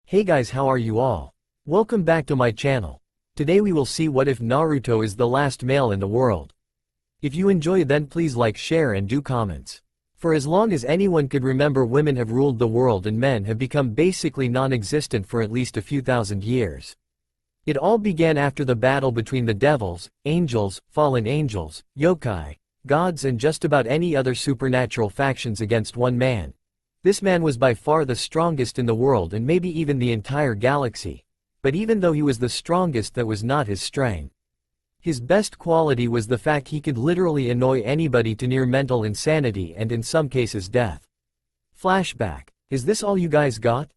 Hey guys, how are you all? Welcome back to my channel. Today we will see what if Naruto is the last male in the world. If you enjoy, then please like, share and do comments. For as long as anyone could remember, women have ruled the world and men have become basically non-existent for at least a few thousand years. It all began after the battle between the devils, angels, fallen angels, yokai, gods and just about any other supernatural factions against one man. This man was by far the strongest in the world and maybe even the entire galaxy. But even though he was the strongest, that was not his strength. His best quality was the fact he could literally annoy anybody to near mental insanity and in some cases death. Flashback. Is this all you guys got?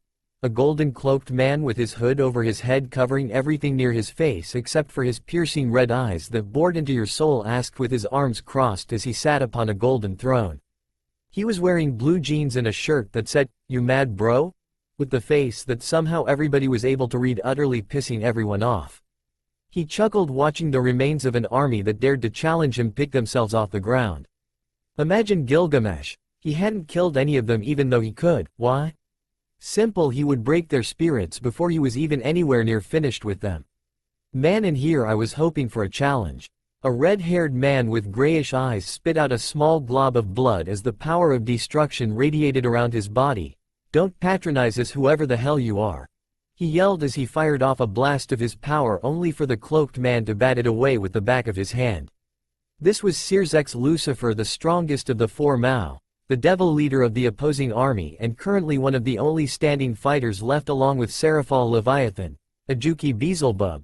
A golden cloaked man with his hood over his head covering everything near his face except for his piercing red eyes that bored into your soul, asked with his arms crossed as he sat upon a golden throne. He was wearing blue jeans and a shirt that said, "You mad bro?" with the face that somehow everybody was able to read, utterly pissing everyone off. He chuckled watching the remains of an army that dared to challenge him pick themselves off the ground. Imagine Gilgamesh. He hadn't killed any of them even though he could. Why? Simple, he would break their spirits before he was even anywhere near finished with them. Man, and here I was hoping for a challenge. A red-haired man with grayish eyes spit out a small glob of blood as the power of destruction radiated around his body. "Don't patronize us, whoever the hell you are," he yelled as he fired off a blast of his power, only for the cloaked man to bat it away with the back of his hand. This was Searzek's Lucifer, the strongest of the four Mao, the devil leader of the opposing army and currently one of the only standing fighters left, along with Seraphal Leviathan, Ajuki Beelzebub,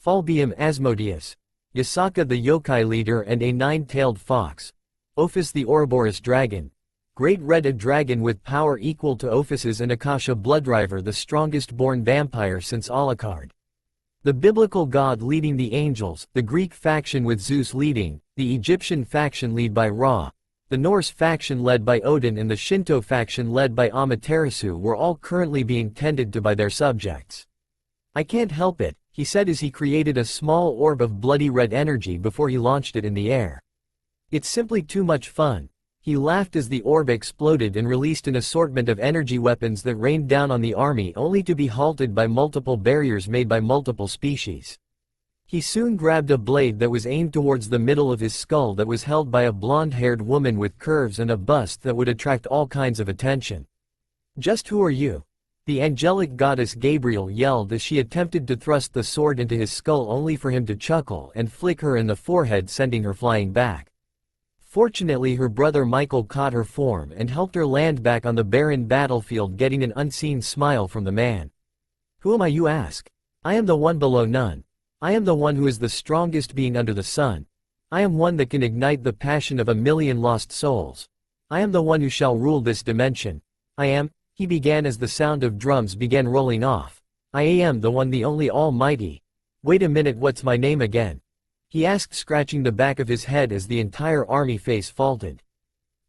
Falbium Asmodeus, Yasaka the yokai leader and a nine-tailed fox, Ophis the Ouroboros dragon, Great Red, a dragon with power equal to Ophus's, and Akasha Blooddriver, the strongest born vampire since Alucard. The biblical god leading the angels, the Greek faction with Zeus leading, the Egyptian faction led by Ra, the Norse faction led by Odin and the Shinto faction led by Amaterasu were all currently being tended to by their subjects. "I can't help it," he said as he created a small orb of bloody red energy before he launched it in the air. "It's simply too much fun." He laughed as the orb exploded and released an assortment of energy weapons that rained down on the army, only to be halted by multiple barriers made by multiple species. He soon grabbed a blade that was aimed towards the middle of his skull that was held by a blonde-haired woman with curves and a bust that would attract all kinds of attention. "Just who are you?" the angelic goddess Gabriel yelled as she attempted to thrust the sword into his skull, only for him to chuckle and flick her in the forehead, sending her flying back. Fortunately, her brother Michael caught her form and helped her land back on the barren battlefield, getting an unseen smile from the man. "Who am I, you ask? I am the one below none. I am the one who is the strongest being under the sun. I am one that can ignite the passion of a million lost souls. I am the one who shall rule this dimension. I am," he began as the sound of drums began rolling off. "I am the one, the only almighty. Wait a minute, what's my name again?" he asked, scratching the back of his head as the entire army face faulted.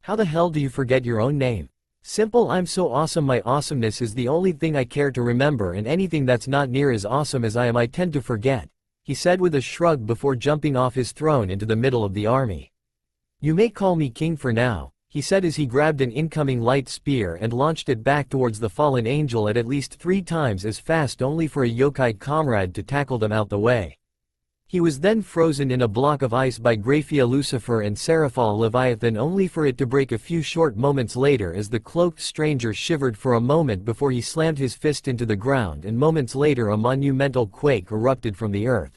"How the hell do you forget your own name?" "Simple, I'm so awesome. My awesomeness is the only thing I care to remember, and anything that's not near as awesome as I am I tend to forget," he said with a shrug before jumping off his throne into the middle of the army. "You may call me king for now," he said as he grabbed an incoming light spear and launched it back towards the fallen angel at least 3 times as fast, only for a yokai comrade to tackle them out the way. He was then frozen in a block of ice by Graphia Lucifer and Seraphal Leviathan, only for it to break a few short moments later as the cloaked stranger shivered for a moment before he slammed his fist into the ground, and moments later a monumental quake erupted from the earth.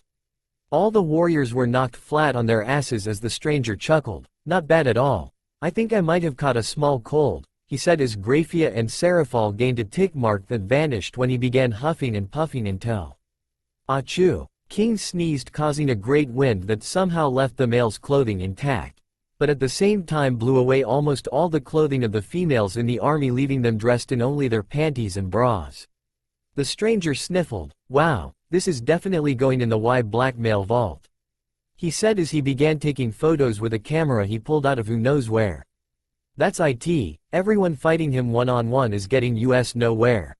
All the warriors were knocked flat on their asses as the stranger chuckled. "Not bad at all. I think I might have caught a small cold," he said as Graphia and Seraphal gained a tick mark that vanished when he began huffing and puffing until "Achoo!" King sneezed, causing a great wind that somehow left the male's clothing intact, but at the same time blew away almost all the clothing of the females in the army, leaving them dressed in only their panties and bras. The stranger sniffled. "Wow, this is definitely going in the Y blackmail vault," he said as he began taking photos with a camera he pulled out of who knows where. "That's it, everyone fighting him one-on-one is getting us nowhere."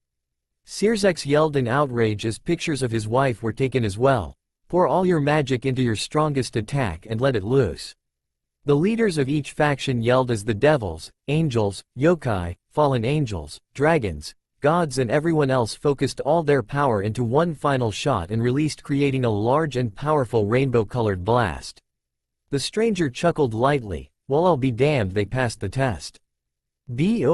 Searzek yelled in outrage as pictures of his wife were taken as well. "Pour all your magic into your strongest attack and let it loose." The leaders of each faction yelled as the devils, angels, yokai, fallen angels, dragons, gods and everyone else focused all their power into one final shot and released, creating a large and powerful rainbow-colored blast. The stranger chuckled lightly. Well, I'll be damned, they passed the test. BOOM.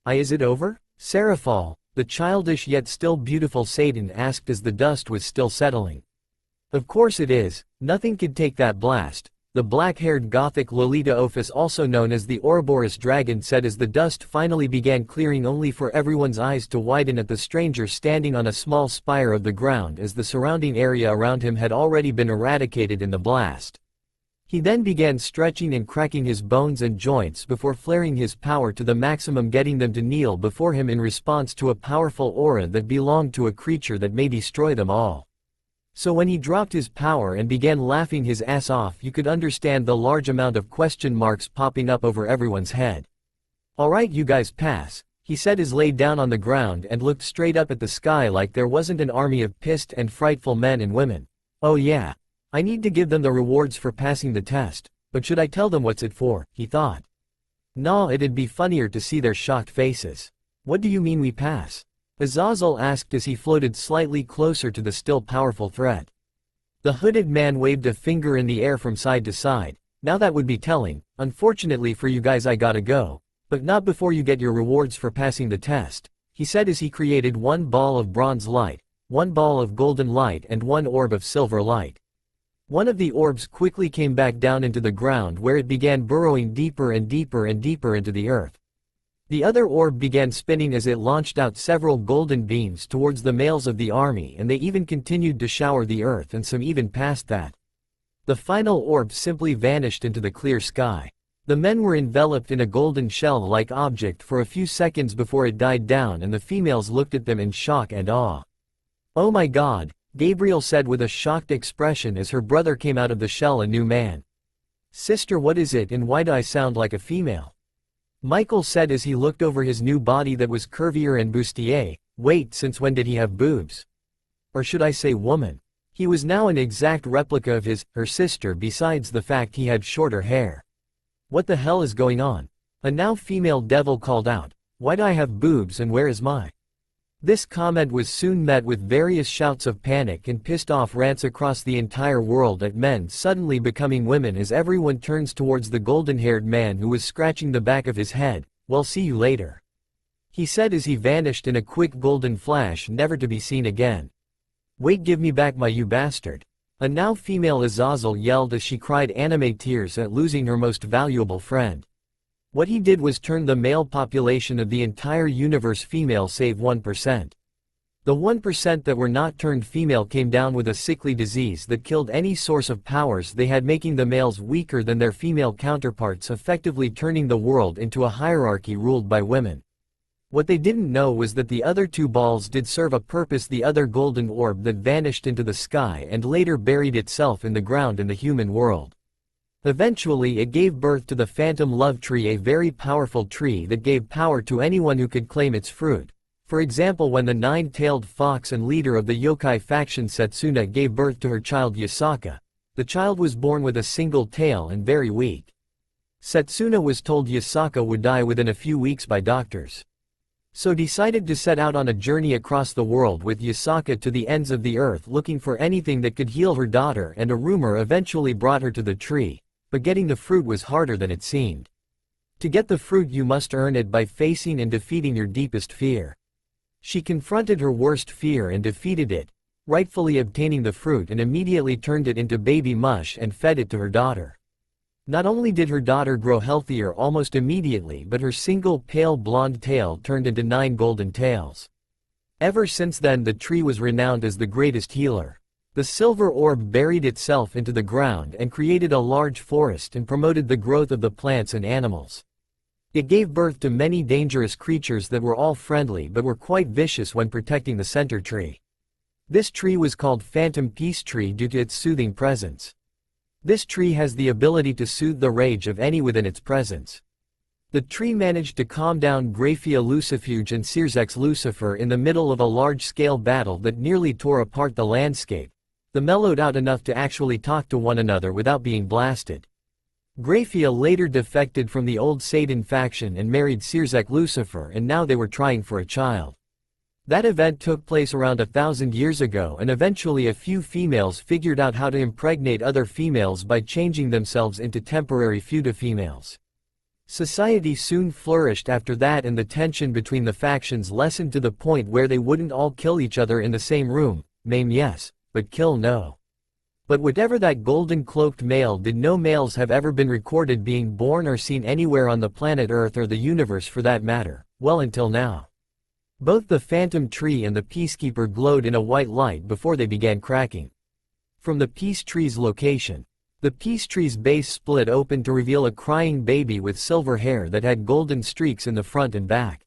Is it over? Seraphal, the childish yet still beautiful Satan, asked as the dust was still settling. Of course it is, nothing could take that blast, the black-haired gothic Lolita Ophis, also known as the Ouroboros dragon, said as the dust finally began clearing, only for everyone's eyes to widen at the stranger standing on a small spire of the ground, as the surrounding area around him had already been eradicated in the blast. He then began stretching and cracking his bones and joints before flaring his power to the maximum, getting them to kneel before him in response to a powerful aura that belonged to a creature that may destroy them all. So when he dropped his power and began laughing his ass off, you could understand the large amount of question marks popping up over everyone's head. Alright, you guys pass, he said as laid down on the ground and looked straight up at the sky like there wasn't an army of pissed and frightful men and women. Oh yeah, I need to give them the rewards for passing the test, but should I tell them what's it for, he thought. Nah, it'd be funnier to see their shocked faces. What do you mean we pass? Azazel asked as he floated slightly closer to the still powerful threat. The hooded man waved a finger in the air from side to side. Now that would be telling. Unfortunately for you guys, I gotta go. But not before you get your rewards for passing the test, he said as he created one ball of bronze light, one ball of golden light and one orb of silver light. One of the orbs quickly came back down into the ground, where it began burrowing deeper and deeper and deeper into the earth. The other orb began spinning as it launched out several golden beams towards the males of the army, and they even continued to shower the earth, and some even past that. The final orb simply vanished into the clear sky. The men were enveloped in a golden shell-like object for a few seconds before it died down, and the females looked at them in shock and awe. Oh my God, Gabriel said with a shocked expression as her brother came out of the shell, a new man. Sister, what is it, and why do I sound like a female? Michael said as he looked over his new body that was curvier and bustier. Wait, since when did he have boobs? Or should I say woman? He was now an exact replica of her sister, besides the fact he had shorter hair. What the hell is going on? A now female devil called out. Why do I have boobs, and where is my? This comment was soon met with various shouts of panic and pissed off rants across the entire world at men suddenly becoming women, as everyone turns towards the golden-haired man who was scratching the back of his head. Well, see you later, he said as he vanished in a quick golden flash, never to be seen again. Wait, give me back my you bastard. A now female Azazel yelled as she cried anime tears at losing her most valuable friend. What he did was turn the male population of the entire universe female, save 1%. The 1% that were not turned female came down with a sickly disease that killed any source of powers they had, making the males weaker than their female counterparts, effectively turning the world into a hierarchy ruled by women. What they didn't know was that the other two balls did serve a purpose. The other golden orb that vanished into the sky and later buried itself in the ground in the human world. Eventually it gave birth to the Phantom Love Tree, a very powerful tree that gave power to anyone who could claim its fruit. For example, when the nine-tailed fox and leader of the yokai faction Setsuna gave birth to her child Yasaka, the child was born with a single tail and very weak. Setsuna was told Yasaka would die within a few weeks by doctors. So decided to set out on a journey across the world with Yasaka to the ends of the earth, looking for anything that could heal her daughter, and a rumor eventually brought her to the tree. But getting the fruit was harder than it seemed. To get the fruit you must earn it by facing and defeating your deepest fear. She confronted her worst fear and defeated it, rightfully obtaining the fruit, and immediately turned it into baby mush and fed it to her daughter. Not only did her daughter grow healthier almost immediately, but her single pale blonde tail turned into 9 golden tails. Ever since then the tree was renowned as the greatest healer. The silver orb buried itself into the ground and created a large forest and promoted the growth of the plants and animals. It gave birth to many dangerous creatures that were all friendly but were quite vicious when protecting the center tree. This tree was called Phantom Peace Tree due to its soothing presence. This tree has the ability to soothe the rage of any within its presence. The tree managed to calm down Graphia Lucifuge and Circex Lucifer in the middle of a large-scale battle that nearly tore apart the landscape. They mellowed out enough to actually talk to one another without being blasted. Graphia later defected from the old Satan faction and married Sirzek Lucifer, and now they were trying for a child. That event took place around 1,000 years ago, and eventually a few females figured out how to impregnate other females by changing themselves into temporary females. Society soon flourished after that, and the tension between the factions lessened to the point where they wouldn't all kill each other in the same room, maim yes, but kill no. But whatever that golden-cloaked male did, no males have ever been recorded being born or seen anywhere on the planet Earth or the universe for that matter, well until now. Both the Phantom Tree and the Peacekeeper glowed in a white light before they began cracking. From the Peace Tree's location, the Peace Tree's base split open to reveal a crying baby with silver hair that had golden streaks in the front and back.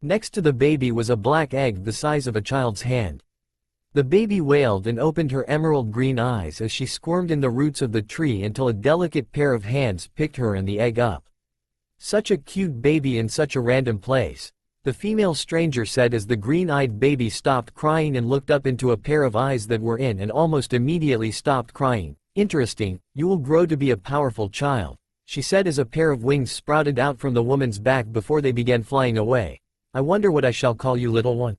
Next to the baby was a black egg the size of a child's hand. The baby wailed and opened her emerald green eyes as she squirmed in the roots of the tree until a delicate pair of hands picked her and the egg up. "Such a cute baby in such a random place," the female stranger said as the green-eyed baby stopped crying and looked up into a pair of eyes that were in and almost immediately stopped crying. "Interesting, you will grow to be a powerful child," she said as a pair of wings sprouted out from the woman's back before they began flying away. "I wonder what I shall call you, little one."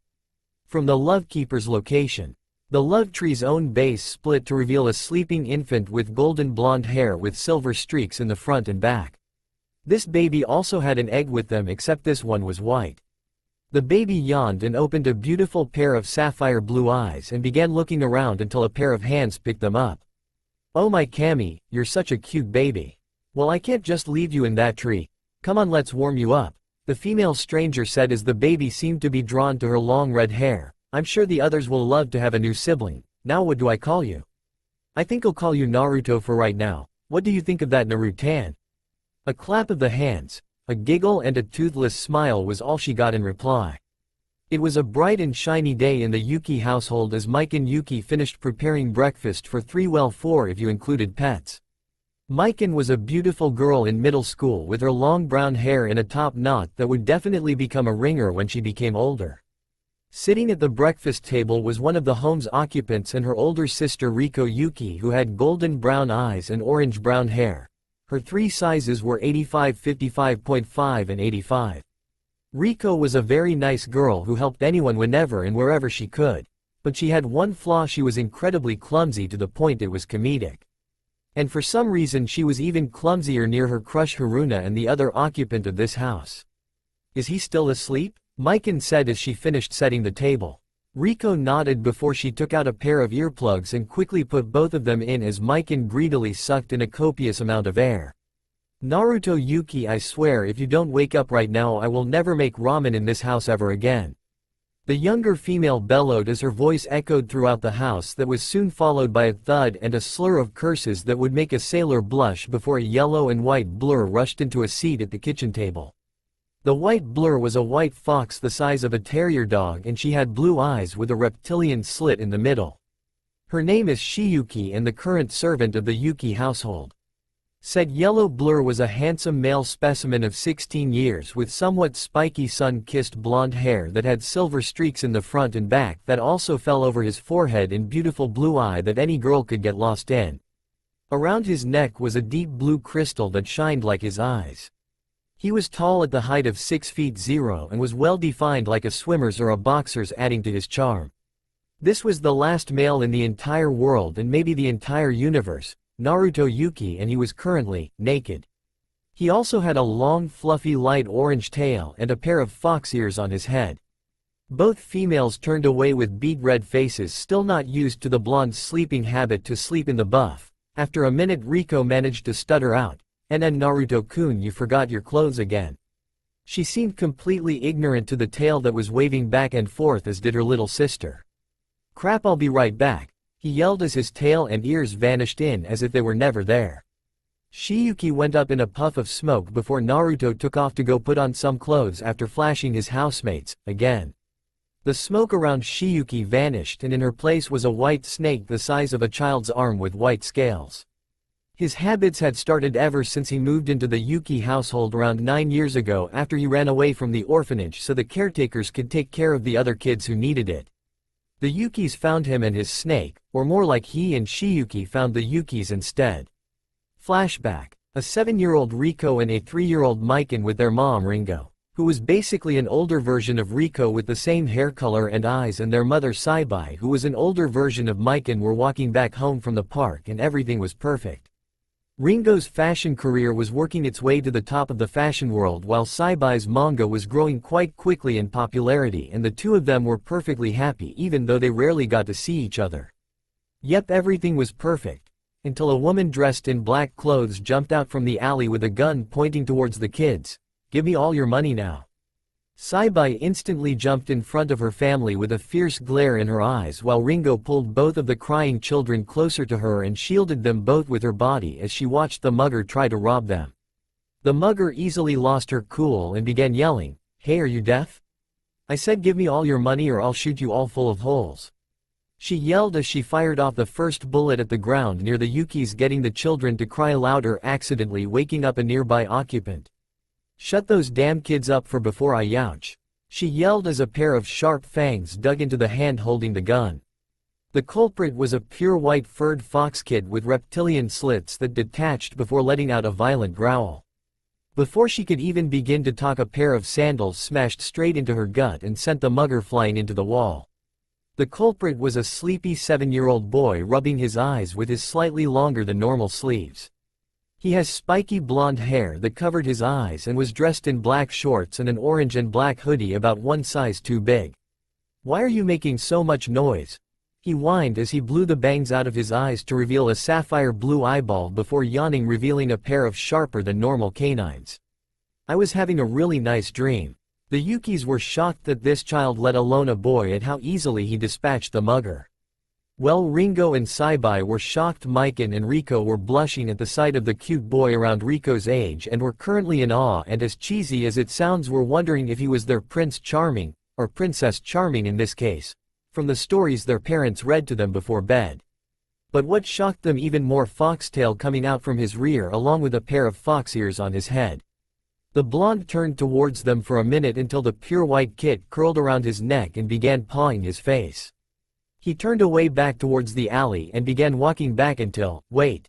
From the Love Keeper's location, the Love Tree's own base split to reveal a sleeping infant with golden blonde hair with silver streaks in the front and back. This baby also had an egg with them, except this one was white. The baby yawned and opened a beautiful pair of sapphire blue eyes and began looking around until a pair of hands picked them up. "Oh my Cammy, you're such a cute baby. Well, I can't just leave you in that tree. Come on, let's warm you up," the female stranger said as the baby seemed to be drawn to her long red hair. "I'm sure the others will love to have a new sibling. Now what do I call you?" "I think I'll call you Naruto for right now. What do you think of that, Narutan?" A clap of the hands, a giggle and a toothless smile was all she got in reply. It was a bright and shiny day in the Yuki household as Mike and Yuki finished preparing breakfast for 3, well 4 if you included pets. Maiken was a beautiful girl in middle school with her long brown hair in a top knot that would definitely become a ringer when she became older. Sitting at the breakfast table was one of the home's occupants and her older sister Riko Yuki, who had golden brown eyes and orange brown hair. Her 3 sizes were 85, 55.5 and 85. Riko was a very nice girl who helped anyone whenever and wherever she could. But she had one flaw: she was incredibly clumsy to the point it was comedic. And for some reason she was even clumsier near her crush Haruna and the other occupant of this house. "Is he still asleep?" Maiken said as she finished setting the table. Riko nodded before she took out a pair of earplugs and quickly put both of them in as Maiken greedily sucked in a copious amount of air. "Naruto Yuki, I swear if you don't wake up right now I will never make ramen in this house ever again." The younger female bellowed as her voice echoed throughout the house, that was soon followed by a thud and a slur of curses that would make a sailor blush before a yellow and white blur rushed into a seat at the kitchen table. The white blur was a white fox the size of a terrier dog, and she had blue eyes with a reptilian slit in the middle. "Her name is Shiyuki and the current servant of the Yuki household." Said yellow blur was a handsome male specimen of 16 years with somewhat spiky sun-kissed blonde hair that had silver streaks in the front and back that also fell over his forehead and beautiful blue eye that any girl could get lost in. Around his neck was a deep blue crystal that shined like his eyes. He was tall at the height of 6 feet 0 and was well defined like a swimmer's or a boxer's, adding to his charm. This was the last male in the entire world and maybe the entire universe, Naruto Yuki, and he was currently naked. He also had a long fluffy light orange tail and a pair of fox ears on his head. Both females turned away with beet red faces, still not used to the blonde's sleeping habit to sleep in the buff. After a minute Riko managed to stutter out, "And Naruto-kun, you forgot your clothes again." She seemed completely ignorant to the tail that was waving back and forth, as did her little sister. "Crap, I'll be right back," he yelled as his tail and ears vanished in as if they were never there. Shiyuki went up in a puff of smoke before Naruto took off to go put on some clothes after flashing his housemates, again. The smoke around Shiyuki vanished and in her place was a white snake the size of a child's arm with white scales. His habits had started ever since he moved into the Yuki household around 9 years ago after he ran away from the orphanage so the caretakers could take care of the other kids who needed it. The Yukis found him and his snake, or more like he and Shiyuki found the Yukis instead. Flashback. A 7-year-old Riko and a 3-year-old Mikan with their mom Ringo, who was basically an older version of Riko with the same hair color and eyes, and their mother Saibai, who was an older version of Mikan, were walking back home from the park and everything was perfect. Ringo's fashion career was working its way to the top of the fashion world, while Saibai's manga was growing quite quickly in popularity, and the two of them were perfectly happy even though they rarely got to see each other. Yep, everything was perfect. Until a woman dressed in black clothes jumped out from the alley with a gun pointing towards the kids. "Give me all your money now." Saibai instantly jumped in front of her family with a fierce glare in her eyes, while Ringo pulled both of the crying children closer to her and shielded them both with her body as she watched the mugger try to rob them. The mugger easily lost her cool and began yelling, "Hey, are you deaf? I said give me all your money or I'll shoot you all full of holes." She yelled as she fired off the first bullet at the ground near the Yukis, getting the children to cry louder, accidentally waking up a nearby occupant. "Shut those damn kids up for before I youch," she yelled as a pair of sharp fangs dug into the hand holding the gun. The culprit was a pure white furred fox kid with reptilian slits that detached before letting out a violent growl. Before she could even begin to talk, a pair of sandals smashed straight into her gut and sent the mugger flying into the wall. The culprit was a sleepy 7-year-old boy rubbing his eyes with his slightly longer than normal sleeves. He has spiky blonde hair that covered his eyes and was dressed in black shorts and an orange and black hoodie about one size too big. "Why are you making so much noise?" he whined as he blew the bangs out of his eyes to reveal a sapphire blue eyeball before yawning, revealing a pair of sharper than normal canines. "I was having a really nice dream." The Yukis were shocked that this child, let alone a boy, at how easily he dispatched the mugger. Well, Ringo and Saibai were shocked. Mikan and Riko were blushing at the sight of the cute boy around Riko's age and were currently in awe, and as cheesy as it sounds, were wondering if he was their Prince Charming, or Princess Charming in this case, from the stories their parents read to them before bed. But what shocked them even more, foxtail coming out from his rear along with a pair of fox ears on his head. The blonde turned towards them for a minute until the pure white kit curled around his neck and began pawing his face. He turned away back towards the alley and began walking back until, "Wait,"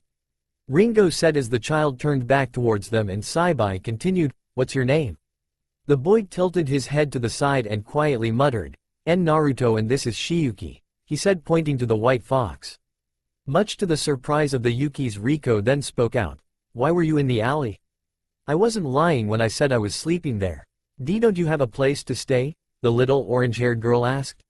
Ringo said as the child turned back towards them, and Saibai continued, "What's your name?" The boy tilted his head to the side and quietly muttered, "N Naruto, and this is Shiyuki," he said, pointing to the white fox. Much to the surprise of the Yukis, Riko then spoke out, "Why were you in the alley?" "I wasn't lying when I said I was sleeping there." Don't you have a place to stay?" the little orange-haired girl asked.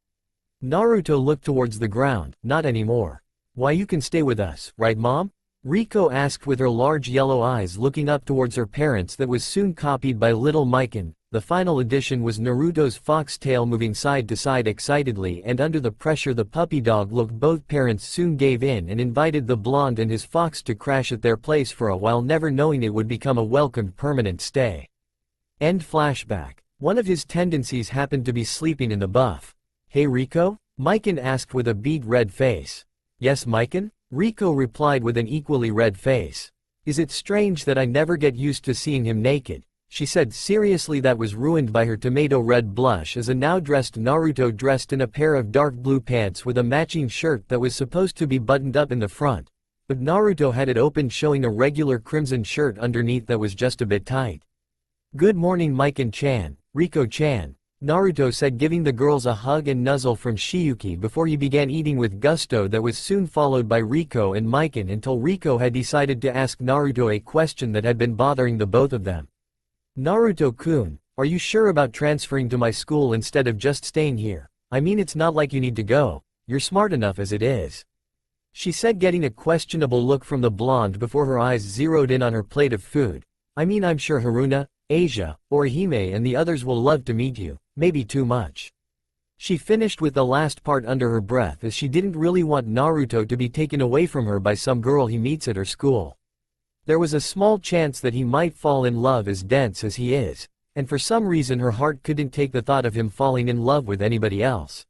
Naruto looked towards the ground. "Not anymore." "Why, you can stay with us, right Mom?" Riko asked with her large yellow eyes looking up towards her parents, that was soon copied by little Mikan. The final edition was Naruto's foxtail moving side to side excitedly, and under the pressure the puppy dog looked. Both parents soon gave in and invited the blonde and his fox to crash at their place for a while, never knowing it would become a welcomed permanent stay. End flashback. One of his tendencies happened to be sleeping in the buff. "Hey Riko?" Mikan asked with a beet red face. "Yes Mikan?" Riko replied with an equally red face. "Is it strange that I never get used to seeing him naked?" she said seriously. That was ruined by her tomato red blush as a now dressed Naruto, dressed in a pair of dark blue pants with a matching shirt that was supposed to be buttoned up in the front, but Naruto had it open, showing a regular crimson shirt underneath that was just a bit tight. "Good morning Mikan-chan, Riko-chan," Naruto said, giving the girls a hug and nuzzle from Shiyuki before he began eating with gusto. That was soon followed by Riko and Mikan, until Riko had decided to ask Naruto a question that had been bothering the both of them. "Naruto-kun, are you sure about transferring to my school instead of just staying here? I mean, it's not like you need to go, you're smart enough as it is," she said, getting a questionable look from the blonde before her eyes zeroed in on her plate of food. "I mean, I'm sure Haruna, Asia, Orihime and the others will love to meet you, maybe too much." She finished with the last part under her breath, as she didn't really want Naruto to be taken away from her by some girl he meets at her school. There was a small chance that he might fall in love, as dense as he is, and for some reason her heart couldn't take the thought of him falling in love with anybody else.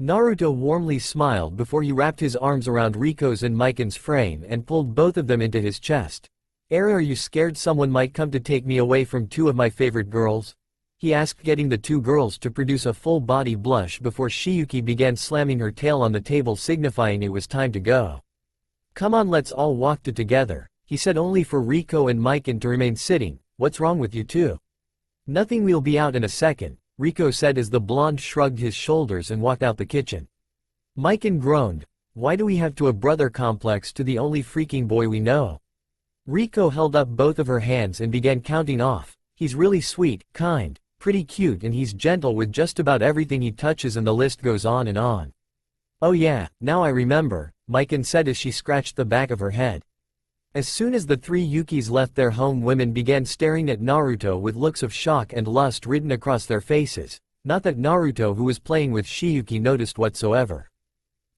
Naruto warmly smiled before he wrapped his arms around Riko's and Mikan's frame and pulled both of them into his chest. Are you scared someone might come to take me away from two of my favorite girls?" he asked, getting the two girls to produce a full body blush before Shiyuki began slamming her tail on the table, signifying it was time to go. "Come on, let's all walk together," he said only for Riko and Mikan to remain sitting. What's wrong with you two? Nothing, we'll be out in a second, Riko said as the blonde shrugged his shoulders and walked out the kitchen. Mikan groaned, why do we have to a brother complex to the only freaking boy we know? Riko held up both of her hands and began counting off. He's really sweet, kind, pretty cute, and he's gentle with just about everything he touches, and the list goes on and on. Oh yeah, now I remember, Mikan said as she scratched the back of her head. As soon as the three Yukis left their home, women began staring at Naruto with looks of shock and lust written across their faces. Not that Naruto, who was playing with Shiyuki, noticed whatsoever.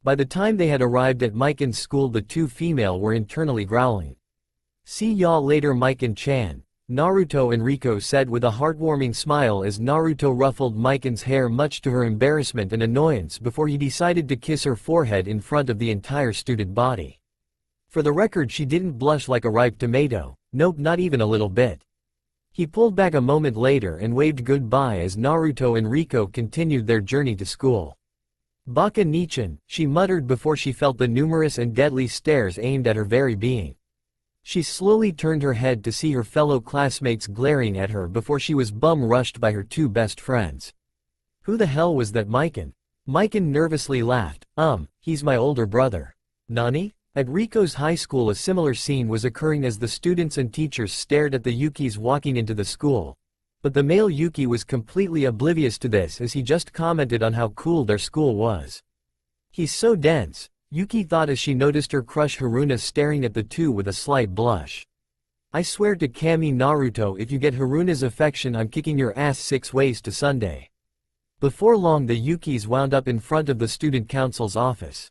By the time they had arrived at Mikan's school, the two female were internally growling. See y'all later, Mikan-chan, Naruto and Riko said with a heartwarming smile as Naruto ruffled Mikan's hair much to her embarrassment and annoyance before he decided to kiss her forehead in front of the entire student body. For the record, she didn't blush like a ripe tomato, nope, not even a little bit. He pulled back a moment later and waved goodbye as Naruto and Riko continued their journey to school. Baka Nichan, she muttered before she felt the numerous and deadly stares aimed at her very being. She slowly turned her head to see her fellow classmates glaring at her before she was bum-rushed by her two best friends. Who the hell was that Mikan? Mikan nervously laughed, he's my older brother. Nani? At Riko's high school, a similar scene was occurring as the students and teachers stared at the Yukis walking into the school. But the male Yuki was completely oblivious to this as he just commented on how cool their school was. He's so dense, Yuki thought as she noticed her crush Haruna staring at the two with a slight blush. I swear to Kami Naruto, if you get Haruna's affection, I'm kicking your ass 6 ways to Sunday. Before long, the Yukis wound up in front of the student council's office.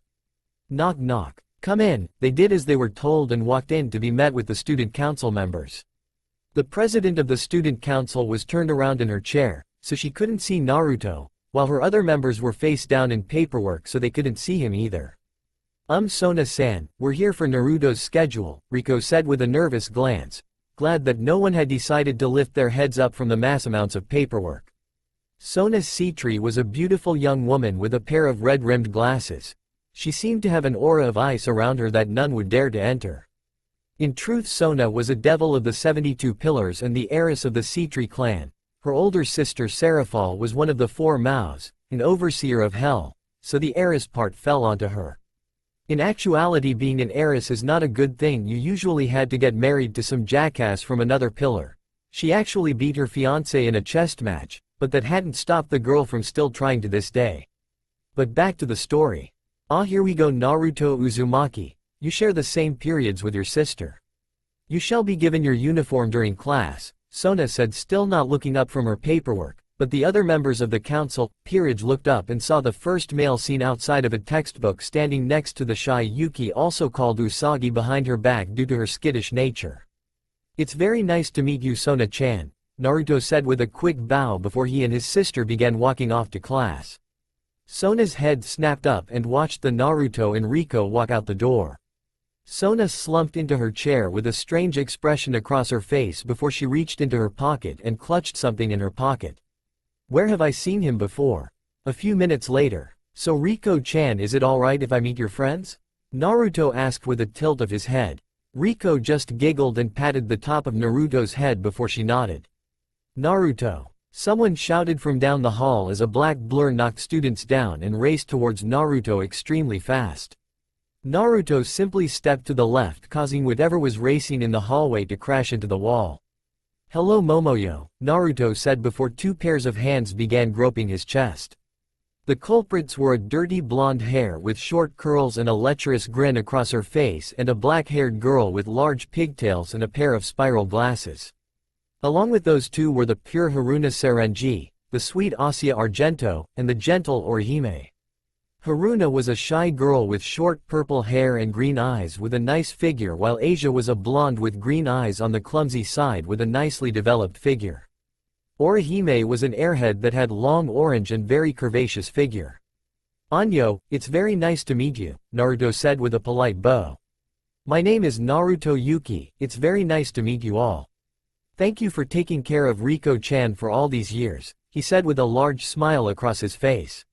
Knock knock. Come in, they did as they were told and walked in to be met with the student council members. The president of the student council was turned around in her chair, so she couldn't see Naruto, while her other members were face down in paperwork so they couldn't see him either. Sona-san, we're here for Naruto's schedule, Riko said with a nervous glance, glad that no one had decided to lift their heads up from the mass amounts of paperwork. Sona Citri was a beautiful young woman with a pair of red-rimmed glasses. She seemed to have an aura of ice around her that none would dare to enter. In truth, Sona was a devil of the 72 pillars and the heiress of the Citri clan. Her older sister Seraphal was one of the 4 Maos, an overseer of hell, so the heiress part fell onto her. In actuality, being an heiress is not a good thing. You usually had to get married to some jackass from another pillar. She actually beat her fiancé in a chess match, but that hadn't stopped the girl from still trying to this day. But back to the story. Here we go, Naruto Uzumaki, you share the same periods with your sister. You shall be given your uniform during class, Sona said, still not looking up from her paperwork, but the other members of the council, peerage, looked up and saw the first male seen outside of a textbook standing next to the shy Yuki, also called Usagi, behind her back due to her skittish nature. It's very nice to meet you, Sona-chan, Naruto said with a quick bow before he and his sister began walking off to class. Sona's head snapped up and watched the Naruto and Riko walk out the door. Sona slumped into her chair with a strange expression across her face before she reached into her pocket and clutched something in her pocket. Where have I seen him before? A few minutes later. So Riko-chan, is it alright if I meet your friends? Naruto asked with a tilt of his head. Riko just giggled and patted the top of Naruto's head before she nodded. Naruto. Someone shouted from down the hall as a black blur knocked students down and raced towards Naruto extremely fast. Naruto simply stepped to the left, causing whatever was racing in the hallway to crash into the wall. Hello Momoyo, Naruto said before 2 pairs of hands began groping his chest. The culprits were a dirty blonde hair with short curls and a lecherous grin across her face, and a black-haired girl with large pigtails and a pair of spiral glasses. Along with those two were the pure Haruna Sarenji, the sweet Asia Argento, and the gentle Orihime. Haruna was a shy girl with short purple hair and green eyes with a nice figure, while Asia was a blonde with green eyes on the clumsy side with a nicely developed figure. Orihime was an airhead that had long orange and very curvaceous figure. Anyo, it's very nice to meet you, Naruto said with a polite bow. My name is Naruto Yuki, it's very nice to meet you all. Thank you for taking care of Riko-chan for all these years, he said with a large smile across his face.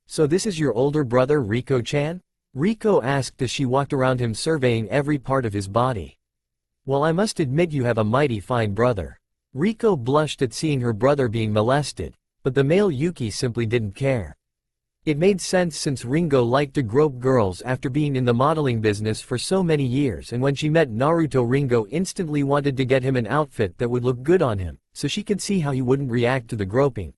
So this is your older brother Riko-chan? Riko asked as she walked around him, surveying every part of his body. Well, I must admit you have a mighty fine brother. Riko blushed at seeing her brother being molested, but the male Yuki simply didn't care. It made sense since Ringo liked to grope girls after being in the modeling business for so many years, and when she met Naruto, Ringo instantly wanted to get him an outfit that would look good on him, so she could see how he wouldn't react to the groping.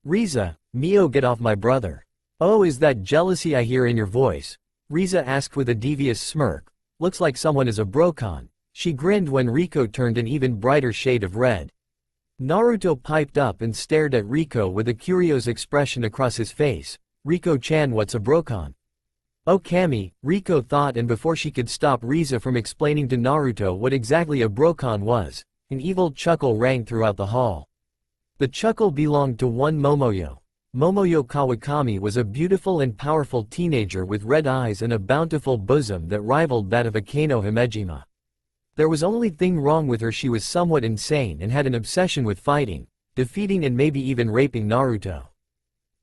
Riza, Mio, get off my brother. Oh, is that jealousy I hear in your voice? Riza asked with a devious smirk. Looks like someone is a brocon. She grinned when Riko turned an even brighter shade of red. Naruto piped up and stared at Riko with a curious expression across his face. Riko-chan, what's a brocon? Oh Kami, Riko thought, and before she could stop Riza from explaining to Naruto what exactly a brocon was, an evil chuckle rang throughout the hall. The chuckle belonged to one Momoyo. Momoyo Kawakami was a beautiful and powerful teenager with red eyes and a bountiful bosom that rivaled that of Akano Himejima. There was only thing wrong with her: she was somewhat insane and had an obsession with fighting, defeating and maybe even raping Naruto.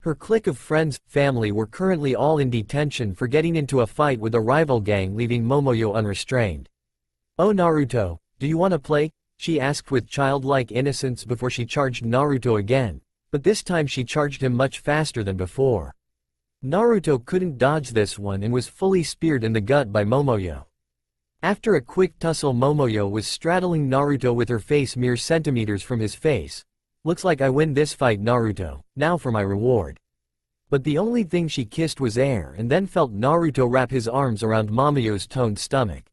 Her clique of friends, family were currently all in detention for getting into a fight with a rival gang, leaving Momoyo unrestrained. Oh Naruto, do you want to play? She asked with childlike innocence before she charged Naruto again, but this time she charged him much faster than before. Naruto couldn't dodge this one and was fully speared in the gut by Momoyo. After a quick tussle, Momoyo was straddling Naruto with her face mere centimeters from his face. Looks like I win this fight, Naruto, now for my reward. But the only thing she kissed was air, and then felt Naruto wrap his arms around Momoyo's toned stomach.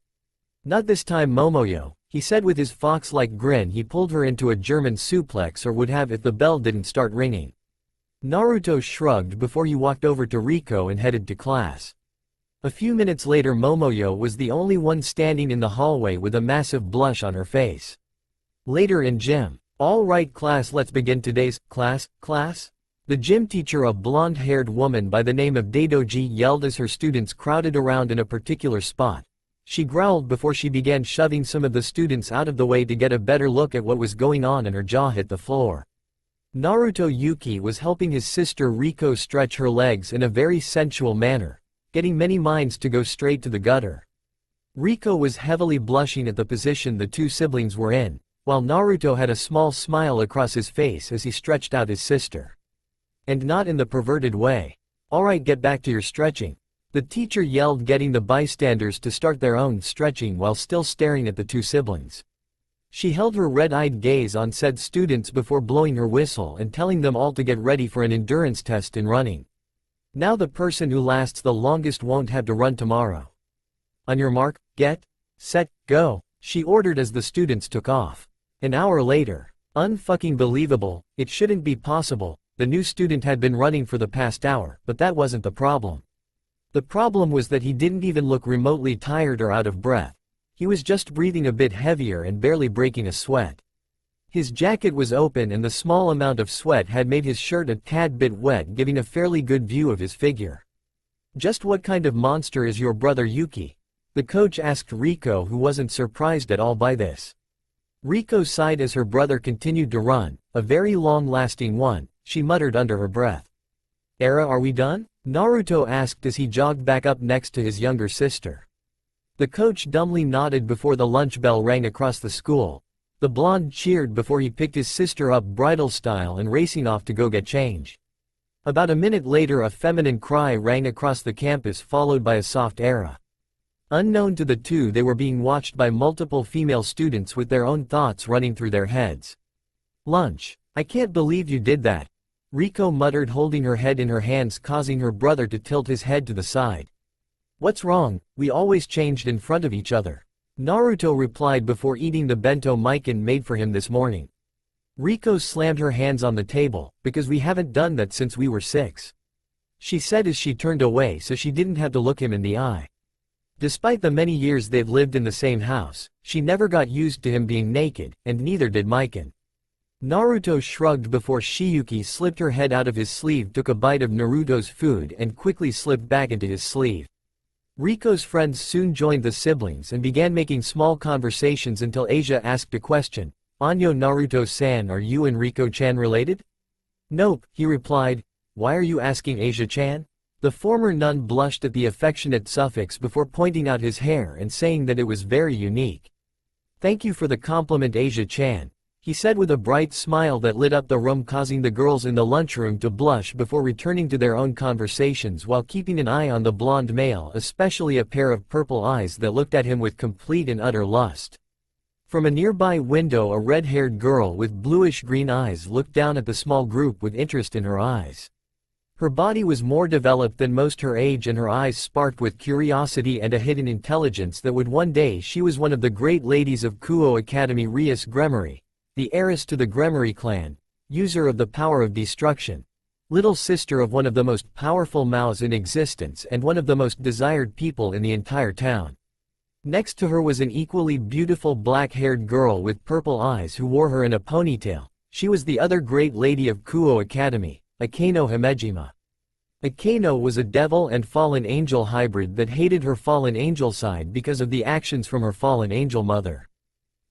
Not this time, Momoyo, he said with his fox-like grin. He pulled her into a German suplex, or would have if the bell didn't start ringing. Naruto shrugged before he walked over to Riko and headed to class. A few minutes later, Momoyo was the only one standing in the hallway with a massive blush on her face. Later in gym. All right class, let's begin today's class. The gym teacher, a blonde-haired woman by the name of Daidoji, yelled as her students crowded around in a particular spot. She growled before she began shoving some of the students out of the way to get a better look at what was going on, and her jaw hit the floor. Naruto Yuki was helping his sister Riko stretch her legs in a very sensual manner, getting many minds to go straight to the gutter. Riko was heavily blushing at the position the two siblings were in, while Naruto had a small smile across his face as he stretched out his sister. And not in the perverted way. Alright, get back to your stretching. The teacher yelled, getting the bystanders to start their own stretching while still staring at the two siblings. She held her red-eyed gaze on said students before blowing her whistle and telling them all to get ready for an endurance test in running. Now the person who lasts the longest won't have to run tomorrow. On your mark, get, set, go, she ordered as the students took off. An hour later. Unfucking believable, it shouldn't be possible. The new student had been running for the past hour, but that wasn't the problem. The problem was that he didn't even look remotely tired or out of breath. He was just breathing a bit heavier and barely breaking a sweat. His jacket was open and the small amount of sweat had made his shirt a tad bit wet, giving a fairly good view of his figure. Just what kind of monster is your brother Yuki? The coach asked Riko, who wasn't surprised at all by this. Riko sighed as her brother continued to run, a very long-lasting one. She muttered under her breath. Era, are we done? Naruto asked as he jogged back up next to his younger sister. The coach dumbly nodded before the lunch bell rang across the school. The blonde cheered before he picked his sister up bridal style and racing off to go get change. About a minute later, a feminine cry rang across the campus, followed by a soft Era. Unknown to the two, they were being watched by multiple female students with their own thoughts running through their heads. Lunch. I can't believe you did that. Riko muttered, holding her head in her hands, causing her brother to tilt his head to the side. What's wrong? We always changed in front of each other. Naruto replied before eating the bento Mikan made for him this morning. Riko slammed her hands on the table, because we haven't done that since we were 6. She said as she turned away so she didn't have to look him in the eye. Despite the many years they'd lived in the same house, she never got used to him being naked, and neither did Mikan. Naruto shrugged before Shiyuki slipped her head out of his sleeve, took a bite of Naruto's food and quickly slipped back into his sleeve. Riko's friends soon joined the siblings and began making small conversations until Asia asked a question. Anyo, Naruto-san, are you and Riko-chan related? Nope, he replied. Why are you asking, Asia-chan? The former nun blushed at the affectionate suffix before pointing out his hair and saying that it was very unique. Thank you for the compliment, Asia-chan, he said with a bright smile that lit up the room, causing the girls in the lunchroom to blush before returning to their own conversations while keeping an eye on the blonde male, especially a pair of purple eyes that looked at him with complete and utter lust. From a nearby window, a red-haired girl with bluish-green eyes looked down at the small group with interest in her eyes. Her body was more developed than most her age, and her eyes sparkled with curiosity and a hidden intelligence that would one day she was one of the great ladies of Kuo Academy. Rias Gremory, the heiress to the Gremory clan, user of the power of destruction, little sister of one of the most powerful Maos in existence and one of the most desired people in the entire town. Next to her was an equally beautiful black-haired girl with purple eyes who wore her in a ponytail. She was the other great lady of Kuo Academy, Akano Himejima. Akano was a devil and fallen angel hybrid that hated her fallen angel side because of the actions from her fallen angel mother.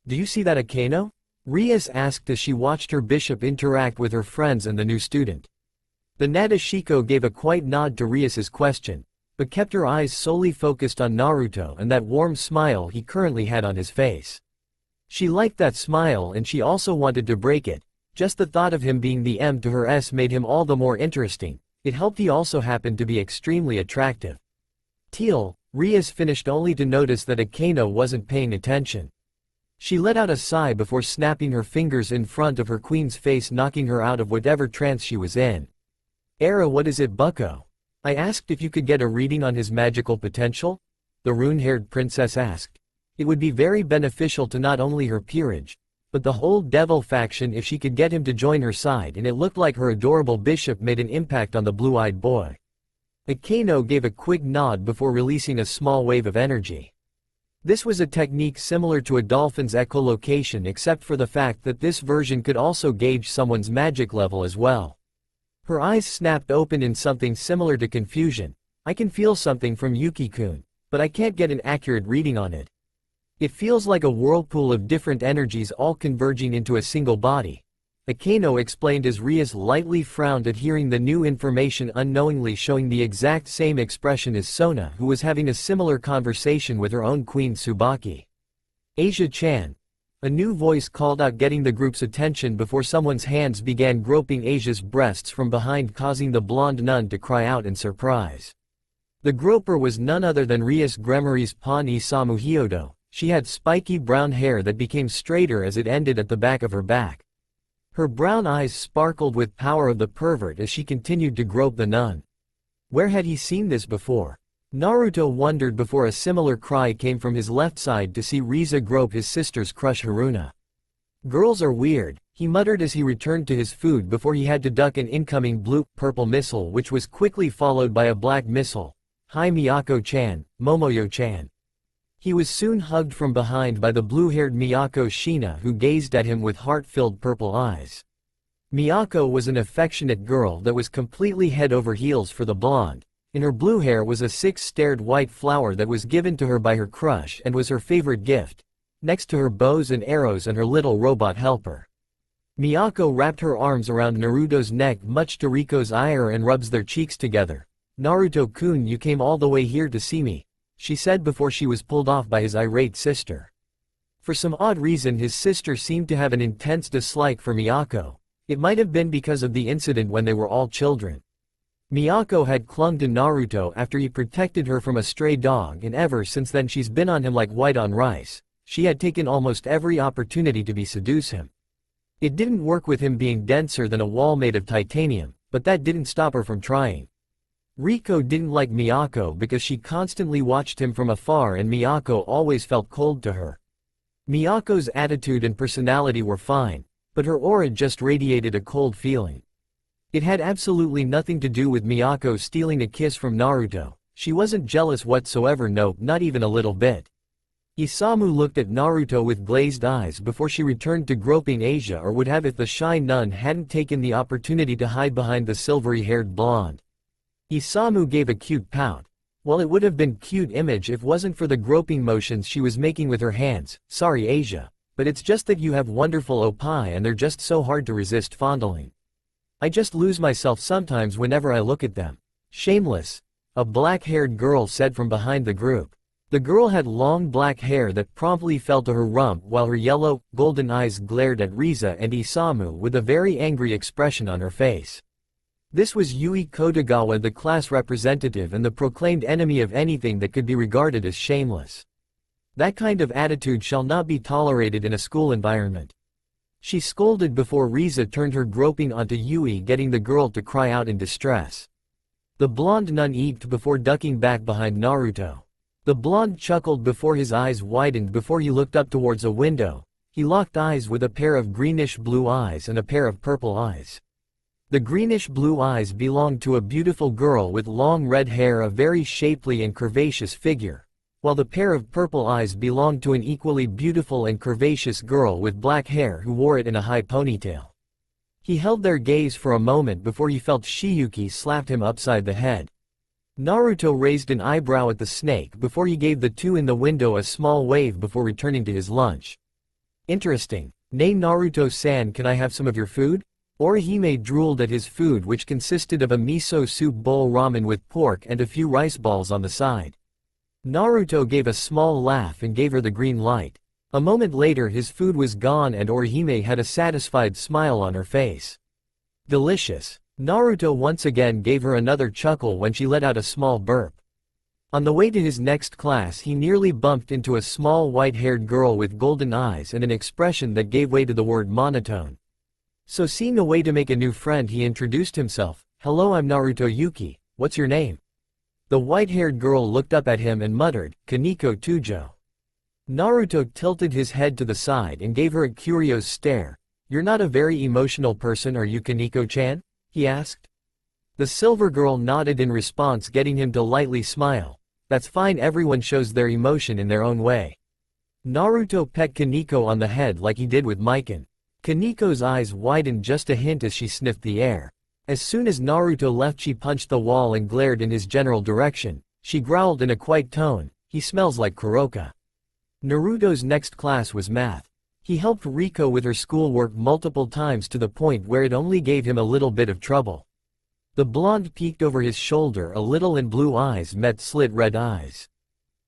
"Do you see that, Akano?" Rias asked as she watched her bishop interact with her friends and the new student. The Nadeshiko gave a quiet nod to Rias's question, but kept her eyes solely focused on Naruto and that warm smile he currently had on his face. She liked that smile and she also wanted to break it. Just the thought of him being the M to her S made him all the more interesting. It helped he also happened to be extremely attractive. Teal, Rias finished only to notice that Akano wasn't paying attention. She let out a sigh before snapping her fingers in front of her queen's face, knocking her out of whatever trance she was in. "Era, what is it, bucko?" I asked if you could get a reading on his magical potential? The rune-haired princess asked. It would be very beneficial to not only her peerage, but the whole devil faction if she could get him to join her side, and it looked like her adorable bishop made an impact on the blue-eyed boy. Akano gave a quick nod before releasing a small wave of energy. This was a technique similar to a dolphin's echolocation, except for the fact that this version could also gauge someone's magic level as well. Her eyes snapped open in something similar to confusion. "I can feel something from Yuki-kun, but I can't get an accurate reading on it. It feels like a whirlpool of different energies all converging into a single body," Akano explained as Rias lightly frowned at hearing the new information, unknowingly showing the exact same expression as Sona, who was having a similar conversation with her own queen Tsubaki. "Asia-chan." A new voice called out, getting the group's attention before someone's hands began groping Asia's breasts from behind, causing the blonde nun to cry out in surprise. The groper was none other than Rias Gremory's pawn Isamu Hyodo. She had spiky brown hair that became straighter as it ended at the back of her back. Her brown eyes sparkled with power of the pervert as she continued to grope the nun. Where had he seen this before? Naruto wondered before a similar cry came from his left side to see Riza grope his sister's crush Haruna. "Girls are weird," he muttered as he returned to his food before he had to duck an incoming blue-purple missile, which was quickly followed by a black missile. "Hi Miyako-chan, Momoyo-chan." He was soon hugged from behind by the blue-haired Miyako Shina, who gazed at him with heart-filled purple eyes. Miyako was an affectionate girl that was completely head over heels for the blonde. In her blue hair was a six-starred white flower that was given to her by her crush and was her favorite gift, next to her bows and arrows and her little robot helper. Miyako wrapped her arms around Naruto's neck, much to Riko's ire, and rubs their cheeks together. "Naruto-kun, you came all the way here to see me," she said before she was pulled off by his irate sister. For some odd reason his sister seemed to have an intense dislike for Miyako. It might have been because of the incident when they were all children. Miyako had clung to Naruto after he protected her from a stray dog, and ever since then she's been on him like white on rice. She had taken almost every opportunity to seduce him. It didn't work with him being denser than a wall made of titanium, but that didn't stop her from trying. Riko didn't like Miyako because she constantly watched him from afar, and Miyako always felt cold to her. Miyako's attitude and personality were fine, but her aura just radiated a cold feeling. It had absolutely nothing to do with Miyako stealing a kiss from Naruto. She wasn't jealous whatsoever, nope, not even a little bit. Isamu looked at Naruto with glazed eyes before she returned to groping Asia, or would have if the shy nun hadn't taken the opportunity to hide behind the silvery-haired blonde. Isamu gave a cute pout. Well, it would have been cute image if wasn't for the groping motions she was making with her hands. "Sorry Asia, but it's just that you have wonderful opie and they're just so hard to resist fondling. I just lose myself sometimes whenever I look at them." "Shameless," a black-haired girl said from behind the group. The girl had long black hair that promptly fell to her rump while her yellow, golden eyes glared at Riza and Isamu with a very angry expression on her face. This was Yui Kodagawa, the class representative and the proclaimed enemy of anything that could be regarded as shameless. That kind of attitude shall not be tolerated in a school environment. She scolded before Riza turned her groping onto Yui, getting the girl to cry out in distress. The blonde nun eeped before ducking back behind Naruto. The blonde chuckled before his eyes widened before he looked up towards a window. He locked eyes with a pair of greenish-blue eyes and a pair of purple eyes. The greenish-blue eyes belonged to a beautiful girl with long red hair, a very shapely and curvaceous figure, while the pair of purple eyes belonged to an equally beautiful and curvaceous girl with black hair who wore it in a high ponytail. He held their gaze for a moment before he felt Shiyuki slapped him upside the head. Naruto raised an eyebrow at the snake before he gave the two in the window a small wave before returning to his lunch. Interesting. Nay Naruto-san, can I have some of your food? Orihime drooled at his food, which consisted of a miso soup bowl, ramen with pork and a few rice balls on the side. Naruto gave a small laugh and gave her the green light. A moment later his food was gone and Orihime had a satisfied smile on her face. Delicious. Naruto once again gave her another chuckle when she let out a small burp. On the way to his next class he nearly bumped into a small white-haired girl with golden eyes and an expression that gave way to the word monotone. So seeing a way to make a new friend, he introduced himself. Hello, I'm Naruto Yuki. What's your name? The white-haired girl looked up at him and muttered, Kaneko Tujo. Naruto tilted his head to the side and gave her a curious stare. You're not a very emotional person, are you, Kaneko-chan? He asked. The silver girl nodded in response, getting him to lightly smile. That's fine, everyone shows their emotion in their own way. Naruto pet Kaneko on the head like he did with Mikan. Kaneko's eyes widened just a hint as she sniffed the air. As soon as Naruto left she punched the wall and glared in his general direction. She growled in a quiet tone, he smells like Kuroka. Naruto's next class was math. He helped Riko with her schoolwork multiple times to the point where it only gave him a little bit of trouble. The blonde peeked over his shoulder a little and blue eyes met slit red eyes.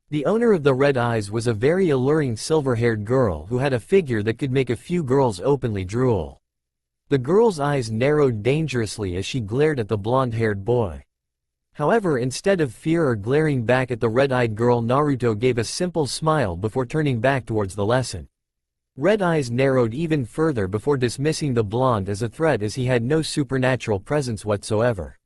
The owner of the red eyes was a very alluring silver-haired girl who had a figure that could make a few girls openly drool. The girl's eyes narrowed dangerously as she glared at the blonde-haired boy. However, instead of fear or glaring back at the red-eyed girl, Naruto gave a simple smile before turning back towards the lesson. Red eyes narrowed even further before dismissing the blonde as a threat, as he had no supernatural presence whatsoever.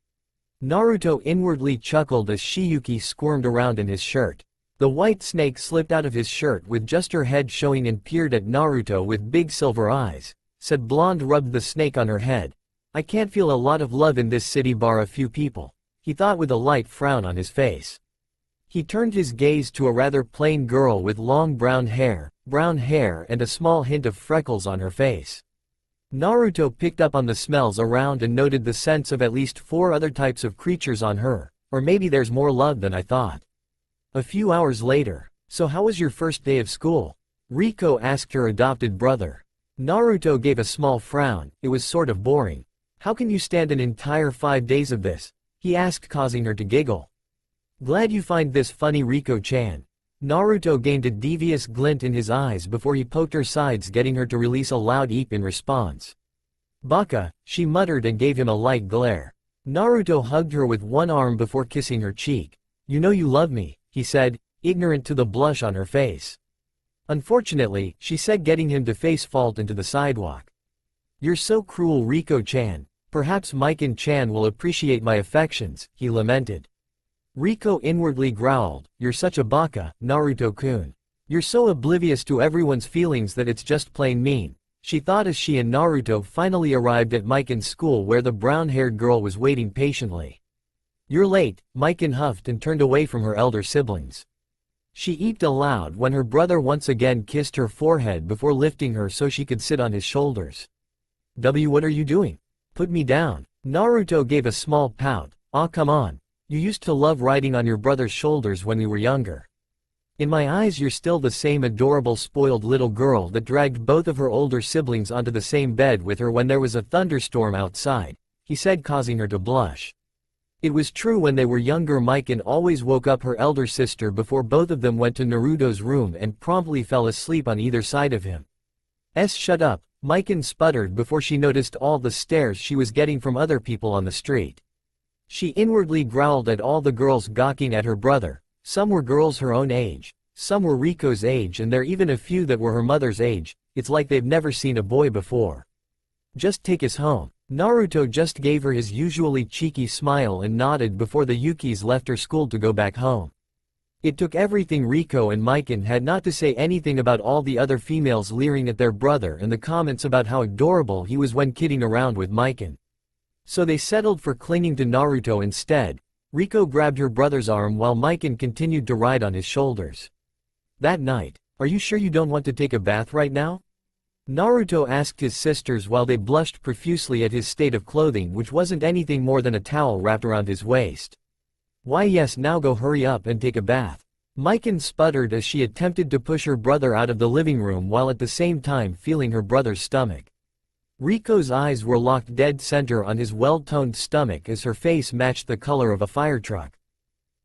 Naruto inwardly chuckled as Shiyuki squirmed around in his shirt. The white snake slipped out of his shirt with just her head showing and peered at Naruto with big silver eyes. Said blonde rubbed the snake on her head. I can't feel a lot of love in this city bar a few people, he thought with a light frown on his face. He turned his gaze to a rather plain girl with long brown hair and a small hint of freckles on her face. Naruto picked up on the smells around and noted the scents of at least 4 other types of creatures on her, or maybe there's more love than I thought. A few hours later. So how was your first day of school? Riko asked her adopted brother. Naruto gave a small frown. It was sort of boring. How can you stand an entire 5 days of this? He asked, causing her to giggle. Glad you find this funny, Riko-chan. Naruto gained a devious glint in his eyes before he poked her sides, getting her to release a loud eep in response. Baka, she muttered and gave him a light glare. Naruto hugged her with one arm before kissing her cheek. You know you love me, he said, ignorant to the blush on her face. Unfortunately, she said, getting him to face fault into the sidewalk. You're so cruel, Riko-chan. Perhaps Mikan-chan will appreciate my affections, he lamented. Riko inwardly growled, you're such a baka, Naruto-kun. You're so oblivious to everyone's feelings that it's just plain mean, she thought as she and Naruto finally arrived at Mikan's school, where the brown-haired girl was waiting patiently. You're late, Mikan huffed and turned away from her elder siblings. She eeped aloud when her brother once again kissed her forehead before lifting her so she could sit on his shoulders. What are you doing? Put me down. Naruto gave a small pout. Aw, come on. You used to love riding on your brother's shoulders when we were younger. In my eyes you're still the same adorable spoiled little girl that dragged both of her older siblings onto the same bed with her when there was a thunderstorm outside, he said, causing her to blush. It was true when they were younger. Mikan always woke up her elder sister before both of them went to Naruto's room and promptly fell asleep on either side of him. Shut up, Mikan sputtered before she noticed all the stares she was getting from other people on the street. She inwardly growled at all the girls gawking at her brother. Some were girls her own age, some were Riko's age, and there even a few that were her mother's age. It's like they've never seen a boy before. Just take us home. Naruto just gave her his usually cheeky smile and nodded before the Yukis left her school to go back home. It took everything Riko and Mikan had not to say anything about all the other females leering at their brother and the comments about how adorable he was when kidding around with Mikan. So they settled for clinging to Naruto instead. Riko grabbed her brother's arm while Mikan continued to ride on his shoulders. That night, "Are you sure you don't want to take a bath right now?" Naruto asked his sisters while they blushed profusely at his state of clothing, which wasn't anything more than a towel wrapped around his waist. "Why yes, now go hurry up and take a bath." Mikan sputtered as she attempted to push her brother out of the living room while at the same time feeling her brother's stomach. Riko's eyes were locked dead center on his well-toned stomach as her face matched the color of a fire truck.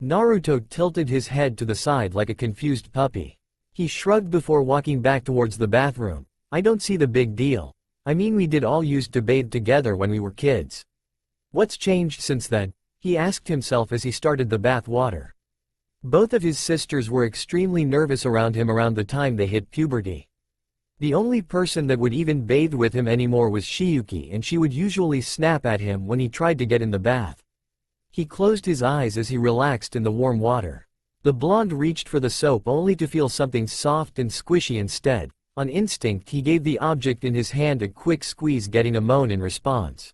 Naruto tilted his head to the side like a confused puppy. He shrugged before walking back towards the bathroom. "I don't see the big deal. I mean, we did all used to bathe together when we were kids. What's changed since then?" he asked himself as he started the bath water. Both of his sisters were extremely nervous around him around the time they hit puberty. The only person that would even bathe with him anymore was Shiyuki, and she would usually snap at him when he tried to get in the bath. He closed his eyes as he relaxed in the warm water. The blonde reached for the soap only to feel something soft and squishy instead. On instinct he gave the object in his hand a quick squeeze, getting a moan in response.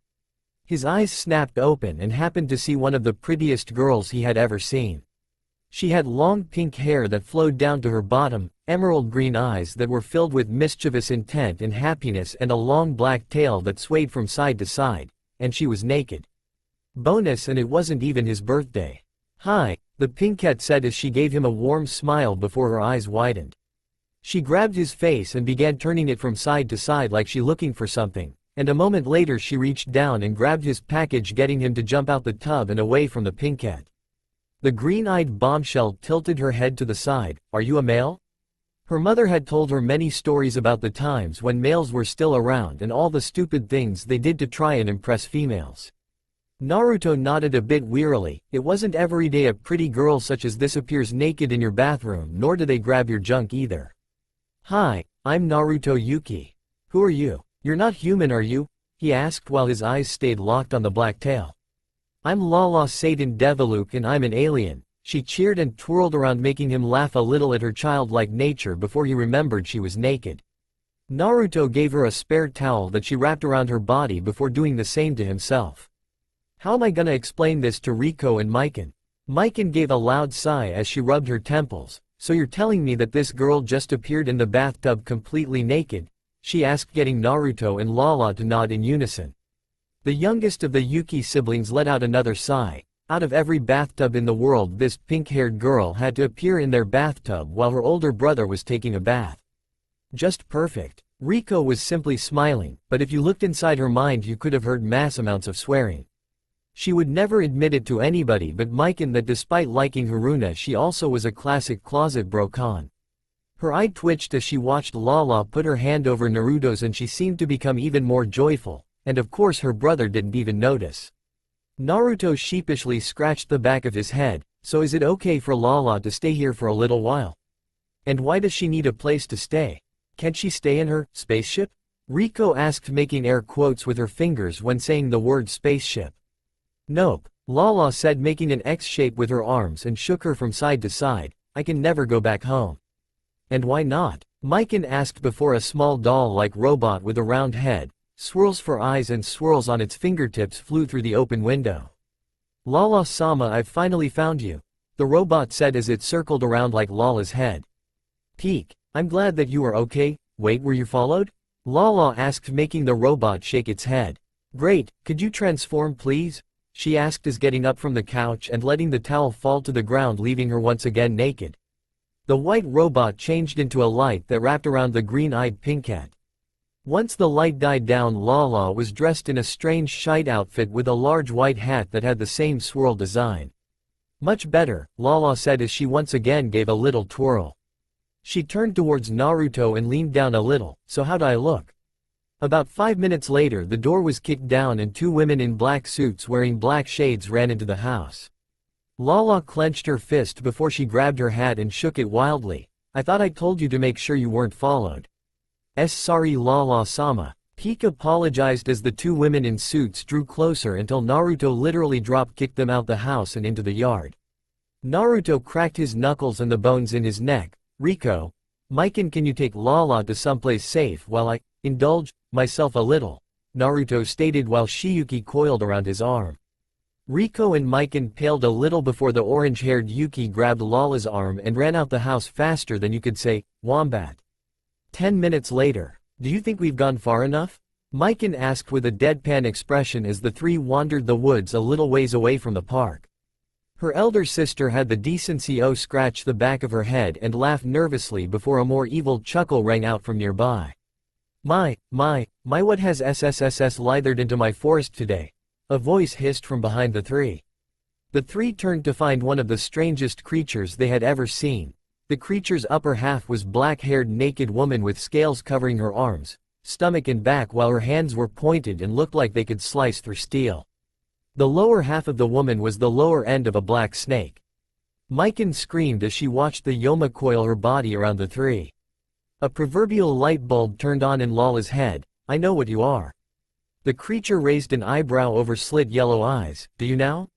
His eyes snapped open and happened to see one of the prettiest girls he had ever seen. She had long pink hair that flowed down to her bottom, emerald green eyes that were filled with mischievous intent and happiness, and a long black tail that swayed from side to side, and she was naked. Bonus, and it wasn't even his birthday. "Hi," the pinkette said as she gave him a warm smile before her eyes widened. She grabbed his face and began turning it from side to side like she looking for something, and a moment later she reached down and grabbed his package, getting him to jump out the tub and away from the pinkette. The green-eyed bombshell tilted her head to the side. "Are you a male?" Her mother had told her many stories about the times when males were still around and all the stupid things they did to try and impress females. Naruto nodded a bit wearily. It wasn't every day a pretty girl such as this appears naked in your bathroom, nor do they grab your junk either. "Hi, I'm Naruto Yuki. Who are you? You're not human, are you?" he asked while his eyes stayed locked on the black tail. "I'm Lala Satan Deviluk and I'm an alien." She cheered and twirled around, making him laugh a little at her childlike nature before he remembered she was naked. Naruto gave her a spare towel that she wrapped around her body before doing the same to himself. "How am I gonna explain this to Riko and Mikan?" Mikan gave a loud sigh as she rubbed her temples. "So you're telling me that this girl just appeared in the bathtub completely naked?" she asked, getting Naruto and Lala to nod in unison. The youngest of the Yuki siblings let out another sigh. Out of every bathtub in the world, this pink-haired girl had to appear in their bathtub while her older brother was taking a bath. Just perfect. Riko was simply smiling, but if you looked inside her mind you could have heard mass amounts of swearing. She would never admit it to anybody but Mikan that despite liking Haruna, she also was a classic closet bro-con. Her eye twitched as she watched Lala put her hand over Naruto's, and she seemed to become even more joyful, and of course her brother didn't even notice. Naruto sheepishly scratched the back of his head. "So is it okay for Lala to stay here for a little while? And why does she need a place to stay? Can't she stay in her spaceship?" Riko asked, making air quotes with her fingers when saying the word spaceship. "Nope," Lala said, making an X shape with her arms and shook her from side to side. "I can never go back home." "And why not?" Mikan asked before a small doll-like robot with a round head, swirls for eyes and swirls on its fingertips flew through the open window. "Lala-sama, I've finally found you," the robot said as it circled around like Lala's head. "Peek, I'm glad that you are okay. Wait, were you followed?" Lala asked, making the robot shake its head. "Great, could you transform please?" she asked as getting up from the couch and letting the towel fall to the ground, leaving her once again naked. The white robot changed into a light that wrapped around the green-eyed pinkette. Once the light died down, Lala was dressed in a strange shite outfit with a large white hat that had the same swirl design. Much better, Lala said as she once again gave a little twirl. She turned towards Naruto and leaned down a little. So how'd I look? About 5 minutes later the door was kicked down and two women in black suits wearing black shades ran into the house. Lala clenched her fist before she grabbed her hat and shook it wildly. I thought I told you to make sure you weren't followed. Sorry Lala-sama. Peak apologized as the two women in suits drew closer until Naruto literally drop-kicked them out the house and into the yard. Naruto cracked his knuckles and the bones in his neck. Riko, Mikan, can you take Lala to someplace safe while I indulge myself a little? Naruto stated while Shiyuki coiled around his arm. Riko and Mikan paled a little before the orange-haired Yuki grabbed Lala's arm and ran out the house faster than you could say, wombat. 10 minutes later. Do you think we've gone far enough? Mikan asked with a deadpan expression as the three wandered the woods a little ways away from the park. Her elder sister had the decency to scratch the back of her head and laugh nervously before a more evil chuckle rang out from nearby. My, what has SSSS lithered into my forest today? A voice hissed from behind the three. The three turned to find one of the strangest creatures they had ever seen. The creature's upper half was black-haired naked woman with scales covering her arms, stomach and back while her hands were pointed and looked like they could slice through steel. The lower half of the woman was the lower end of a black snake. Mikan screamed as she watched the Yoma coil her body around the three. A proverbial light bulb turned on in Lala's head. I know what you are. The creature raised an eyebrow over slit yellow eyes. Do you now?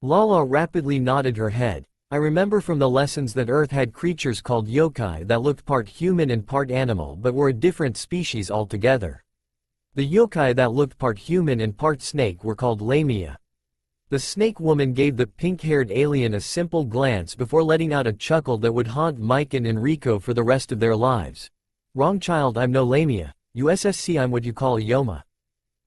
Lala rapidly nodded her head. I remember from the lessons that Earth had creatures called yokai that looked part human and part animal but were a different species altogether. The yokai that looked part human and part snake were called lamia. The snake woman gave the pink-haired alien a simple glance before letting out a chuckle that would haunt Mikan and Riko for the rest of their lives. Wrong child, I'm no lamia. USSC, I'm what you call a yoma.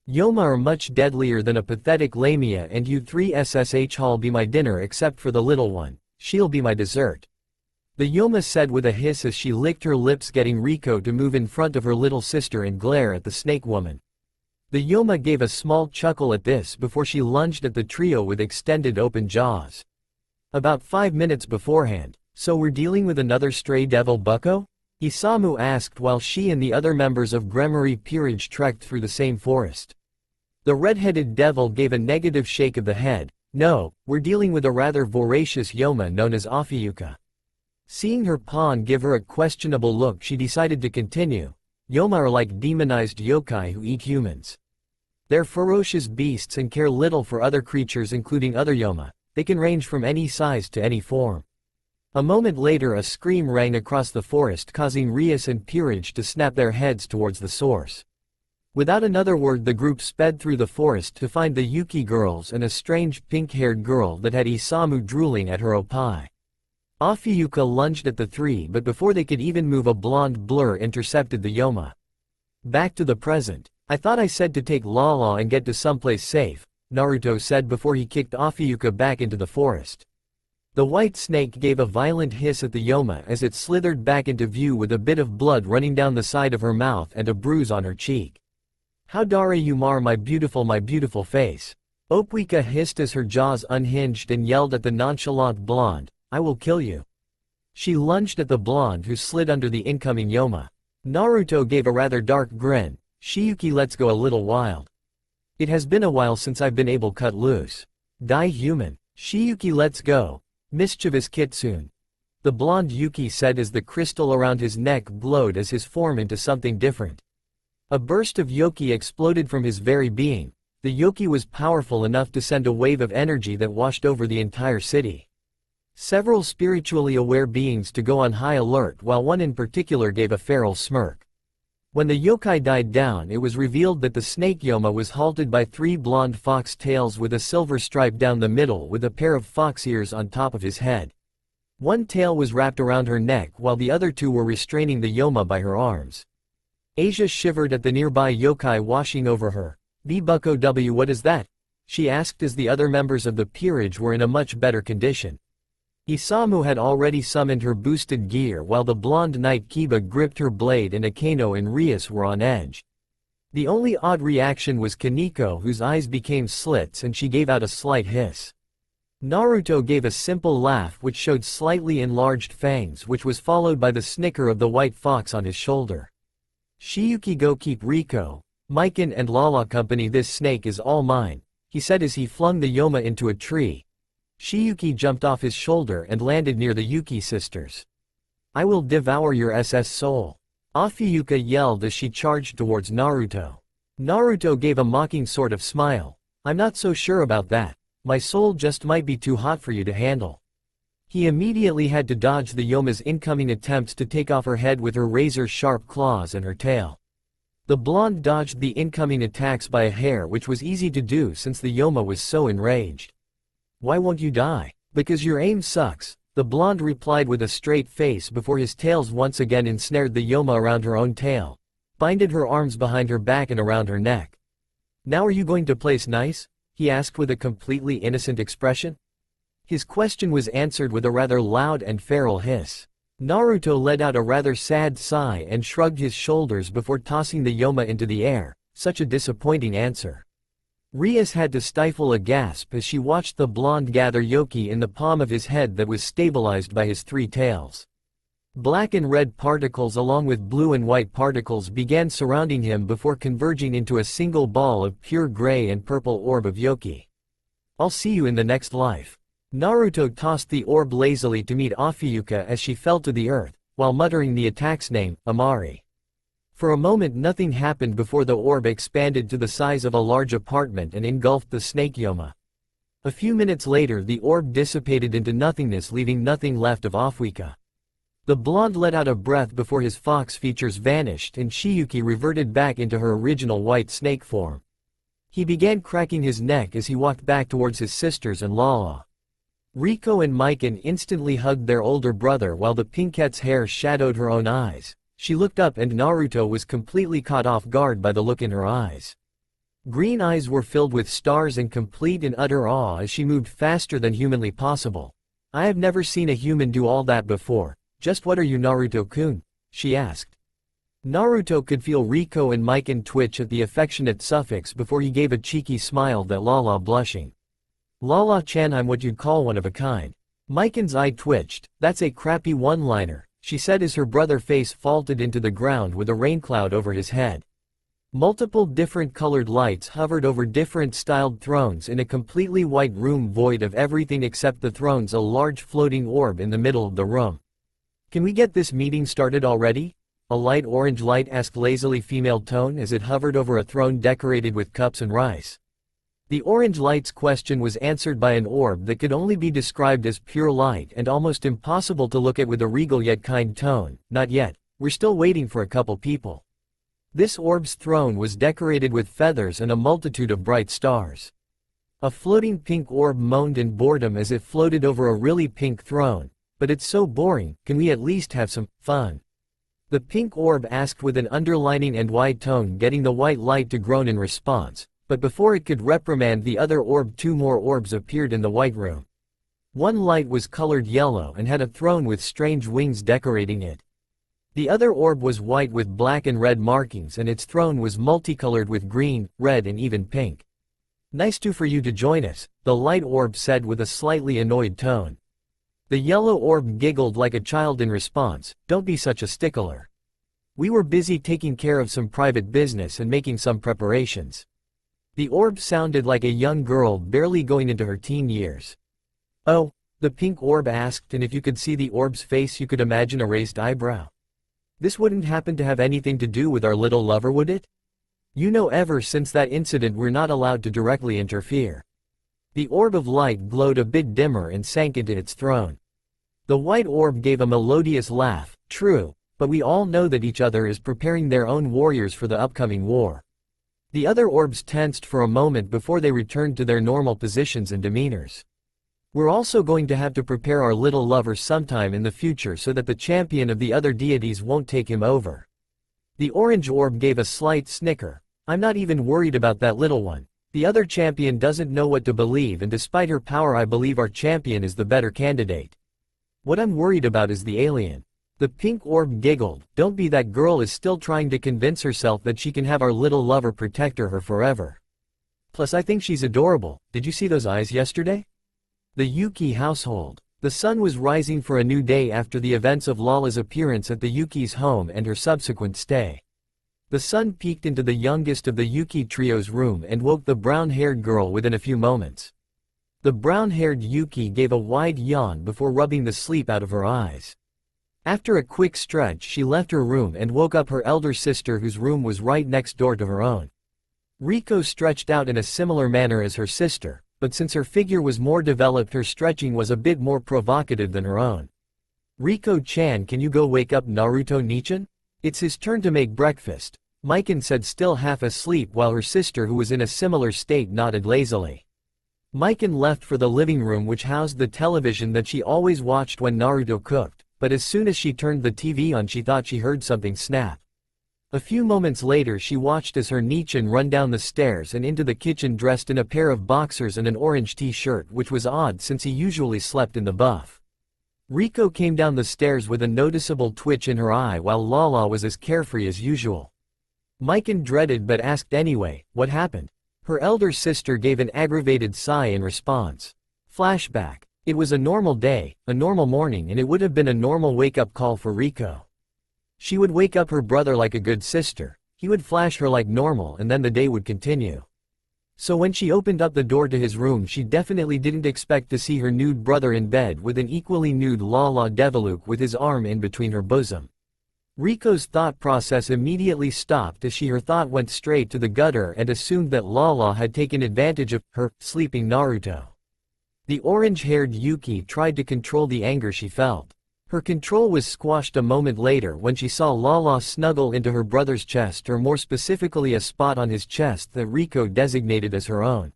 Yoma are much deadlier than a pathetic lamia, and you three SSH'll be my dinner except for the little one. She'll be my dessert. The Yoma said with a hiss as she licked her lips, getting Riko to move in front of her little sister and glare at the snake woman. The Yoma gave a small chuckle at this before she lunged at the trio with extended open jaws. About 5 minutes beforehand. So we're dealing with another stray devil bucko? Isamu asked while she and the other members of Gremory Peerage trekked through the same forest. The red-headed devil gave a negative shake of the head. No, we're dealing with a rather voracious Yoma known as Afiyuka. Seeing her pawn give her a questionable look, she decided to continue. Yoma are like demonized yokai who eat humans. They're ferocious beasts and care little for other creatures including other Yoma. They can range from any size to any form. A moment later a scream rang across the forest, causing Rias and Peerage to snap their heads towards the source. Without another word the group sped through the forest to find the Yuki girls and a strange pink-haired girl that had Isamu drooling at her opai. Afiyuka lunged at the three, but before they could even move a blonde blur intercepted the Yoma. Back to the present. I thought I said to take Lala and get to someplace safe, Naruto said before he kicked Afiyuka back into the forest. The white snake gave a violent hiss at the Yoma as it slithered back into view with a bit of blood running down the side of her mouth and a bruise on her cheek. How dare you mar my beautiful face. Opwika hissed as her jaws unhinged and yelled at the nonchalant blonde. I will kill you. She lunged at the blonde who slid under the incoming Yoma. Naruto gave a rather dark grin. Shiyuki, let's go a little wild. It has been a while since I've been able cut loose. Die human. Shiyuki, let's go. Mischievous kitsune. The blonde Yuki said as the crystal around his neck glowed as his form into something different. A burst of yoki exploded from his very being. The yoki was powerful enough to send a wave of energy that washed over the entire city. Several spiritually aware beings to go on high alert, while one in particular gave a feral smirk. When the yokai died down, it was revealed that the snake Yoma was halted by three blonde fox tails with a silver stripe down the middle with a pair of fox ears on top of his head. One tail was wrapped around her neck while the other two were restraining the Yoma by her arms. Asia shivered at the nearby yokai washing over her. Bucko W, what is that? She asked as the other members of the peerage were in a much better condition. Isamu had already summoned her boosted gear while the blonde knight Kiba gripped her blade and Akano and Rias were on edge. The only odd reaction was Kaneko, whose eyes became slits and she gave out a slight hiss. Naruto gave a simple laugh which showed slightly enlarged fangs, which was followed by the snicker of the white fox on his shoulder. "Shiyuki, go keep Riko, Mikan and Lala company, this snake is all mine," he said as he flung the Yoma into a tree. Shiyuki jumped off his shoulder and landed near the Yuki sisters. "I will devour your soul," Afuyuka yelled as she charged towards Naruto. Naruto gave a mocking sort of smile. "I'm not so sure about that. My soul just might be too hot for you to handle." He immediately had to dodge the Yoma's incoming attempts to take off her head with her razor-sharp claws and her tail. The blonde dodged the incoming attacks by a hair, which was easy to do since the Yoma was so enraged. "Why won't you die?" "Because your aim sucks," the blonde replied with a straight face before his tails once again ensnared the Yoma around her own tail, binded her arms behind her back and around her neck. "Now are you going to place nice?" he asked with a completely innocent expression. His question was answered with a rather loud and feral hiss. Naruto let out a rather sad sigh and shrugged his shoulders before tossing the Yoma into the air. Such a disappointing answer. Rias had to stifle a gasp as she watched the blonde gather Yoki in the palm of his head that was stabilized by his three tails. Black and red particles along with blue and white particles began surrounding him before converging into a single ball of pure gray and purple orb of Yoki. "I'll see you in the next life." Naruto tossed the orb lazily to meet Afuyuka as she fell to the earth, while muttering the attack's name, Amari. For a moment nothing happened before the orb expanded to the size of a large apartment and engulfed the snake Yoma. A few minutes later the orb dissipated into nothingness, leaving nothing left of Afuyuka. The blonde let out a breath before his fox features vanished and Shiyuki reverted back into her original white snake form. He began cracking his neck as he walked back towards his sisters and Lala. Riko and Mikan instantly hugged their older brother while the pinkette's hair shadowed her own eyes. She looked up and Naruto was completely caught off guard by the look in her eyes. Green eyes were filled with stars and complete and utter awe as she moved faster than humanly possible. "I have never seen a human do all that before. Just what are you, Naruto-kun?" she asked. Naruto could feel Riko and Mikan twitch at the affectionate suffix before he gave a cheeky smile that Lala blushing. "Lala-chan, I'm what you'd call one of a kind." Mikan's eye twitched. "That's a crappy one-liner," she said as her brother face faulted into the ground with a rain cloud over his head. Multiple different colored lights hovered over different styled thrones in a completely white room void of everything except the thrones, a large floating orb in the middle of the room. "Can we get this meeting started already?" a light orange light asked lazily female tone as it hovered over a throne decorated with cups and rice. The orange light's question was answered by an orb that could only be described as pure light and almost impossible to look at, with a regal yet kind tone. "Not yet, we're still waiting for a couple people." This orb's throne was decorated with feathers and a multitude of bright stars. A floating pink orb moaned in boredom as it floated over a really pink throne. "But it's so boring, can we at least have some fun?" The pink orb asked with an underlining and wide tone, getting the white light to groan in response. But before it could reprimand the other orb, two more orbs appeared in the white room. One light was colored yellow and had a throne with strange wings decorating it. The other orb was white with black and red markings and its throne was multicolored with green, red and even pink. "Nice for you to join us," the light orb said with a slightly annoyed tone. The yellow orb giggled like a child in response. "Don't be such a stickler. We were busy taking care of some private business and making some preparations." The orb sounded like a young girl barely going into her teen years. "Oh?" the pink orb asked, and if you could see the orb's face you could imagine a raised eyebrow. "This wouldn't happen to have anything to do with our little lover, would it? You know, ever since that incident we're not allowed to directly interfere." The orb of light glowed a bit dimmer and sank into its throne. The white orb gave a melodious laugh. "True, but we all know that each other is preparing their own warriors for the upcoming war." The other orbs tensed for a moment before they returned to their normal positions and demeanors. "We're also going to have to prepare our little lover sometime in the future so that the champion of the other deities won't take him over." The orange orb gave a slight snicker. "I'm not even worried about that little one. The other champion doesn't know what to believe, and despite her power I believe our champion is the better candidate. What I'm worried about is the alien." The pink orb giggled. Don't be, that girl is still trying to convince herself that she can have our little lover protector her forever. Plus I think she's adorable. Did you see those eyes yesterday? The Yuki household. The sun was rising for a new day after the events of Lala's appearance at the Yuki's home and her subsequent stay. The sun peeked into the youngest of the Yuki trio's room and woke the brown-haired girl within a few moments. The brown-haired Yuki gave a wide yawn before rubbing the sleep out of her eyes. After a quick stretch, she left her room and woke up her elder sister, whose room was right next door to her own. Riko stretched out in a similar manner as her sister, but since her figure was more developed, her stretching was a bit more provocative than her own. "Riko-chan, can you go wake up Naruto-nichan? It's his turn to make breakfast," Mikan said, still half asleep, while her sister, who was in a similar state, nodded lazily. Mikan left for the living room, which housed the television that she always watched when Naruto cooked, but as soon as she turned the TV on, she thought she heard something snap. A few moments later, she watched as her Nichan run down the stairs and into the kitchen dressed in a pair of boxers and an orange t-shirt, which was odd since he usually slept in the buff. Riko came down the stairs with a noticeable twitch in her eye, while Lala was as carefree as usual. Mikan dreaded but asked anyway, "What happened?" Her elder sister gave an aggravated sigh in response. Flashback. It was a normal day, a normal morning, and it would have been a normal wake-up call for Riko. She would wake up her brother like a good sister, he would flash her like normal, and then the day would continue. So when she opened up the door to his room, she definitely didn't expect to see her nude brother in bed with an equally nude Lala Deviluk with his arm in between her bosom. Riko's thought process immediately stopped as her thought went straight to the gutter and assumed that Lala had taken advantage of her sleeping Naruto. The orange-haired Yuki tried to control the anger she felt. Her control was squashed a moment later when she saw Lala snuggle into her brother's chest, or more specifically a spot on his chest that Riko designated as her own.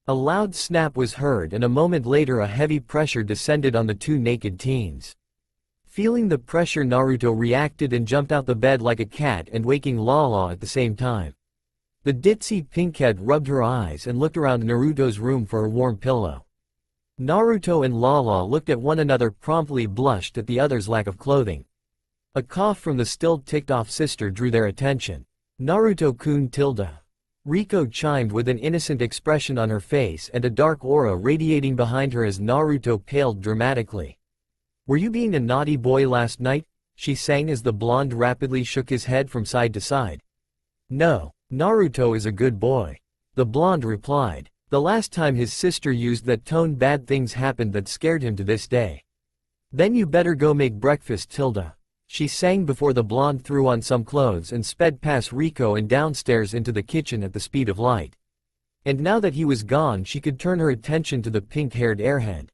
A loud snap was heard, and a moment later a heavy pressure descended on the two naked teens. Feeling the pressure, Naruto reacted and jumped out the bed like a cat, and waking Lala at the same time. The ditzy pinkhead rubbed her eyes and looked around Naruto's room for a warm pillow. Naruto and Lala looked at one another, promptly blushed at the other's lack of clothing. A cough from the still ticked-off sister drew their attention. "Naruto-kun tilde." Riko chimed with an innocent expression on her face and a dark aura radiating behind her as Naruto paled dramatically. "Were you being a naughty boy last night?" she sang as the blonde rapidly shook his head from side to side. "No, Naruto is a good boy," the blonde replied. The last time his sister used that tone, bad things happened that scared him to this day. "Then you better go make breakfast, Tilda," she sang before the blonde threw on some clothes and sped past Riko and downstairs into the kitchen at the speed of light. And now that he was gone, she could turn her attention to the pink-haired airhead.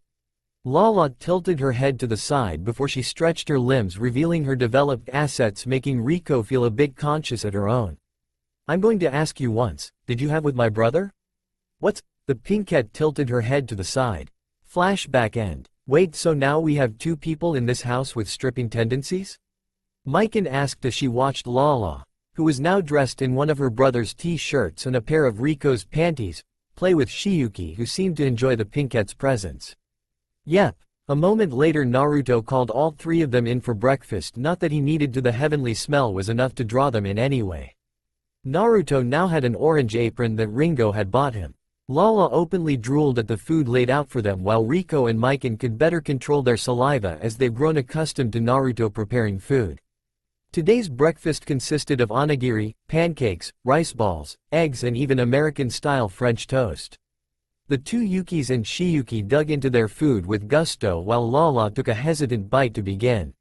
Lala tilted her head to the side before she stretched her limbs, revealing her developed assets, making Riko feel a bit conscious at her own. "I'm going to ask you once, did you have with my brother?" "What's—" The pinkette tilted her head to the side. Flashback end. "Wait, so now we have two people in this house with stripping tendencies?" Mikan asked as she watched Lala, who was now dressed in one of her brother's t-shirts and a pair of Riko's panties, play with Shiyuki, who seemed to enjoy the pinkette's presence. "Yep." A moment later, Naruto called all three of them in for breakfast. Not that he needed to, the heavenly smell was enough to draw them in anyway. Naruto now had an orange apron that Ringo had bought him. Lala openly drooled at the food laid out for them, while Riko and Mikan could better control their saliva as they've grown accustomed to Naruto preparing food. Today's breakfast consisted of onigiri, pancakes, rice balls, eggs, and even American-style French toast. The two Yukis and Shiyuki dug into their food with gusto while Lala took a hesitant bite to begin.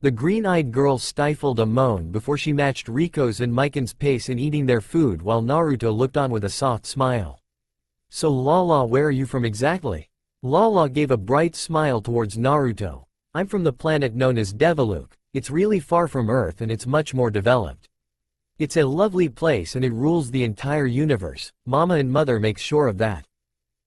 The green-eyed girl stifled a moan before she matched Riko's and Mikan's pace in eating their food, while Naruto looked on with a soft smile. "So Lala, where are you from exactly?" Lala gave a bright smile towards Naruto. "I'm from the planet known as Deviluk. It's really far from Earth and it's much more developed. It's a lovely place and it rules the entire universe. Mama and Mother make sure of that."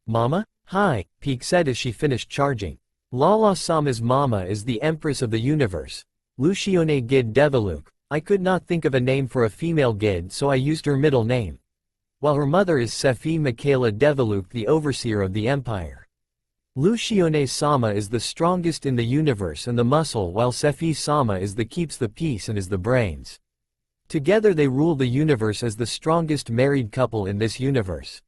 "Mama? Hi," Peak said as she finished charging. Lala Sama's mama is the Empress of the Universe, Lucione Gid Deviluk. I could not think of a name for a female Gid, so I used her middle name. While her mother is Sefi Michaela Deviluk, the overseer of the empire. Lucione-sama is the strongest in the universe and the muscle, while Sefi-sama is the keeps the peace and is the brains. Together they rule the universe as the strongest married couple in this universe.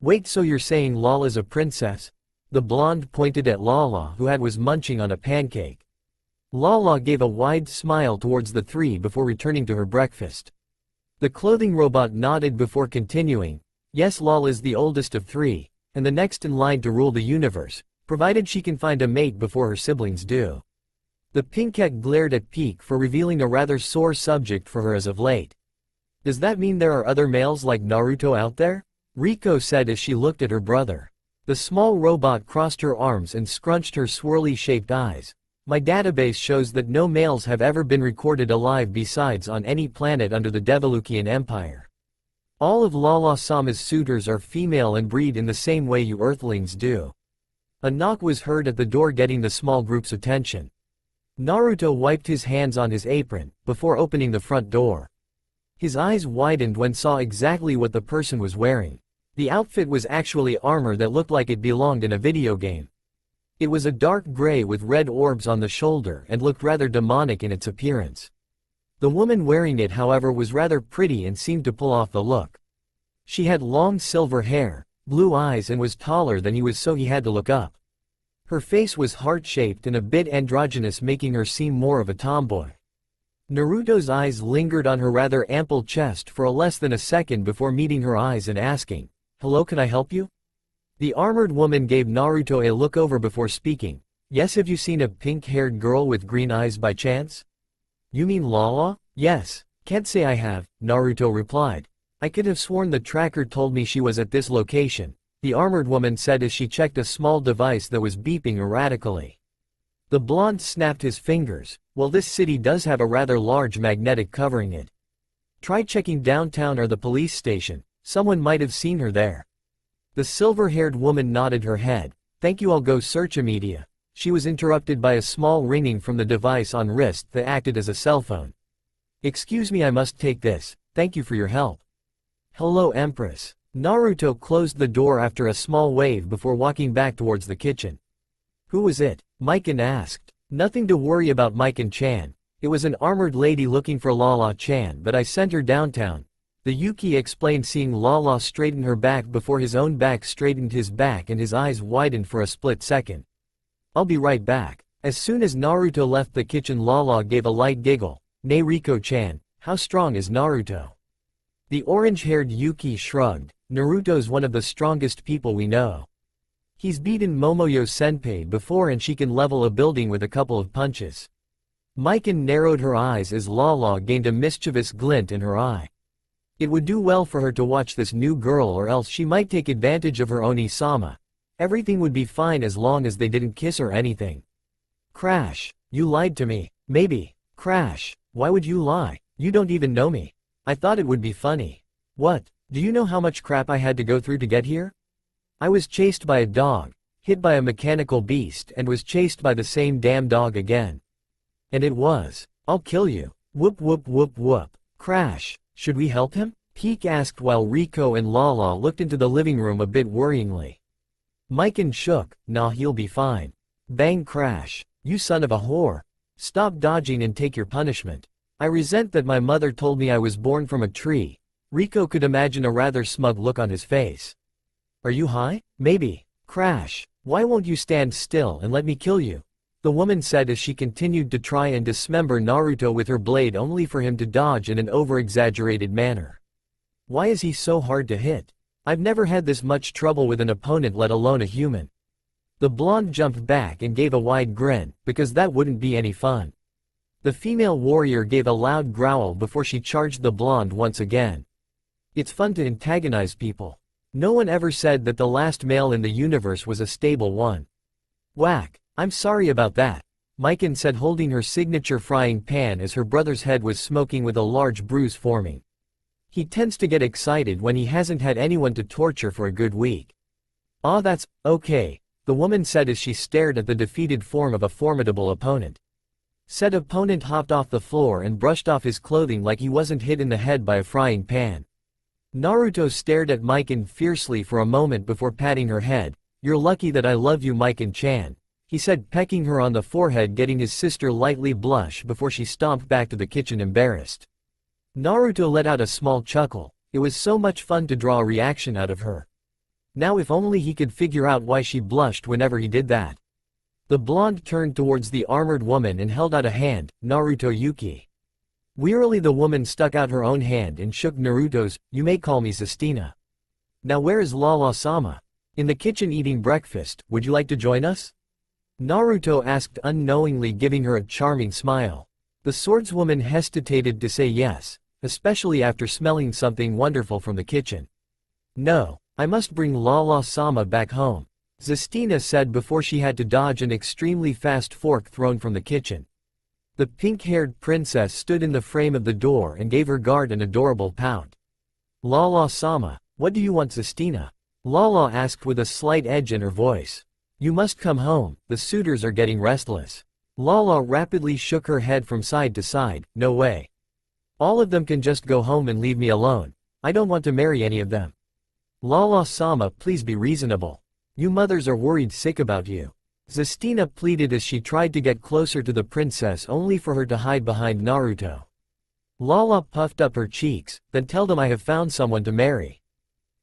Wait, so you're saying Lala's a princess? The blonde pointed at Lala, who was munching on a pancake. Lala gave a wide smile towards the three before returning to her breakfast. The clothing robot nodded before continuing. Yes, Lala is the oldest of three, and the next in line to rule the universe, provided she can find a mate before her siblings do. The pinkette glared at Peak for revealing a rather sore subject for her as of late. Does that mean there are other males like Naruto out there? Riko said as she looked at her brother. The small robot crossed her arms and scrunched her swirly-shaped eyes. My database shows that no males have ever been recorded alive besides on any planet under the Devolukian Empire. All of Lala-sama's suitors are female and breed in the same way you Earthlings do. A knock was heard at the door, getting the small group's attention. Naruto wiped his hands on his apron, before opening the front door. His eyes widened when saw exactly what the person was wearing. The outfit was actually armor that looked like it belonged in a video game. It was a dark gray with red orbs on the shoulder and looked rather demonic in its appearance. The woman wearing it, however, was rather pretty and seemed to pull off the look. She had long silver hair, blue eyes, and was taller than he was, so he had to look up. Her face was heart-shaped and a bit androgynous, making her seem more of a tomboy. Naruto's eyes lingered on her rather ample chest for less than a second before meeting her eyes and asking, "Hello, can I help you?" The armored woman gave Naruto a look over before speaking. "Yes, have you seen a pink-haired girl with green eyes by chance?" "You mean Lala?" "Yes. Can't say I have," Naruto replied. "I could have sworn the tracker told me she was at this location," the armored woman said as she checked a small device that was beeping erratically. The blonde snapped his fingers. "Well, this city does have a rather large magnetic covering it. Try checking downtown or the police station. Someone might have seen her there." The silver-haired woman nodded her head. "Thank you, I'll go search immediately." She was interrupted by a small ringing from the device on wrist that acted as a cell phone. "Excuse me, I must take this. Thank you for your help." "Hello, Empress." Naruto closed the door after a small wave before walking back towards the kitchen. "Who was it?" Mikan asked. "Nothing to worry about, Mikan-chan. It was an armored lady looking for Lala-chan, but I sent her downtown," the Yuki explained, seeing Lala straighten her back before his own back straightened his back and his eyes widened for a split second. "I'll be right back." As soon as Naruto left the kitchen, Lala gave a light giggle. "Nay, Riko-chan, how strong is Naruto?" The orange-haired Yuki shrugged. "Naruto's one of the strongest people we know. He's beaten Momoyo-senpai before, and she can level a building with a couple of punches." Mikan narrowed her eyes as Lala gained a mischievous glint in her eye. It would do well for her to watch this new girl, or else she might take advantage of her Oni-sama. Everything would be fine as long as they didn't kiss or anything. "Crash, you lied to me." "Maybe." "Crash, why would you lie? You don't even know me." "I thought it would be funny." "What? Do you know how much crap I had to go through to get here? I was chased by a dog, hit by a mechanical beast, and was chased by the same damn dog again. And it was, I'll kill you. Whoop whoop whoop whoop." "Crash, should we help him?" Peak asked while Riko and Lala looked into the living room a bit worryingly. Mikan shook. "Nah, he'll be fine." Bang! Crash. "You son of a whore. Stop dodging and take your punishment. I resent that my mother told me I was born from a tree." Riko could imagine a rather smug look on his face. "Are you high?" "Maybe." "Crash, why won't you stand still and let me kill you?" the woman said as she continued to try and dismember Naruto with her blade, only for him to dodge in an over-exaggerated manner. "Why is he so hard to hit? I've never had this much trouble with an opponent, let alone a human." The blonde jumped back and gave a wide grin, because that wouldn't be any fun. The female warrior gave a loud growl before she charged the blonde once again. It's fun to antagonize people. No one ever said that the last male in the universe was a stable one. Whack. "I'm sorry about that," Mikan said, holding her signature frying pan as her brother's head was smoking with a large bruise forming. He tends to get excited when he hasn't had anyone to torture for a good week. "Ah, that's okay," the woman said as she stared at the defeated form of a formidable opponent. Said opponent hopped off the floor and brushed off his clothing like he wasn't hit in the head by a frying pan. Naruto stared at Mikan fiercely for a moment before patting her head. You're lucky that I love you, Mike-chan, he said, pecking her on the forehead, getting his sister lightly blush before she stomped back to the kitchen embarrassed. Naruto let out a small chuckle. It was so much fun to draw a reaction out of her. Now if only he could figure out why she blushed whenever he did that. The blonde turned towards the armored woman and held out a hand. Naruto Yuki. Wearily the woman stuck out her own hand and shook Naruto's. You may call me Sistina. Now where is Lala-sama? In the kitchen eating breakfast. Would you like to join us? Naruto asked unknowingly, giving her a charming smile. The swordswoman hesitated to say yes, especially after smelling something wonderful from the kitchen. No, I must bring Lala-sama back home, Sistina said before she had to dodge an extremely fast fork thrown from the kitchen. The pink-haired princess stood in the frame of the door and gave her guard an adorable pout. Lala-sama, what do you want, Sistina? Lala asked with a slight edge in her voice. You must come home, the suitors are getting restless. Lala rapidly shook her head from side to side. No way. All of them can just go home and leave me alone. I don't want to marry any of them. Lala-sama, please be reasonable. You mothers are worried sick about you. Sistina pleaded as she tried to get closer to the princess, only for her to hide behind Naruto. Lala puffed up her cheeks. Then tell them I have found someone to marry.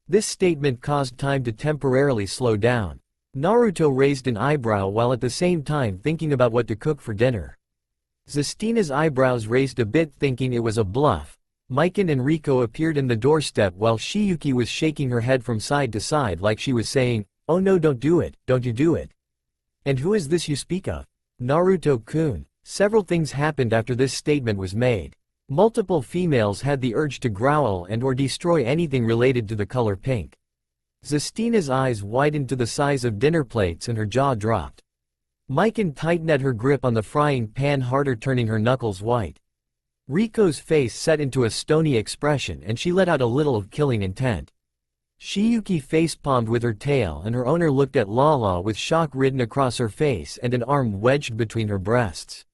This statement caused time to temporarily slow down. Naruto raised an eyebrow while at the same time thinking about what to cook for dinner. Sistina's eyebrows raised a bit, thinking it was a bluff. Mikan and Riko appeared in the doorstep while Shiyuki was shaking her head from side to side like she was saying, "Oh no, don't do it, don't you do it." And who is this you speak of? Naruto-kun. Several things happened after this statement was made. Multiple females had the urge to growl and or destroy anything related to the color pink. Sistina's eyes widened to the size of dinner plates and her jaw dropped. Mikan tightened at her grip on the frying pan harder, turning her knuckles white. Riko's face set into a stony expression and she let out a little of killing intent. Shiyuki facepalmed with her tail and her owner looked at Lala with shock written across her face and an arm wedged between her breasts.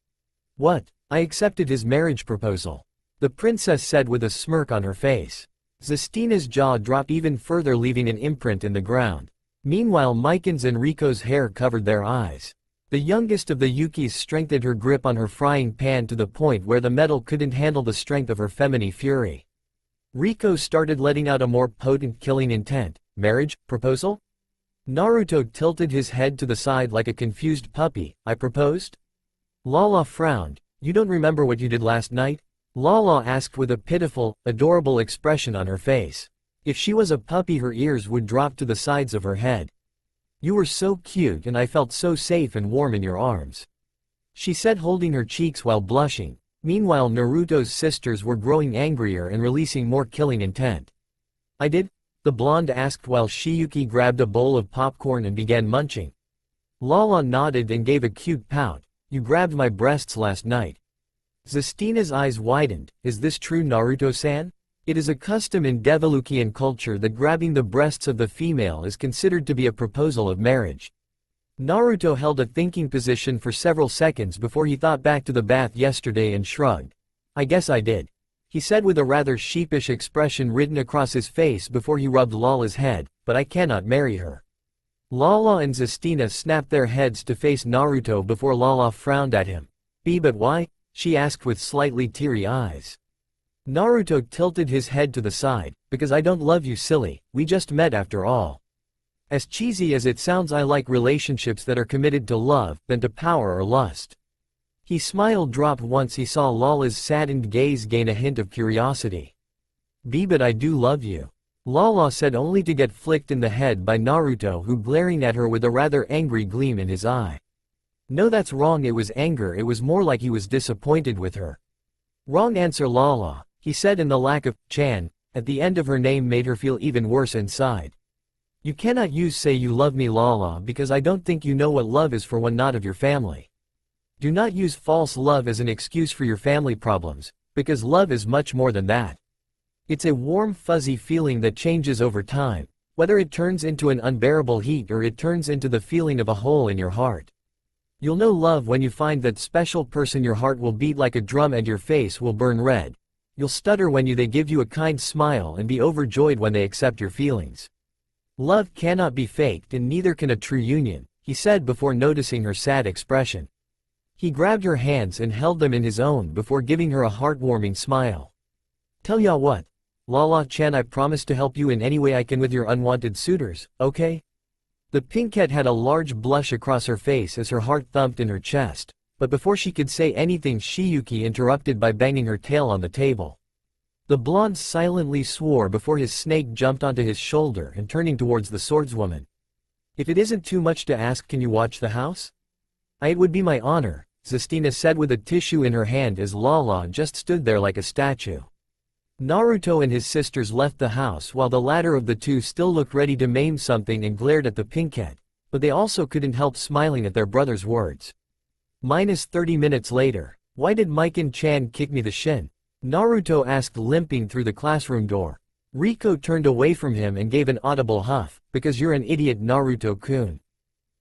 What? I accepted his marriage proposal, the princess said with a smirk on her face. Sistina's jaw dropped even further, leaving an imprint in the ground. Meanwhile, Mikan's and Riko's hair covered their eyes. The youngest of the Yukis strengthened her grip on her frying pan to the point where the metal couldn't handle the strength of her feminine fury. Riko started letting out a more potent killing intent. Marriage? Proposal? Naruto tilted his head to the side like a confused puppy. I proposed? Lala frowned. You don't remember what you did last night? Lala asked with a pitiful, adorable expression on her face. If she was a puppy, her ears would drop to the sides of her head. You were so cute and I felt so safe and warm in your arms, she said, holding her cheeks while blushing. Meanwhile, Naruto's sisters were growing angrier and releasing more killing intent. I did? The blonde asked while Shiyuki grabbed a bowl of popcorn and began munching. Lala nodded and gave a cute pout. You grabbed my breasts last night. Sistina's eyes widened. Is this true, Naruto-san? It is a custom in Devolukian culture that grabbing the breasts of the female is considered to be a proposal of marriage. Naruto held a thinking position for several seconds before he thought back to the bath yesterday and shrugged. I guess I did, he said with a rather sheepish expression written across his face before he rubbed Lala's head, but I cannot marry her. Lala and Sistina snapped their heads to face Naruto before Lala frowned at him. But why? She asked with slightly teary eyes. Naruto tilted his head to the side. Because I don't love you, silly, we just met after all. As cheesy as it sounds, I like relationships that are committed to love than to power or lust. He smiled dropped once he saw Lala's saddened gaze gain a hint of curiosity. But I do love you, Lala said, only to get flicked in the head by Naruto, who glaring at her with a rather angry gleam in his eye. No, that's wrong, it was anger, it was more like he was disappointed with her. Wrong answer, Lala, he said, and the lack of chan at the end of her name made her feel even worse inside. You cannot use say you love me, Lala, because I don't think you know what love is for one not of your family. Do not use false love as an excuse for your family problems, because love is much more than that. It's a warm fuzzy feeling that changes over time, whether it turns into an unbearable heat or it turns into the feeling of a hole in your heart. You'll know love when you find that special person. Your heart will beat like a drum and your face will burn red. You'll stutter when they give you a kind smile and be overjoyed when they accept your feelings. Love cannot be faked and neither can a true union, he said before noticing her sad expression. He grabbed her hands and held them in his own before giving her a heartwarming smile. Tell ya what, Lala-chan, I promise to help you in any way I can with your unwanted suitors, okay? The pinkette had a large blush across her face as her heart thumped in her chest, but before she could say anything Shiyuki interrupted by banging her tail on the table. The blonde silently swore before his snake jumped onto his shoulder and turning towards the swordswoman. If it isn't too much to ask, can you watch the house? It would be my honor, Zestina said with a tissue in her hand as Lala just stood there like a statue. Naruto and his sisters left the house while the latter of the two still looked ready to maim something and glared at the pinkette, but they also couldn't help smiling at their brother's words. Minus 30 minutes later. Why did Mikan-chan kick me the shin? Naruto asked, limping through the classroom door. Riko turned away from him and gave an audible huff, because you're an idiot, Naruto-kun.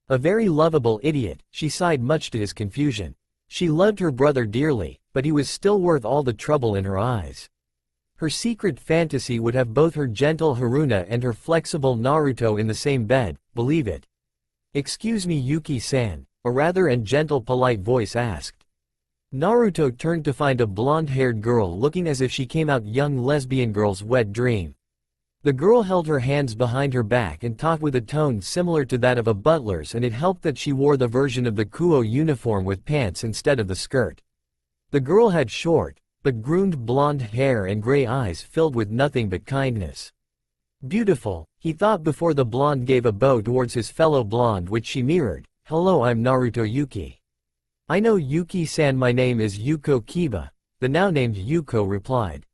A very lovable idiot, she sighed much to his confusion. She loved her brother dearly, but he was still worth all the trouble in her eyes. Her secret fantasy would have both her gentle Haruna and her flexible Naruto in the same bed, believe it. Excuse me, Yuki-san, a rather and gentle polite voice asked. Naruto turned to find a blonde-haired girl looking as if she came out young lesbian girl's wet dream. The girl held her hands behind her back and talked with a tone similar to that of a butler's, and it helped that she wore the version of the Kuo uniform with pants instead of the skirt. The girl had short, but groomed blonde hair and gray eyes filled with nothing but kindness. Beautiful, he thought before the blonde gave a bow towards his fellow blonde, which she mirrored. Hello, I'm Naruto Yuki. I know Yuki-san, my name is Yuko Kiba, the now named Yuko replied.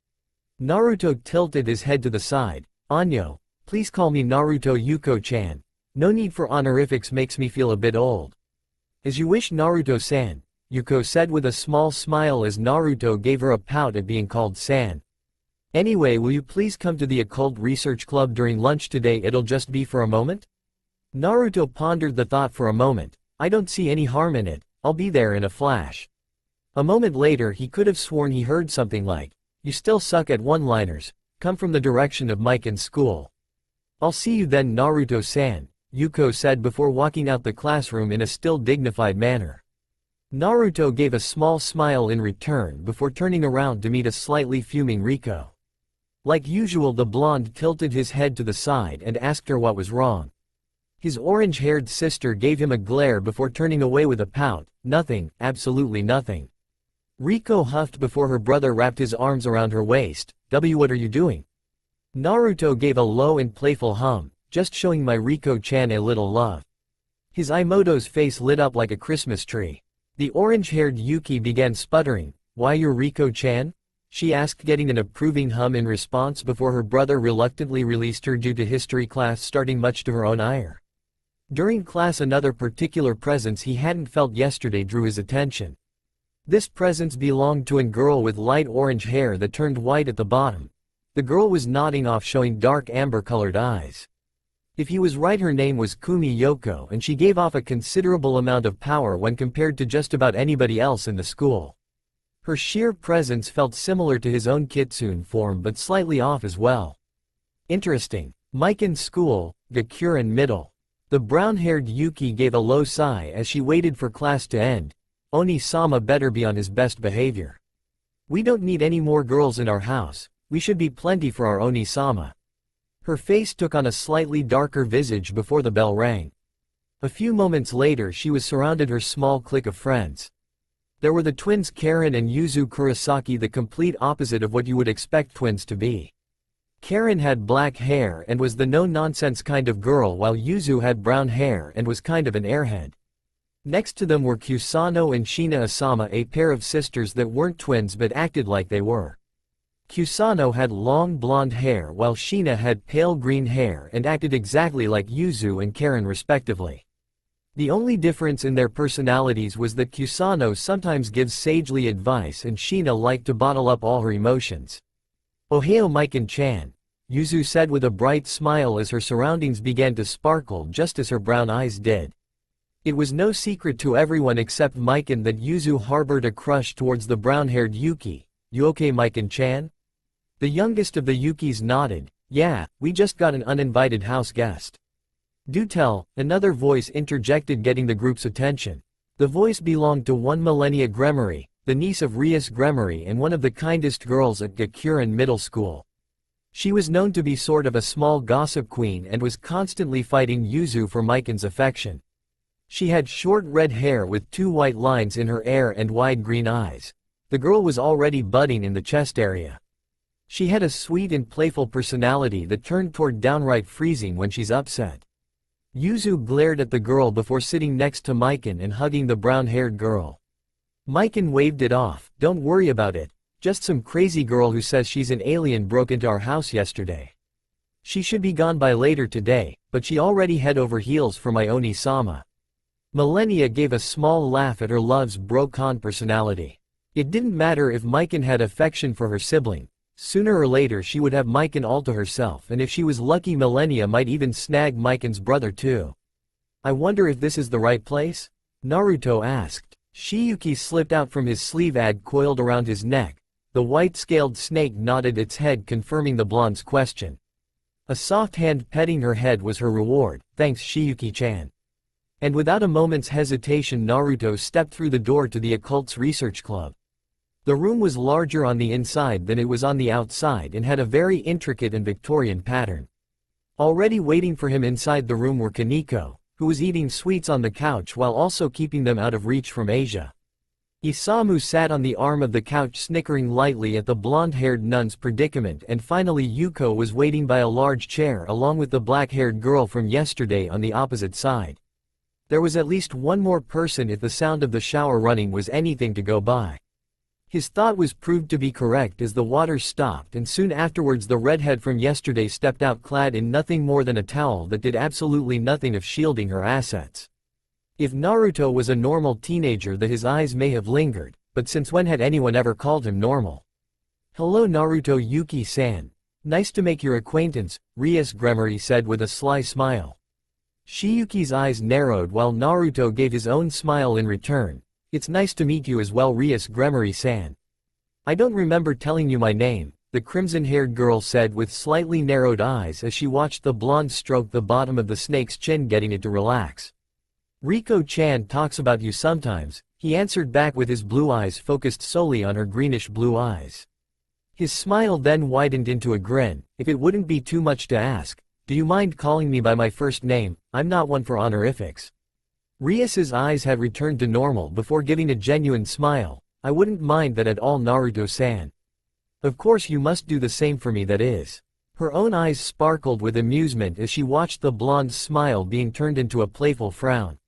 Naruto tilted his head to the side. Anyo, please call me Naruto Yuko-chan. No need for honorifics, makes me feel a bit old. As you wish, Naruto-san, Yuko said with a small smile as Naruto gave her a pout at being called san. Anyway, will you please come to the occult research club during lunch today? It'll just be for a moment? Naruto pondered the thought for a moment. I don't see any harm in it, I'll be there in a flash. A moment later he could have sworn he heard something like, you still suck at one-liners, come from the direction of Mikan's school. I'll see you then, Naruto-san, Yuko said before walking out the classroom in a still dignified manner. Naruto gave a small smile in return before turning around to meet a slightly fuming Riko. Like usual, the blonde tilted his head to the side and asked her what was wrong. His orange-haired sister gave him a glare before turning away with a pout. Nothing, absolutely nothing. Riko huffed before her brother wrapped his arms around her waist. What are you doing? Naruto gave a low and playful hum, just showing my Riko-chan a little love. His Imoto's face lit up like a Christmas tree. The orange-haired Yuki began sputtering. Why, your Riko-chan? She asked, getting an approving hum in response before her brother reluctantly released her due to history class starting, much to her own ire. During class, another particular presence he hadn't felt yesterday drew his attention. This presence belonged to a girl with light orange hair that turned white at the bottom. The girl was nodding off, showing dark amber-colored eyes. If he was right, her name was Kumi Yoko, and she gave off a considerable amount of power when compared to just about anybody else in the school. Her sheer presence felt similar to his own kitsune form, but slightly off as well. Interesting. Mikan's school, Gakuren Middle. The brown-haired Yuki gave a low sigh as she waited for class to end. Oni-sama better be on his best behavior. We don't need any more girls in our house, we should be plenty for our Oni-sama. Her face took on a slightly darker visage before the bell rang. A few moments later she was surrounded her small clique of friends. There were the twins Karen and Yuzu Kurosaki, the complete opposite of what you would expect twins to be. Karen had black hair and was the no-nonsense kind of girl, while Yuzu had brown hair and was kind of an airhead. Next to them were Kusano and Shina Asama, a pair of sisters that weren't twins but acted like they were. Kusano had long blonde hair while Shina had pale green hair and acted exactly like Yuzu and Karen respectively. The only difference in their personalities was that Kusano sometimes gives sagely advice and Shina liked to bottle up all her emotions. Ohio Mikan-chan, Yuzu said with a bright smile as her surroundings began to sparkle just as her brown eyes did. It was no secret to everyone except Mikan that Yuzu harbored a crush towards the brown-haired Yuki. You okay, Mikan-chan? The youngest of the Yukis nodded, Yeah, we just got an uninvited house guest. Do tell, another voice interjected, getting the group's attention. The voice belonged to one Millennia Gremory, the niece of Rias Gremory and one of the kindest girls at Gakuren Middle School. She was known to be sort of a small gossip queen and was constantly fighting Yuzu for Mikan's affection. She had short red hair with 2 white lines in her hair and wide green eyes. The girl was already budding in the chest area. She had a sweet and playful personality that turned toward downright freezing when she's upset. Yuzu glared at the girl before sitting next to Mikan and hugging the brown-haired girl. Mikan waved it off. Don't worry about it. Just some crazy girl who says she's an alien broke into our house yesterday. She should be gone by later today, but she already head over heels for my Oni-sama. Millennia gave a small laugh at her love's bro-con personality. It didn't matter if Mikan had affection for her sibling. Sooner or later she would have Mikan all to herself, and if she was lucky Millennia might even snag Mikan's brother too. I wonder if this is the right place? Naruto asked. Shiyuki slipped out from his sleeve ad coiled around his neck. The white-scaled snake nodded its head, confirming the blonde's question. A soft hand petting her head was her reward. Thanks, Shiyuki-chan. And without a moment's hesitation Naruto stepped through the door to the occult's research club. The room was larger on the inside than it was on the outside and had a very intricate and Victorian pattern. Already waiting for him inside the room were Kaneko, who was eating sweets on the couch while also keeping them out of reach from Asia. Isamu sat on the arm of the couch snickering lightly at the blonde-haired nun's predicament, and finally Yuko was waiting by a large chair along with the black-haired girl from yesterday on the opposite side. There was at least one more person if the sound of the shower running was anything to go by. His thought was proved to be correct as the water stopped, and soon afterwards the redhead from yesterday stepped out clad in nothing more than a towel that did absolutely nothing of shielding her assets. If Naruto was a normal teenager that his eyes may have lingered, but since when had anyone ever called him normal? Hello Naruto Yuki-san. Nice to make your acquaintance, Rias Gremory said with a sly smile. Shiyuki's eyes narrowed while Naruto gave his own smile in return. It's nice to meet you as well Rias Gremory-san. I don't remember telling you my name, the crimson-haired girl said with slightly narrowed eyes as she watched the blonde stroke the bottom of the snake's chin, getting it to relax. Riko-chan talks about you sometimes, he answered back with his blue eyes focused solely on her greenish-blue eyes. His smile then widened into a grin. If it wouldn't be too much to ask, do you mind calling me by my first name? I'm not one for honorifics. Rias's eyes had returned to normal before giving a genuine smile. I wouldn't mind that at all Naruto-san. Of course you must do the same for me, that is. Her own eyes sparkled with amusement as she watched the blonde's smile being turned into a playful frown.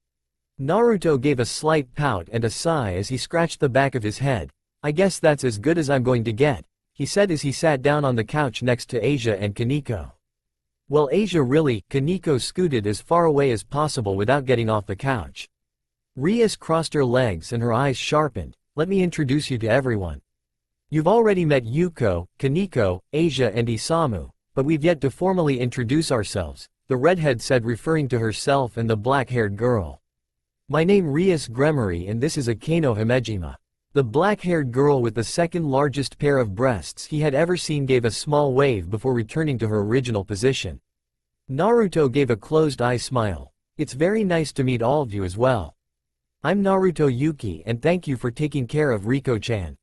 Naruto gave a slight pout and a sigh as he scratched the back of his head. I guess that's as good as I'm going to get, he said as he sat down on the couch next to Asia and Kaneko. Well Asia really, Kaneko scooted as far away as possible without getting off the couch. Rias crossed her legs and her eyes sharpened. Let me introduce you to everyone. You've already met Yuko, Kaneko, Asia and Isamu, but we've yet to formally introduce ourselves, the redhead said, referring to herself and the black-haired girl. My name Rias Gremory and this is Akeno Himejima. The black-haired girl with the second largest pair of breasts he had ever seen gave a small wave before returning to her original position. Naruto gave a closed-eye smile. It's very nice to meet all of you as well. I'm Naruto Yuki and thank you for taking care of Riko-chan.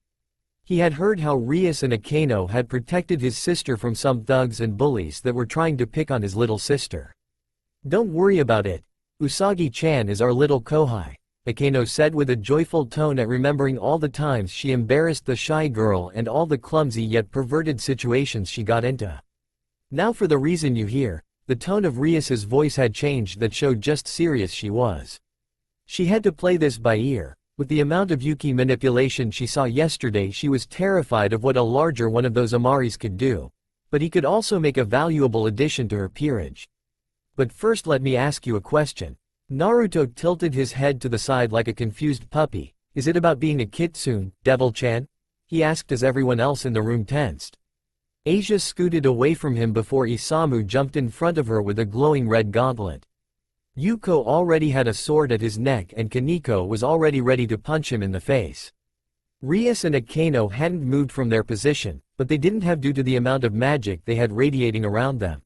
He had heard how Rias and Akeno had protected his sister from some thugs and bullies that were trying to pick on his little sister. Don't worry about it. Usagi-chan is our little kohai, Akeno said with a joyful tone at remembering all the times she embarrassed the shy girl and all the clumsy yet perverted situations she got into. Now for the reason you hear, the tone of Rias's voice had changed that showed just serious she was. She had to play this by ear. With the amount of Yuki manipulation she saw yesterday she was terrified of what a larger one of those Amaris could do, but he could also make a valuable addition to her peerage. But first let me ask you a question. Naruto tilted his head to the side like a confused puppy. Is it about being a kitsune, Devil-chan? He asked as everyone else in the room tensed. Asia scooted away from him before Isamu jumped in front of her with a glowing red gauntlet. Yuko already had a sword at his neck and Kaneko was already ready to punch him in the face. Rias and Akano hadn't moved from their position, but they didn't have due to the amount of magic they had radiating around them.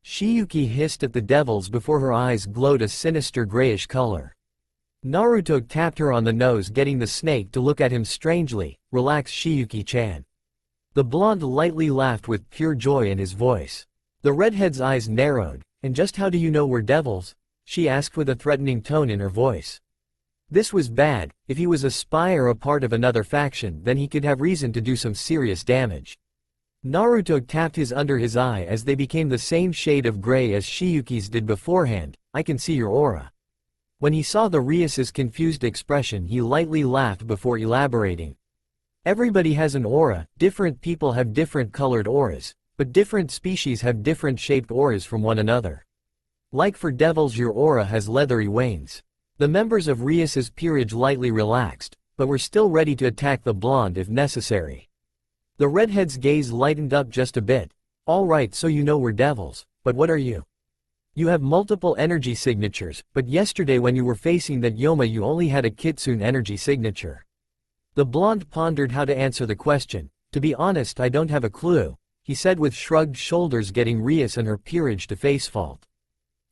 Shiyuki hissed at the devils before her eyes glowed a sinister grayish color. Naruto tapped her on the nose, getting the snake to look at him strangely. "Relax, Shiyuki-chan." The blonde lightly laughed with pure joy in his voice. The redhead's eyes narrowed. "And just how do you know we're devils?" she asked with a threatening tone in her voice. This was bad. If he was a spy or a part of another faction, then he could have reason to do some serious damage. Naruto tapped his under his eye as they became the same shade of gray as Shiyuki's did beforehand. "I can see your aura." When he saw the Rias's confused expression, he lightly laughed before elaborating. "Everybody has an aura, different people have different colored auras, but different species have different shaped auras from one another. Like for devils, your aura has leathery veins." The members of Rias's peerage lightly relaxed, but were still ready to attack the blonde if necessary. The redhead's gaze lightened up just a bit. "All right, so you know we're devils, but what are you? You have multiple energy signatures, but yesterday when you were facing that Yoma you only had a Kitsune energy signature." The blonde pondered how to answer the question. "To be honest, I don't have a clue," he said with shrugged shoulders, getting Rias and her peerage to face fault.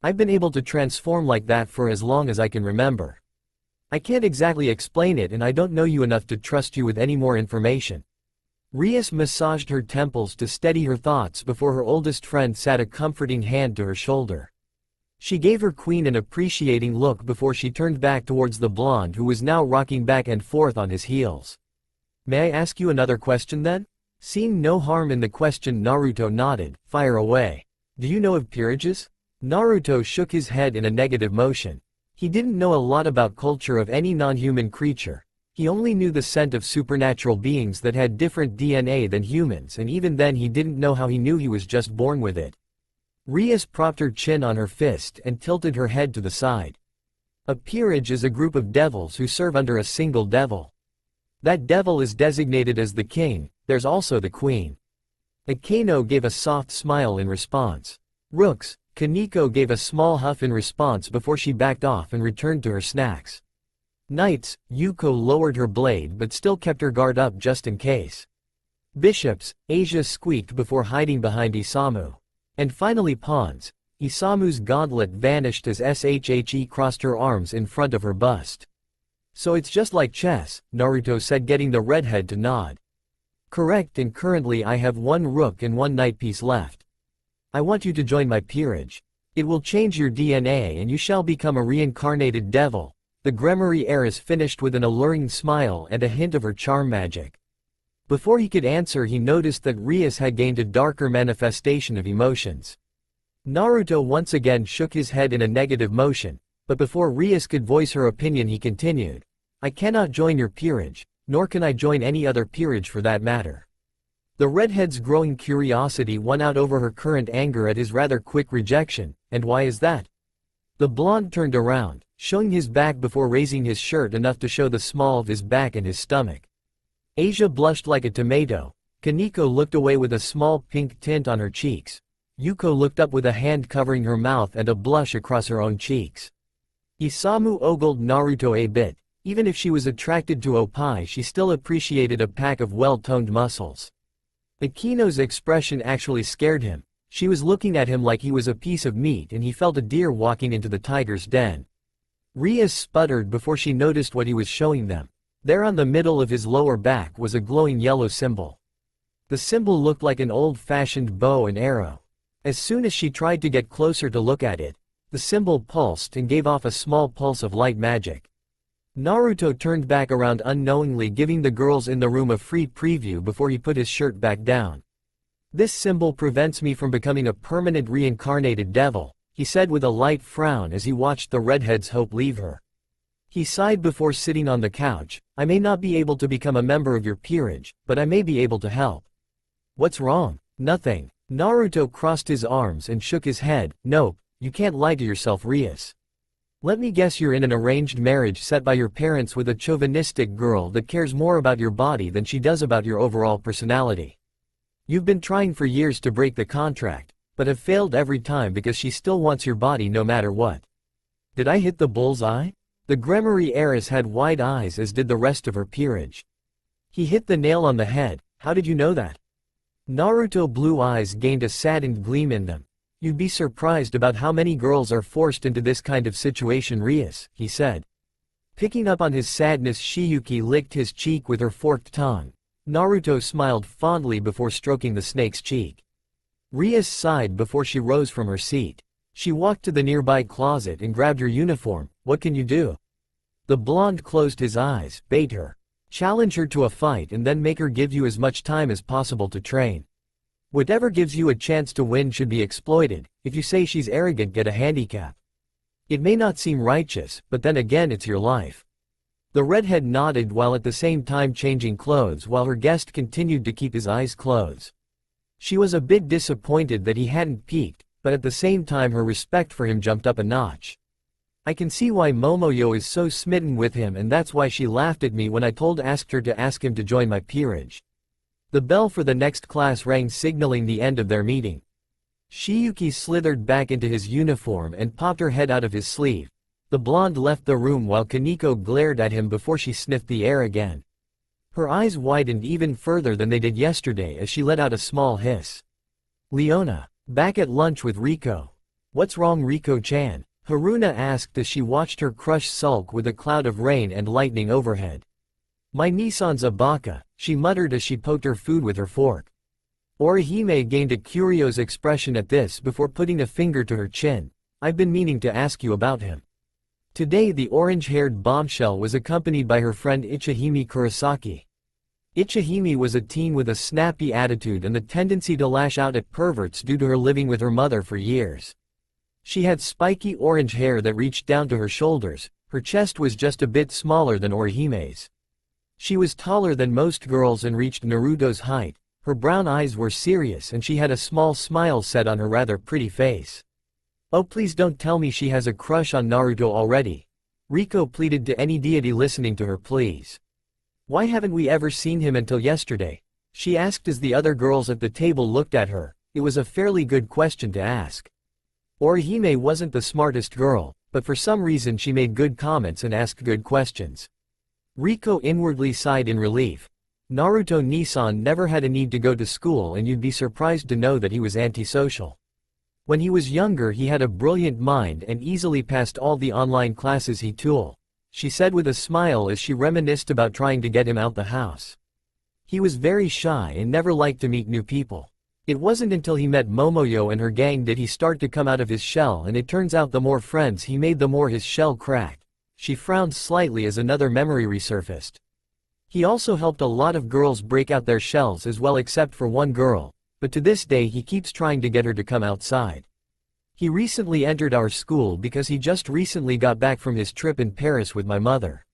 "I've been able to transform like that for as long as I can remember. I can't exactly explain it, and I don't know you enough to trust you with any more information." Rias massaged her temples to steady her thoughts before her oldest friend sat a comforting hand to her shoulder. She gave her queen an appreciating look before she turned back towards the blonde, who was now rocking back and forth on his heels. "May I ask you another question then?" Seeing no harm in the question, Naruto nodded. "Fire away. Do you know of peerages?" Naruto shook his head in a negative motion. He didn't know a lot about culture of any non-human creature. He only knew the scent of supernatural beings that had different DNA than humans, and even then he didn't know how he knew he was just born with it. Rias propped her chin on her fist and tilted her head to the side. "A peerage is a group of devils who serve under a single devil. That devil is designated as the king. There's also the queen." Akano gave a soft smile in response. "Rooks." Kaneko gave a small huff in response before she backed off and returned to her snacks. "Knights." Yuko lowered her blade but still kept her guard up just in case. "Bishops." Asia squeaked before hiding behind Isamu. And finally pawns. Isamu's gauntlet vanished as Shhe crossed her arms in front of her bust. "So it's just like chess," Naruto said, getting the redhead to nod. "Correct, and currently I have one rook and one knight piece left. I want you to join my peerage. It will change your DNA and you shall become a reincarnated devil." The Gremory heiress finished with an alluring smile and a hint of her charm magic. Before he could answer, he noticed that Rias had gained a darker manifestation of emotions. Naruto once again shook his head in a negative motion, but before Rias could voice her opinion he continued. "I cannot join your peerage, nor can I join any other peerage for that matter." The redhead's growing curiosity won out over her current anger at his rather quick rejection. "And why is that?" The blonde turned around, showing his back before raising his shirt enough to show the small of his back and his stomach. Asia blushed like a tomato. Kaneko looked away with a small pink tint on her cheeks. Yuko looked up with a hand covering her mouth and a blush across her own cheeks. Isamu ogled Naruto a bit. Even if she was attracted to Oppai, she still appreciated a pack of well-toned muscles. Akino's expression actually scared him. She was looking at him like he was a piece of meat and he felt a deer walking into the tiger's den. Rias sputtered before she noticed what he was showing them. There on the middle of his lower back was a glowing yellow symbol. The symbol looked like an old-fashioned bow and arrow. As soon as she tried to get closer to look at it, the symbol pulsed and gave off a small pulse of light magic. Naruto turned back around unknowingly, giving the girls in the room a free preview before he put his shirt back down. "This symbol prevents me from becoming a permanent reincarnated devil," he said with a light frown as he watched the redhead's hope leave her. He sighed before sitting on the couch. "I may not be able to become a member of your peerage, but I may be able to help." "What's wrong?" "Nothing." Naruto crossed his arms and shook his head. "Nope, you can't lie to yourself, Rias. Let me guess, you're in an arranged marriage set by your parents with a chauvinistic girl that cares more about your body than she does about your overall personality. You've been trying for years to break the contract, but have failed every time because she still wants your body no matter what." Did I hit the bull's eye? The Gremory heiress had wide eyes, as did the rest of her peerage. He hit the nail on the head. How did you know that? Naruto's blue eyes gained a saddened gleam in them. You'd be surprised about how many girls are forced into this kind of situation, Rias, he said. Picking up on his sadness, Shiyuki licked his cheek with her forked tongue. Naruto smiled fondly before stroking the snake's cheek. Rias sighed before she rose from her seat. She walked to the nearby closet and grabbed her uniform. What can you do? The blonde closed his eyes. Bait her. Challenge her to a fight and then make her give you as much time as possible to train. Whatever gives you a chance to win should be exploited. If you say she's arrogant, get a handicap. It may not seem righteous, but then again it's your life. The redhead nodded while at the same time changing clothes while her guest continued to keep his eyes closed. She was a bit disappointed that he hadn't peeked, but at the same time her respect for him jumped up a notch. I can see why Momoyo is so smitten with him, and that's why she laughed at me when I asked her to ask him to join my peerage. The bell for the next class rang, signaling the end of their meeting. Shiyuki slithered back into his uniform and popped her head out of his sleeve. The blonde left the room while Kaneko glared at him before she sniffed the air again. Her eyes widened even further than they did yesterday as she let out a small hiss. Leona, back at lunch with Riko. What's wrong, Riko-chan? Haruna asked as she watched her crush sulk with a cloud of rain and lightning overhead. My Nissan's a baka, she muttered as she poked her food with her fork. Orihime gained a curious expression at this before putting a finger to her chin. I've been meaning to ask you about him. Today the orange-haired bombshell was accompanied by her friend Ichihime Kurosaki. Ichihime was a teen with a snappy attitude and the tendency to lash out at perverts due to her living with her mother for years. She had spiky orange hair that reached down to her shoulders. Her chest was just a bit smaller than Orihime's. She was taller than most girls and reached Naruto's height. Her brown eyes were serious and she had a small smile set on her rather pretty face. Oh, please don't tell me she has a crush on Naruto already. Riko pleaded to any deity listening to her pleas. Why haven't we ever seen him until yesterday? She asked as the other girls at the table looked at her. It was a fairly good question to ask. Orihime wasn't the smartest girl, but for some reason she made good comments and asked good questions. Riko inwardly sighed in relief. Naruto Nissan never had a need to go to school, and you'd be surprised to know that he was antisocial. When he was younger he had a brilliant mind and easily passed all the online classes he took, she said with a smile as she reminisced about trying to get him out the house. He was very shy and never liked to meet new people. It wasn't until he met Momoyo and her gang did he start to come out of his shell, and it turns out the more friends he made the more his shell cracked. She frowned slightly as another memory resurfaced. He also helped a lot of girls break out their shells as well, except for one girl, but to this day he keeps trying to get her to come outside. He recently entered our school because he just recently got back from his trip in Paris with my mother.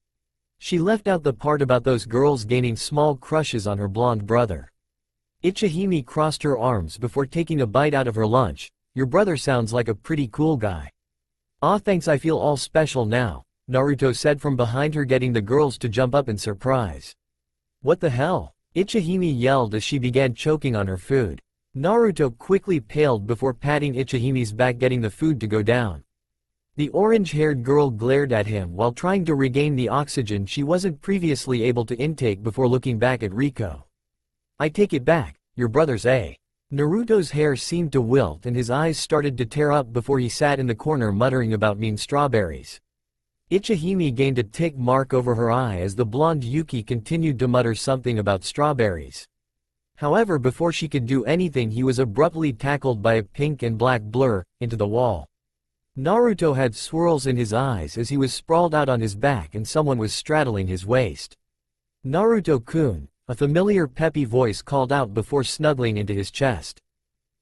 She left out the part about those girls gaining small crushes on her blonde brother. Ichihime crossed her arms before taking a bite out of her lunch. Your brother sounds like a pretty cool guy. Aw, thanks, I feel all special now, Naruto said from behind her, getting the girls to jump up in surprise. What the hell? Ichihime yelled as she began choking on her food. Naruto quickly paled before patting Ichihime's back, getting the food to go down. The orange-haired girl glared at him while trying to regain the oxygen she wasn't previously able to intake before looking back at Riko. I take it back, your brother's a. Naruto's hair seemed to wilt and his eyes started to tear up before he sat in the corner muttering about mean strawberries. Ichihime gained a tick mark over her eye as the blonde Yuki continued to mutter something about strawberries. However, before she could do anything he was abruptly tackled by a pink and black blur, into the wall. Naruto had swirls in his eyes as he was sprawled out on his back and someone was straddling his waist. Naruto-kun, a familiar peppy voice called out before snuggling into his chest.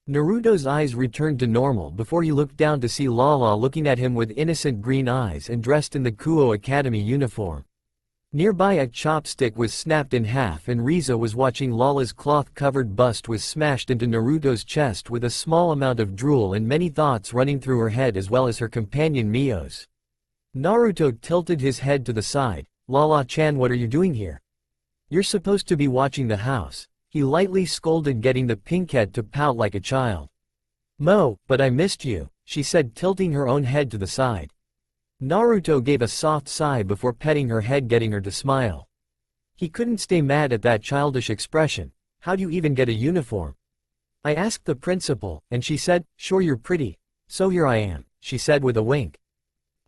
Naruto's eyes returned to normal before he looked down to see Lala looking at him with innocent green eyes and dressed in the Kuo Academy uniform. Nearby a chopstick was snapped in half and Riza was watching. Lala's cloth-covered bust was smashed into Naruto's chest with a small amount of drool and many thoughts running through her head, as well as her companion Mio's. Naruto tilted his head to the side. Lala-chan, what are you doing here? You're supposed to be watching the house, he lightly scolded, getting the pinkhead to pout like a child. But I missed you, she said, tilting her own head to the side. Naruto gave a soft sigh before petting her head, getting her to smile. He couldn't stay mad at that childish expression. How do you even get a uniform? I asked the principal, and she said, sure you're pretty. So here I am, she said with a wink.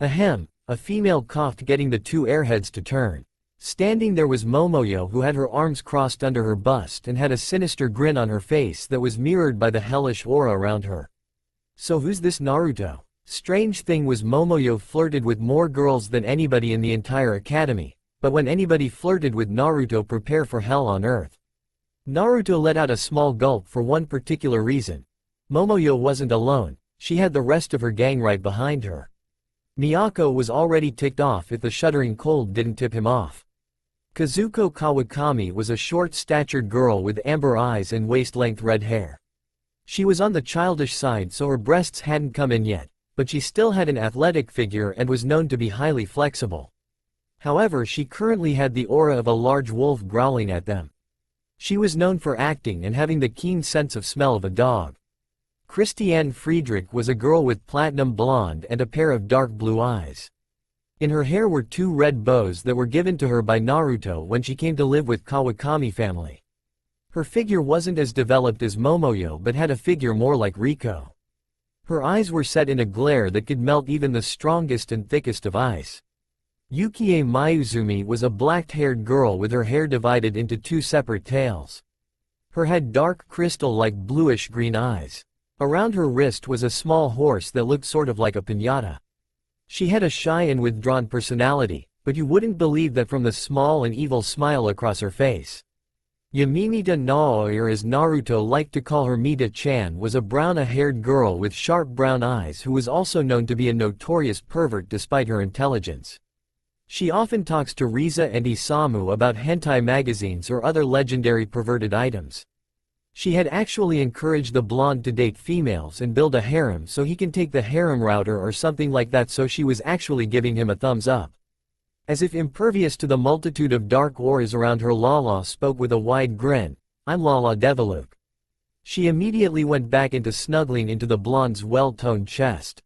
Ahem, a female coughed, getting the two airheads to turn. Standing there was Momoyo, who had her arms crossed under her bust and had a sinister grin on her face that was mirrored by the hellish aura around her. So who's this Naruto? Strange thing was, Momoyo flirted with more girls than anybody in the entire academy, but when anybody flirted with Naruto, prepare for hell on earth. Naruto let out a small gulp for one particular reason. Momoyo wasn't alone, she had the rest of her gang right behind her. Miyako was already ticked off if the shuddering cold didn't tip him off. Kazuko Kawakami was a short-statured girl with amber eyes and waist-length red hair. She was on the childish side, so her breasts hadn't come in yet, but she still had an athletic figure and was known to be highly flexible. However, she currently had the aura of a large wolf growling at them. She was known for acting and having the keen sense of smell of a dog. Christiane Friedrich was a girl with platinum blonde and a pair of dark blue eyes. In her hair were two red bows that were given to her by Naruto when she came to live with Kawakami family. Her figure wasn't as developed as Momoyo but had a figure more like Riko. Her eyes were set in a glare that could melt even the strongest and thickest of ice. Yukie Mayuzumi was a black-haired girl with her hair divided into two separate tails. Her had dark crystal-like bluish-green eyes. Around her wrist was a small horse that looked sort of like a piñata. She had a shy and withdrawn personality, but you wouldn't believe that from the small and evil smile across her face. Yaminita Naoi, or as Naruto liked to call her Mita-chan, was a brown-haired girl with sharp brown eyes who was also known to be a notorious pervert despite her intelligence. She often talks to Riza and Isamu about hentai magazines or other legendary perverted items. She had actually encouraged the blonde to date females and build a harem so he can take the harem router or something like that, so she was actually giving him a thumbs up. As if impervious to the multitude of dark auras around her, Lala spoke with a wide grin, I'm Lala Deviluk. She immediately went back into snuggling into the blonde's well-toned chest.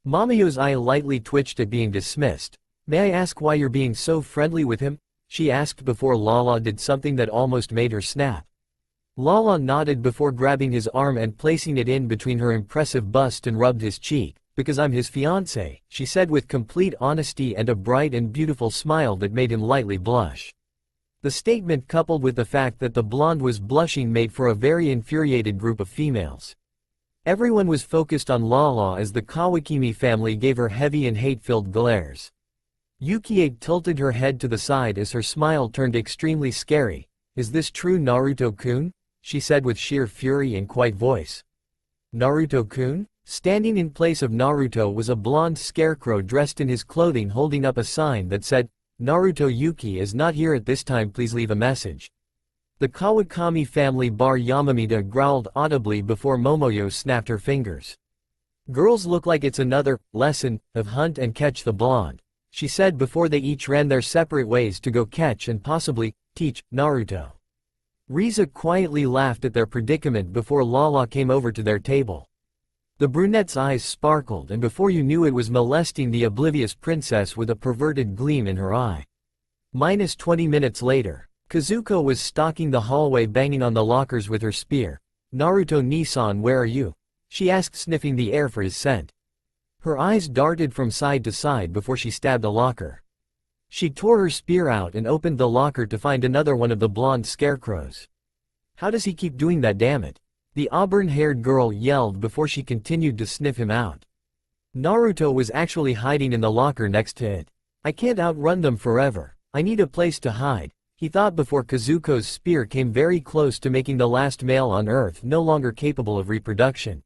Mamayo's eye lightly twitched at being dismissed. May I ask why you're being so friendly with him? She asked before Lala did something that almost made her snap. Lala nodded before grabbing his arm and placing it in between her impressive bust and rubbed his cheek. Because I'm his fiancé, she said with complete honesty and a bright and beautiful smile that made him lightly blush. The statement, coupled with the fact that the blonde was blushing, made for a very infuriated group of females. Everyone was focused on Lala as the Kawakami family gave her heavy and hate-filled glares. Yukie tilted her head to the side as her smile turned extremely scary. Is this true, Naruto-kun? She said with sheer fury and quiet voice. Naruto-kun? Standing in place of Naruto was a blonde scarecrow dressed in his clothing, holding up a sign that said, Naruto Yuki is not here at this time, please leave a message. The Kawakami family bar Yamamita growled audibly before Momoyo snapped her fingers. Girls, look like it's another lesson of hunt and catch the blonde, she said before they each ran their separate ways to go catch and possibly teach Naruto. Riza quietly laughed at their predicament before Lala came over to their table. The brunette's eyes sparkled, and before you knew it, was molesting the oblivious princess with a perverted gleam in her eye. -20 minutes later, Kazuko was stalking the hallway, banging on the lockers with her spear. Naruto Nisan, where are you? She asked, sniffing the air for his scent. Her eyes darted from side to side before she stabbed a locker. She tore her spear out and opened the locker to find another one of the blonde scarecrows. How does he keep doing that, damn it? The auburn-haired girl yelled before she continued to sniff him out. Naruto was actually hiding in the locker next to it. I can't outrun them forever. I need a place to hide, he thought before Kazuko's spear came very close to making the last male on Earth no longer capable of reproduction.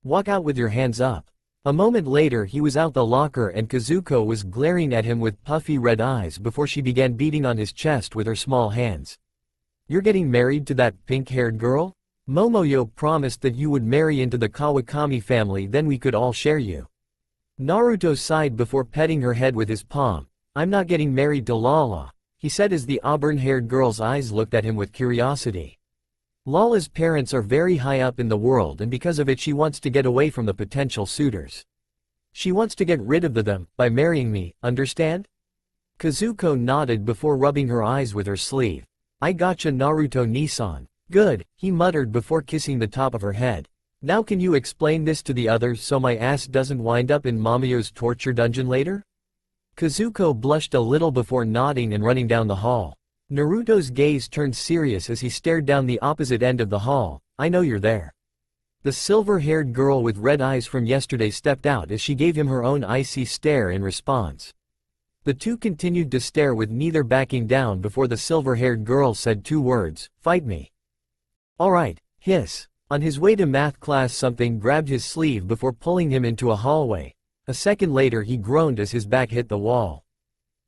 Walk out with your hands up. A moment later he was out the locker and Kazuko was glaring at him with puffy red eyes before she began beating on his chest with her small hands. You're getting married to that pink-haired girl? Momoyo promised that you would marry into the Kawakami family, then we could all share you. Naruto sighed before petting her head with his palm. I'm not getting married to Lala, he said as the auburn-haired girl's eyes looked at him with curiosity. Lala's parents are very high up in the world, and because of it she wants to get away from the potential suitors. She wants to get rid of them by marrying me, understand? Kazuko nodded before rubbing her eyes with her sleeve. I gotcha Naruto-Nisan. Good, he muttered before kissing the top of her head. Now can you explain this to the others so my ass doesn't wind up in Mamayo's torture dungeon later? Kazuko blushed a little before nodding and running down the hall. Naruto's gaze turned serious as he stared down the opposite end of the hall. I know you're there. The silver-haired girl with red eyes from yesterday stepped out as she gave him her own icy stare in response. The two continued to stare with neither backing down before the silver-haired girl said two words, fight me. Alright, hiss. On his way to math class something grabbed his sleeve before pulling him into a hallway. A second later he groaned as his back hit the wall.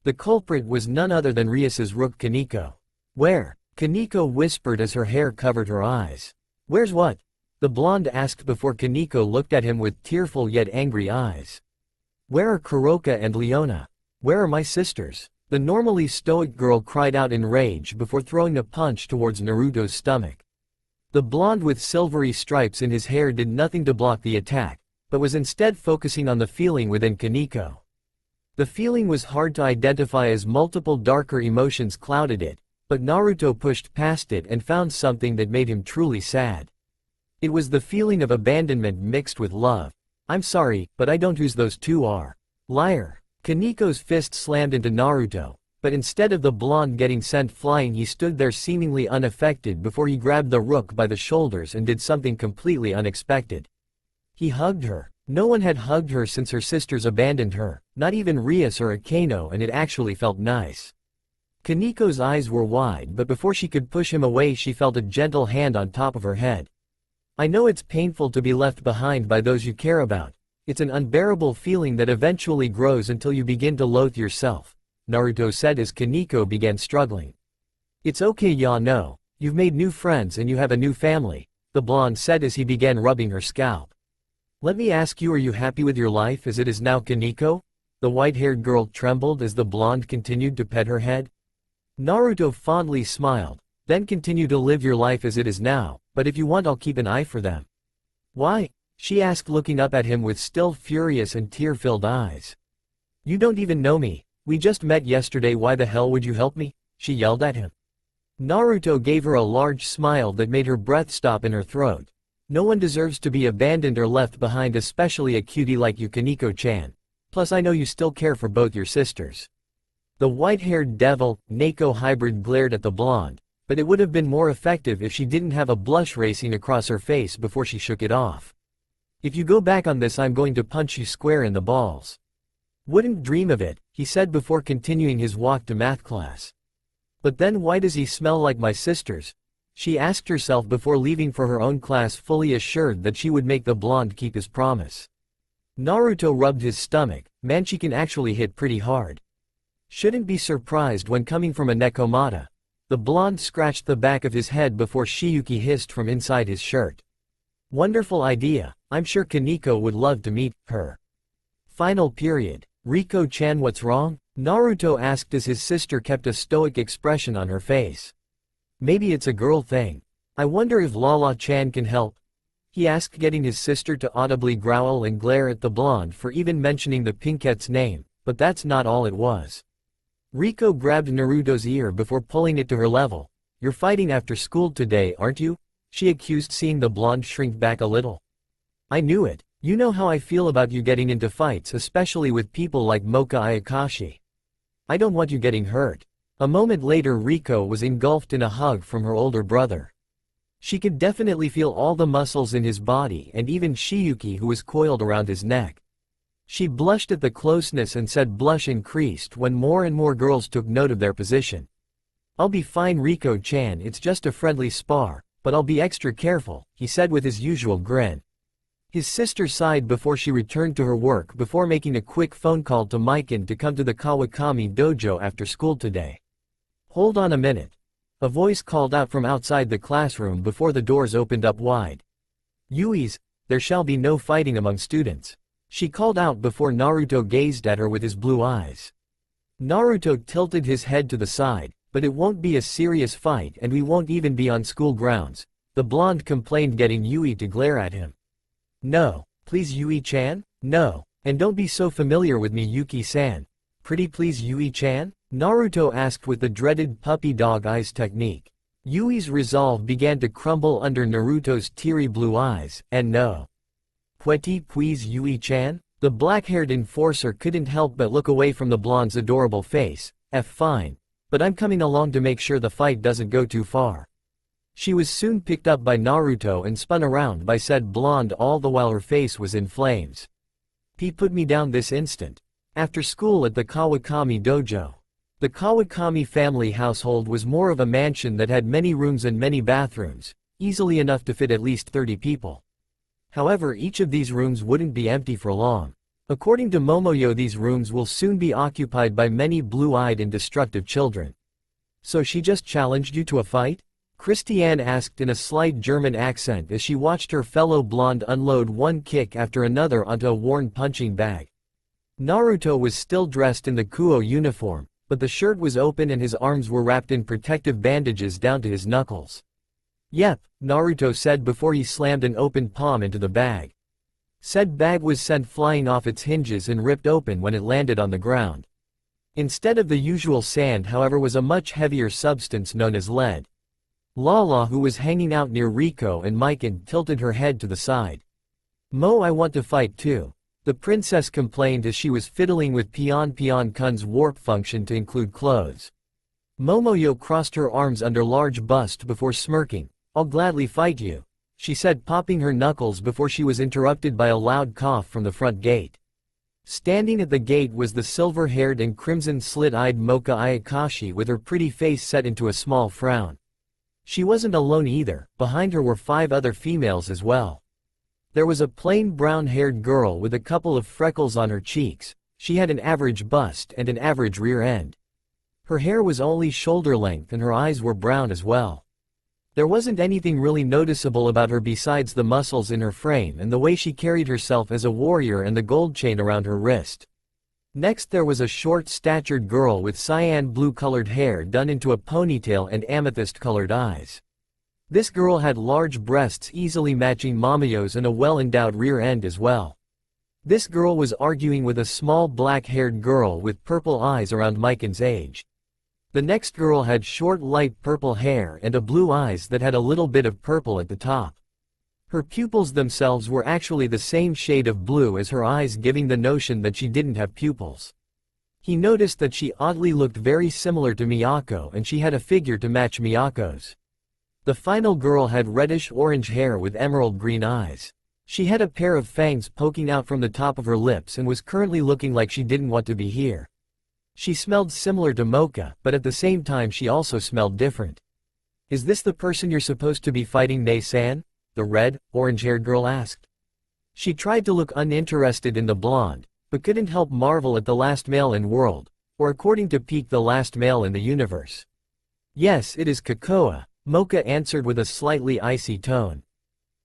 The culprit was none other than Rias's rook Kaneko. Where? Kaneko whispered as her hair covered her eyes. Where's what? The blonde asked before Kaneko looked at him with tearful yet angry eyes. Where are Kuroka and Leona? Where are my sisters? The normally stoic girl cried out in rage before throwing a punch towards Naruto's stomach. The blonde with silvery stripes in his hair did nothing to block the attack, but was instead focusing on the feeling within Kaneko. The feeling was hard to identify as multiple darker emotions clouded it, but Naruto pushed past it and found something that made him truly sad. It was the feeling of abandonment mixed with love. I'm sorry, but I don't whose those two are. Liar. Kaneko's fist slammed into Naruto, but instead of the blonde getting sent flying he stood there seemingly unaffected before he grabbed the rook by the shoulders and did something completely unexpected. He hugged her. No one had hugged her since her sisters abandoned her, not even Rias or Akeno, and it actually felt nice. Kaneko's eyes were wide, but before she could push him away she felt a gentle hand on top of her head. I know it's painful to be left behind by those you care about. It's an unbearable feeling that eventually grows until you begin to loathe yourself, Naruto said as Kaneko began struggling. It's okay, ya no. You've made new friends and you have a new family, the blonde said as he began rubbing her scalp. Let me ask you, are you happy with your life as it is now, Kaneko? The white-haired girl trembled as the blonde continued to pet her head. Naruto fondly smiled, then continue to live your life as it is now, but if you want I'll keep an eye for them. Why? She asked looking up at him with still furious and tear-filled eyes. You don't even know me, we just met yesterday, why the hell would you help me? She yelled at him. Naruto gave her a large smile that made her breath stop in her throat. No one deserves to be abandoned or left behind, especially a cutie like you, Kaneko-chan. Plus I know you still care for both your sisters. The white-haired devil, Neko hybrid glared at the blonde, but it would have been more effective if she didn't have a blush racing across her face before she shook it off. If you go back on this I'm going to punch you square in the balls. Wouldn't dream of it, he said before continuing his walk to math class. But then why does he smell like my sisters? She asked herself before leaving for her own class, fully assured that she would make the blonde keep his promise. Naruto rubbed his stomach. Man, she can actually hit pretty hard. Shouldn't be surprised when coming from a Nekomata. The blonde scratched the back of his head before Shiyuki hissed from inside his shirt. Wonderful idea, I'm sure Kaneko would love to meet her. Final period. Riko-chan, what's wrong? Naruto asked as his sister kept a stoic expression on her face. Maybe it's a girl thing. I wonder if Lala-chan can help? He asked, getting his sister to audibly growl and glare at the blonde for even mentioning the pinkette's name, but that's not all it was. Riko grabbed Naruto's ear before pulling it to her level. You're fighting after school today, aren't you? She accused, seeing the blonde shrink back a little. I knew it. You know how I feel about you getting into fights, especially with people like Mocha Ayakashi. I don't want you getting hurt. A moment later Riko was engulfed in a hug from her older brother. She could definitely feel all the muscles in his body and even Shiyuki, who was coiled around his neck. She blushed at the closeness and said blush increased when more and more girls took note of their position. I'll be fine, Riko-chan, it's just a friendly spar, but I'll be extra careful, he said with his usual grin. His sister sighed before she returned to her work before making a quick phone call to Mikan to come to the Kawakami dojo after school today. Hold on a minute. A voice called out from outside the classroom before the doors opened up wide. Yui's, there shall be no fighting among students. She called out before Naruto gazed at her with his blue eyes. Naruto tilted his head to the side, but it won't be a serious fight and we won't even be on school grounds, the blonde complained, getting Yui to glare at him. No, please Yui-chan, no, and don't be so familiar with me, Yuki-san. Pretty please Yui-chan? Naruto asked with the dreaded puppy dog eyes technique. Yui's resolve began to crumble under Naruto's teary blue eyes, and no. Petit puis Yui-chan? The black-haired enforcer couldn't help but look away from the blonde's adorable face. Fine. But I'm coming along to make sure the fight doesn't go too far. She was soon picked up by Naruto and spun around by said blonde all the while her face was in flames. He put me down this instant. After school at the Kawakami dojo. The Kawakami family household was more of a mansion that had many rooms and many bathrooms, easily enough to fit at least 30 people. However, each of these rooms wouldn't be empty for long. According to Momoyo, these rooms will soon be occupied by many blue-eyed and destructive children. So she just challenged you to a fight? Christiane asked in a slight German accent as she watched her fellow blonde unload one kick after another onto a worn punching bag. Naruto was still dressed in the Kuo uniform, but the shirt was open and his arms were wrapped in protective bandages down to his knuckles. Yep, Naruto said before he slammed an open palm into the bag. Said bag was sent flying off its hinges and ripped open when it landed on the ground. Instead of the usual sand, however, was a much heavier substance known as lead. Lala, who was hanging out near Riko and Mikan, tilted her head to the side. Mo, I want to fight too. The princess complained as she was fiddling with Pion-Pion-kun's warp function to include clothes. Momoyo crossed her arms under large bust before smirking. I'll gladly fight you, she said, popping her knuckles before she was interrupted by a loud cough from the front gate. Standing at the gate was the silver-haired and crimson slit-eyed Mocha Ayakashi with her pretty face set into a small frown. She wasn't alone either, behind her were 5 other females as well. There was a plain brown-haired girl with a couple of freckles on her cheeks. She had an average bust and an average rear end. Her hair was only shoulder length and her eyes were brown as well. There wasn't anything really noticeable about her besides the muscles in her frame and the way she carried herself as a warrior and the gold chain around her wrist. Next there was a short-statured girl with cyan blue-colored hair done into a ponytail and amethyst-colored eyes. This girl had large breasts easily matching Momoyo's and a well-endowed rear end as well. This girl was arguing with a small black-haired girl with purple eyes around Mikan's age. The next girl had short light purple hair and a blue eyes that had a little bit of purple at the top. Her pupils themselves were actually the same shade of blue as her eyes, giving the notion that she didn't have pupils. He noticed that she oddly looked very similar to Miyako and she had a figure to match Miyako's. The final girl had reddish-orange hair with emerald green eyes. She had a pair of fangs poking out from the top of her lips and was currently looking like she didn't want to be here. She smelled similar to Mocha, but at the same time she also smelled different. Is this the person you're supposed to be fighting, Nei-san? The red, orange-haired girl asked. She tried to look uninterested in the blonde, but couldn't help marvel at the last male in world, or according to Peak, the last male in the universe. Yes, it is Kokoa, Mocha answered with a slightly icy tone.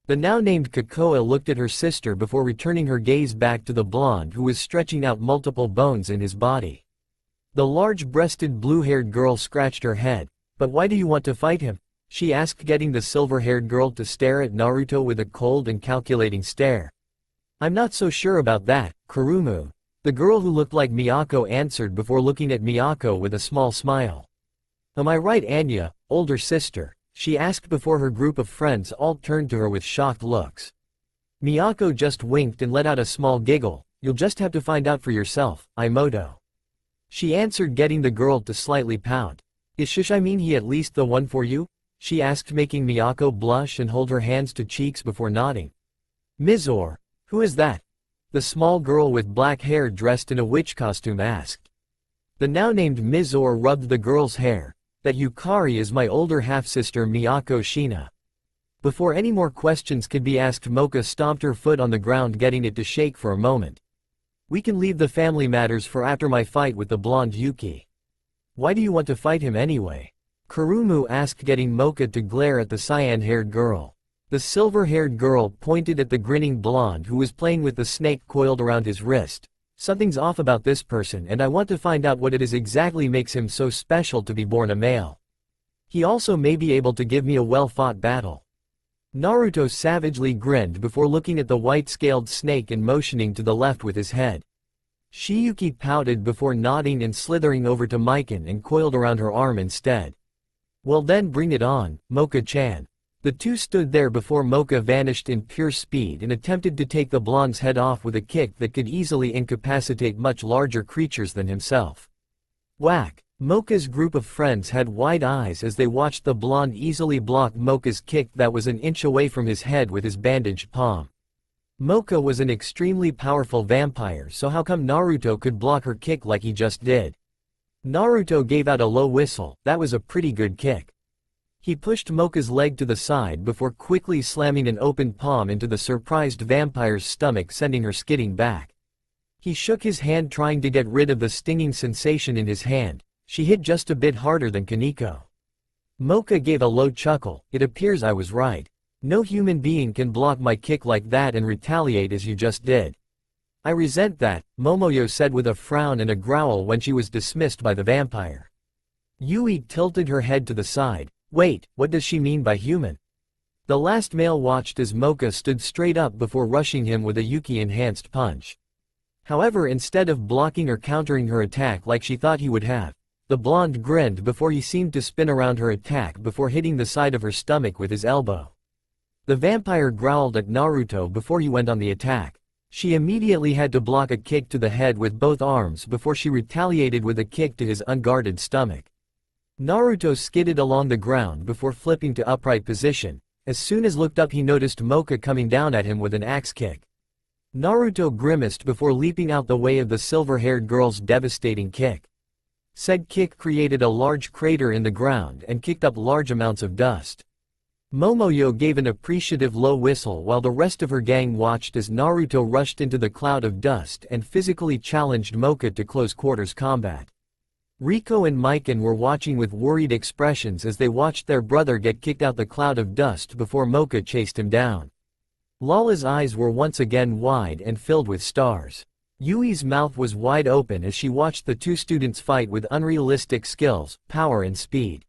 The now-named Kokoa looked at her sister before returning her gaze back to the blonde who was stretching out multiple bones in his body. The large-breasted blue-haired girl scratched her head. But why do you want to fight him? She asked, getting the silver-haired girl to stare at Naruto with a cold and calculating stare. I'm not so sure about that, Kurumu. The girl who looked like Miyako answered before looking at Miyako with a small smile. Am I right, Anya, older sister? She asked before her group of friends all turned to her with shocked looks. Miyako just winked and let out a small giggle. You'll just have to find out for yourself, Imoto. She answered, getting the girl to slightly pout. Is he at least the one for you? She asked, making Miyako blush and hold her hands to cheeks before nodding. Mizore, who is that? The small girl with black hair dressed in a witch costume asked. The now-named Mizore rubbed the girl's hair. That Yukari is my older half-sister Miyako Shina. Before any more questions could be asked, Mocha stomped her foot on the ground, getting it to shake for a moment. We can leave the family matters for after my fight with the blonde Yuki. Why do you want to fight him anyway? Kurumu asked, getting Mocha to glare at the cyan-haired girl. The silver-haired girl pointed at the grinning blonde who was playing with the snake coiled around his wrist. Something's off about this person, and I want to find out what it is exactly makes him so special to be born a male. He also may be able to give me a well-fought battle. Naruto savagely grinned before looking at the white-scaled snake and motioning to the left with his head. Shiyuki pouted before nodding and slithering over to Mikan and coiled around her arm instead. Well then bring it on, Mocha-chan. The two stood there before Mocha vanished in pure speed and attempted to take the blonde's head off with a kick that could easily incapacitate much larger creatures than himself. Whack! Mocha's group of friends had wide eyes as they watched the blonde easily block Mocha's kick that was an inch away from his head with his bandaged palm. Mocha was an extremely powerful vampire, so how come Naruto could block her kick like he just did? Naruto gave out a low whistle. That was a pretty good kick. He pushed Mocha's leg to the side before quickly slamming an open palm into the surprised vampire's stomach, sending her skidding back. He shook his hand trying to get rid of the stinging sensation in his hand. She hit just a bit harder than Kaneko. Mocha gave a low chuckle. It appears I was right. No human being can block my kick like that and retaliate as you just did. I resent that, Momoyo said with a frown and a growl when she was dismissed by the vampire. Yui tilted her head to the side. Wait, what does she mean by human? The last male watched as Mocha stood straight up before rushing him with a Yuki-enhanced punch. However, instead of blocking or countering her attack like she thought he would have, the blonde grinned before he seemed to spin around her attack before hitting the side of her stomach with his elbow. The vampire growled at Naruto before he went on the attack. She immediately had to block a kick to the head with both arms before she retaliated with a kick to his unguarded stomach. Naruto skidded along the ground before flipping to upright position. As soon as looked up he noticed Mocha coming down at him with an axe kick. Naruto grimaced before leaping out the way of the silver-haired girl's devastating kick. Said kick created a large crater in the ground and kicked up large amounts of dust. Momoyo gave an appreciative low whistle while the rest of her gang watched as Naruto rushed into the cloud of dust and physically challenged Mocha to close-quarters combat. Riko and Mikan were watching with worried expressions as they watched their brother get kicked out the cloud of dust before Mocha chased him down. Lala's eyes were once again wide and filled with stars. Yui's mouth was wide open as she watched the two students fight with unrealistic skills, power and speed.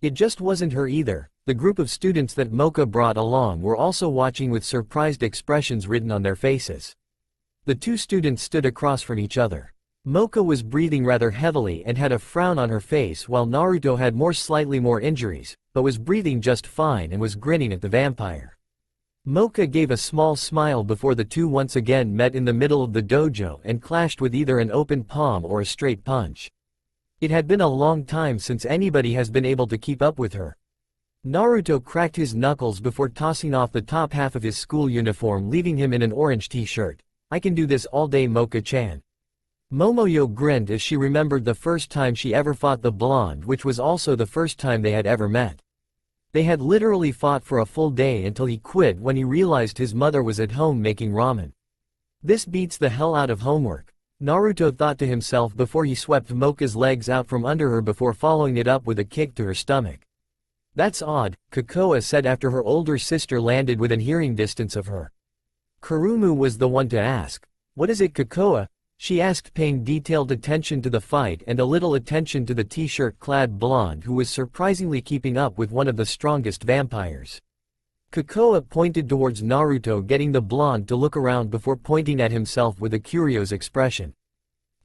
It just wasn't her either. The group of students that Mocha brought along were also watching with surprised expressions written on their faces. The two students stood across from each other. Mocha was breathing rather heavily and had a frown on her face while Naruto had slightly more injuries, but was breathing just fine and was grinning at the vampire. Mocha gave a small smile before the two once again met in the middle of the dojo and clashed with either an open palm or a straight punch. It had been a long time since anybody has been able to keep up with her. Naruto cracked his knuckles before tossing off the top half of his school uniform, leaving him in an orange t-shirt. I can do this all day, Mocha-chan. Momoyo grinned as she remembered the first time she ever fought the blonde, which was also the first time they had ever met. They had literally fought for a full day until he quit when he realized his mother was at home making ramen. This beats the hell out of homework, Naruto thought to himself before he swept Mocha's legs out from under her before following it up with a kick to her stomach. That's odd, Kokoa said after her older sister landed within hearing distance of her. Kurumu was the one to ask. What is it, Kokoa? She asked, paying detailed attention to the fight and a little attention to the t-shirt-clad blonde who was surprisingly keeping up with one of the strongest vampires. Kokoa pointed towards Naruto, getting the blonde to look around before pointing at himself with a curious expression.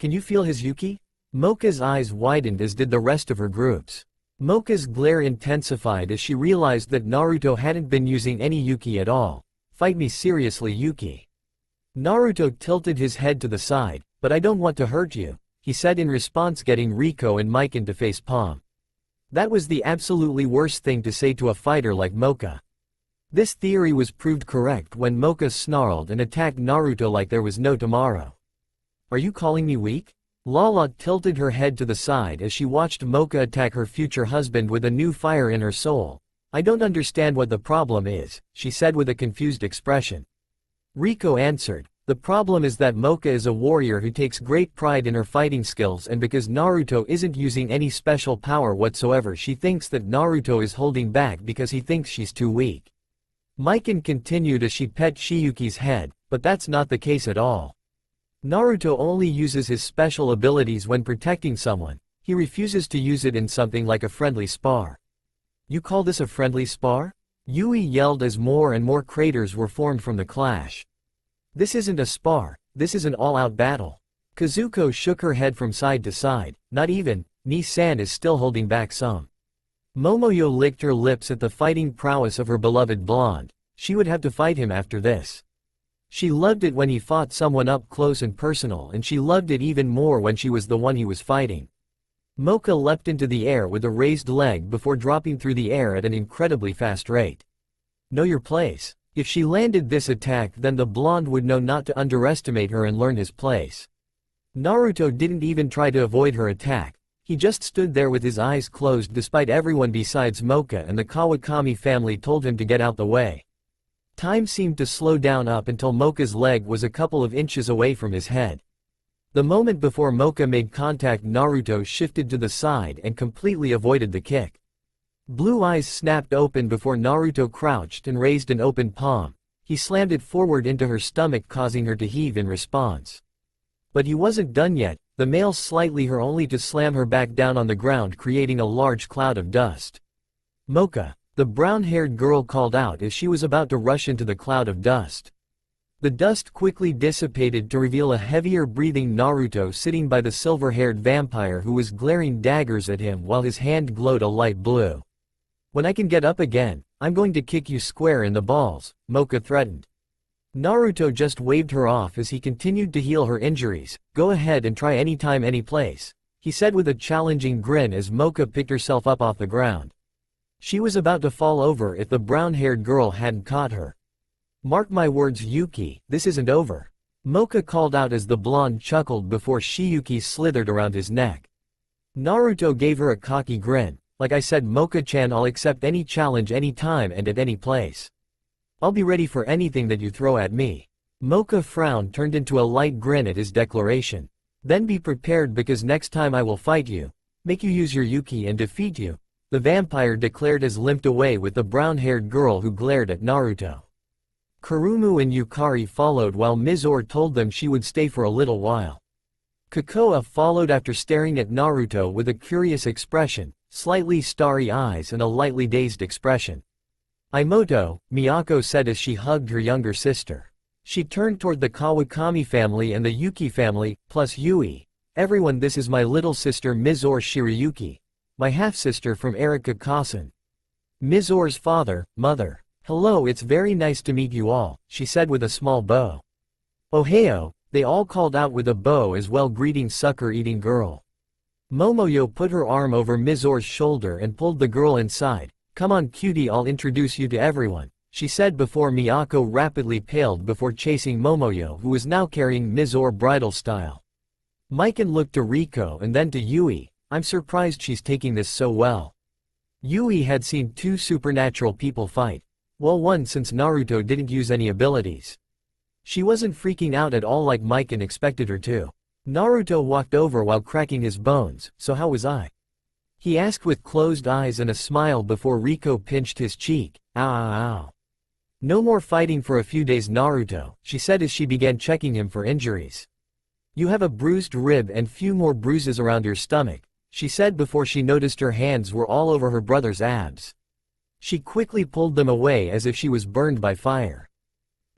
Can you feel his Yuki? Mocha's eyes widened as did the rest of her groups. Mocha's glare intensified as she realized that Naruto hadn't been using any Yuki at all. Fight me seriously, Yuki. Naruto tilted his head to the side. But I don't want to hurt you, he said in response, getting Riko and Mikan to face palm. That was the absolutely worst thing to say to a fighter like Mocha. This theory was proved correct when Mocha snarled and attacked Naruto like there was no tomorrow. Are you calling me weak? Lala tilted her head to the side as she watched Mocha attack her future husband with a new fire in her soul. I don't understand what the problem is, she said with a confused expression. Riko answered. The problem is that Mocha is a warrior who takes great pride in her fighting skills, and because Naruto isn't using any special power whatsoever, she thinks that Naruto is holding back because he thinks she's too weak. Mikan continued as she pet Shiyuki's head, but that's not the case at all. Naruto only uses his special abilities when protecting someone. He refuses to use it in something like a friendly spar. You call this a friendly spar? Yui yelled as more and more craters were formed from the clash. This isn't a spar, this is an all-out battle. Kazuko shook her head from side to side. Not even, Ni-san is still holding back some. Momoyo licked her lips at the fighting prowess of her beloved blonde. She would have to fight him after this. She loved it when he fought someone up close and personal, and she loved it even more when she was the one he was fighting. Mocha leapt into the air with a raised leg before dropping through the air at an incredibly fast rate. Know your place. If she landed this attack, then the blonde would know not to underestimate her and learn his place. Naruto didn't even try to avoid her attack. He just stood there with his eyes closed despite everyone besides Mocha and the Kawakami family told him to get out the way. Time seemed to slow down up until Mocha's leg was a couple of inches away from his head. The moment before Mocha made contact, Naruto shifted to the side and completely avoided the kick. Blue eyes snapped open before Naruto crouched and raised an open palm. He slammed it forward into her stomach, causing her to heave in response. But he wasn't done yet. The male slightly her only to slam her back down on the ground, creating a large cloud of dust. Mocha, the brown-haired girl called out as she was about to rush into the cloud of dust. The dust quickly dissipated to reveal a heavier-breathing Naruto sitting by the silver-haired vampire who was glaring daggers at him while his hand glowed a light blue. When I can get up again, I'm going to kick you square in the balls, Mocha threatened. Naruto just waved her off as he continued to heal her injuries. Go ahead and try anytime, any place, he said with a challenging grin as Mocha picked herself up off the ground. She was about to fall over if the brown-haired girl hadn't caught her. Mark my words, Yuki, this isn't over, Mocha called out as the blonde chuckled before Shiyuki slithered around his neck. Naruto gave her a cocky grin. Like I said, Mocha-chan, I'll accept any challenge anytime and at any place. I'll be ready for anything that you throw at me. Mocha's frown turned into a light grin at his declaration. Then be prepared, because next time I will fight you, make you use your Yuki and defeat you, the vampire declared as limped away with the brown-haired girl who glared at Naruto. Kurumu and Yukari followed while Mizore told them she would stay for a little while. Kokoa followed after staring at Naruto with a curious expression, slightly starry eyes and a lightly dazed expression. Imoto, Miyako said as she hugged her younger sister. She turned toward the Kawakami family and the Yuki family, plus Yui. Everyone, this is my little sister Mizore Shirayuki. My half-sister from Erika Kasen. Mizore's father, mother. Hello, it's very nice to meet you all, she said with a small bow. Ohio, they all called out with a bow as well, greeting sucker-eating girl. Momoyo put her arm over Mizore's shoulder and pulled the girl inside. Come on cutie, I'll introduce you to everyone, she said before Miyako rapidly paled before chasing Momoyo, who was now carrying Mizore bridal style. Mikan looked to Riko and then to Yui. I'm surprised she's taking this so well. Yui had seen two supernatural people fight. Well, one, since Naruto didn't use any abilities. She wasn't freaking out at all like Mikan expected her to. Naruto walked over while cracking his bones. So how was I? He asked with closed eyes and a smile before Riko pinched his cheek. Ow, ow, ow. No more fighting for a few days, Naruto, she said as she began checking him for injuries. You have a bruised rib and few more bruises around your stomach, she said before she noticed her hands were all over her brother's abs. She quickly pulled them away as if she was burned by fire.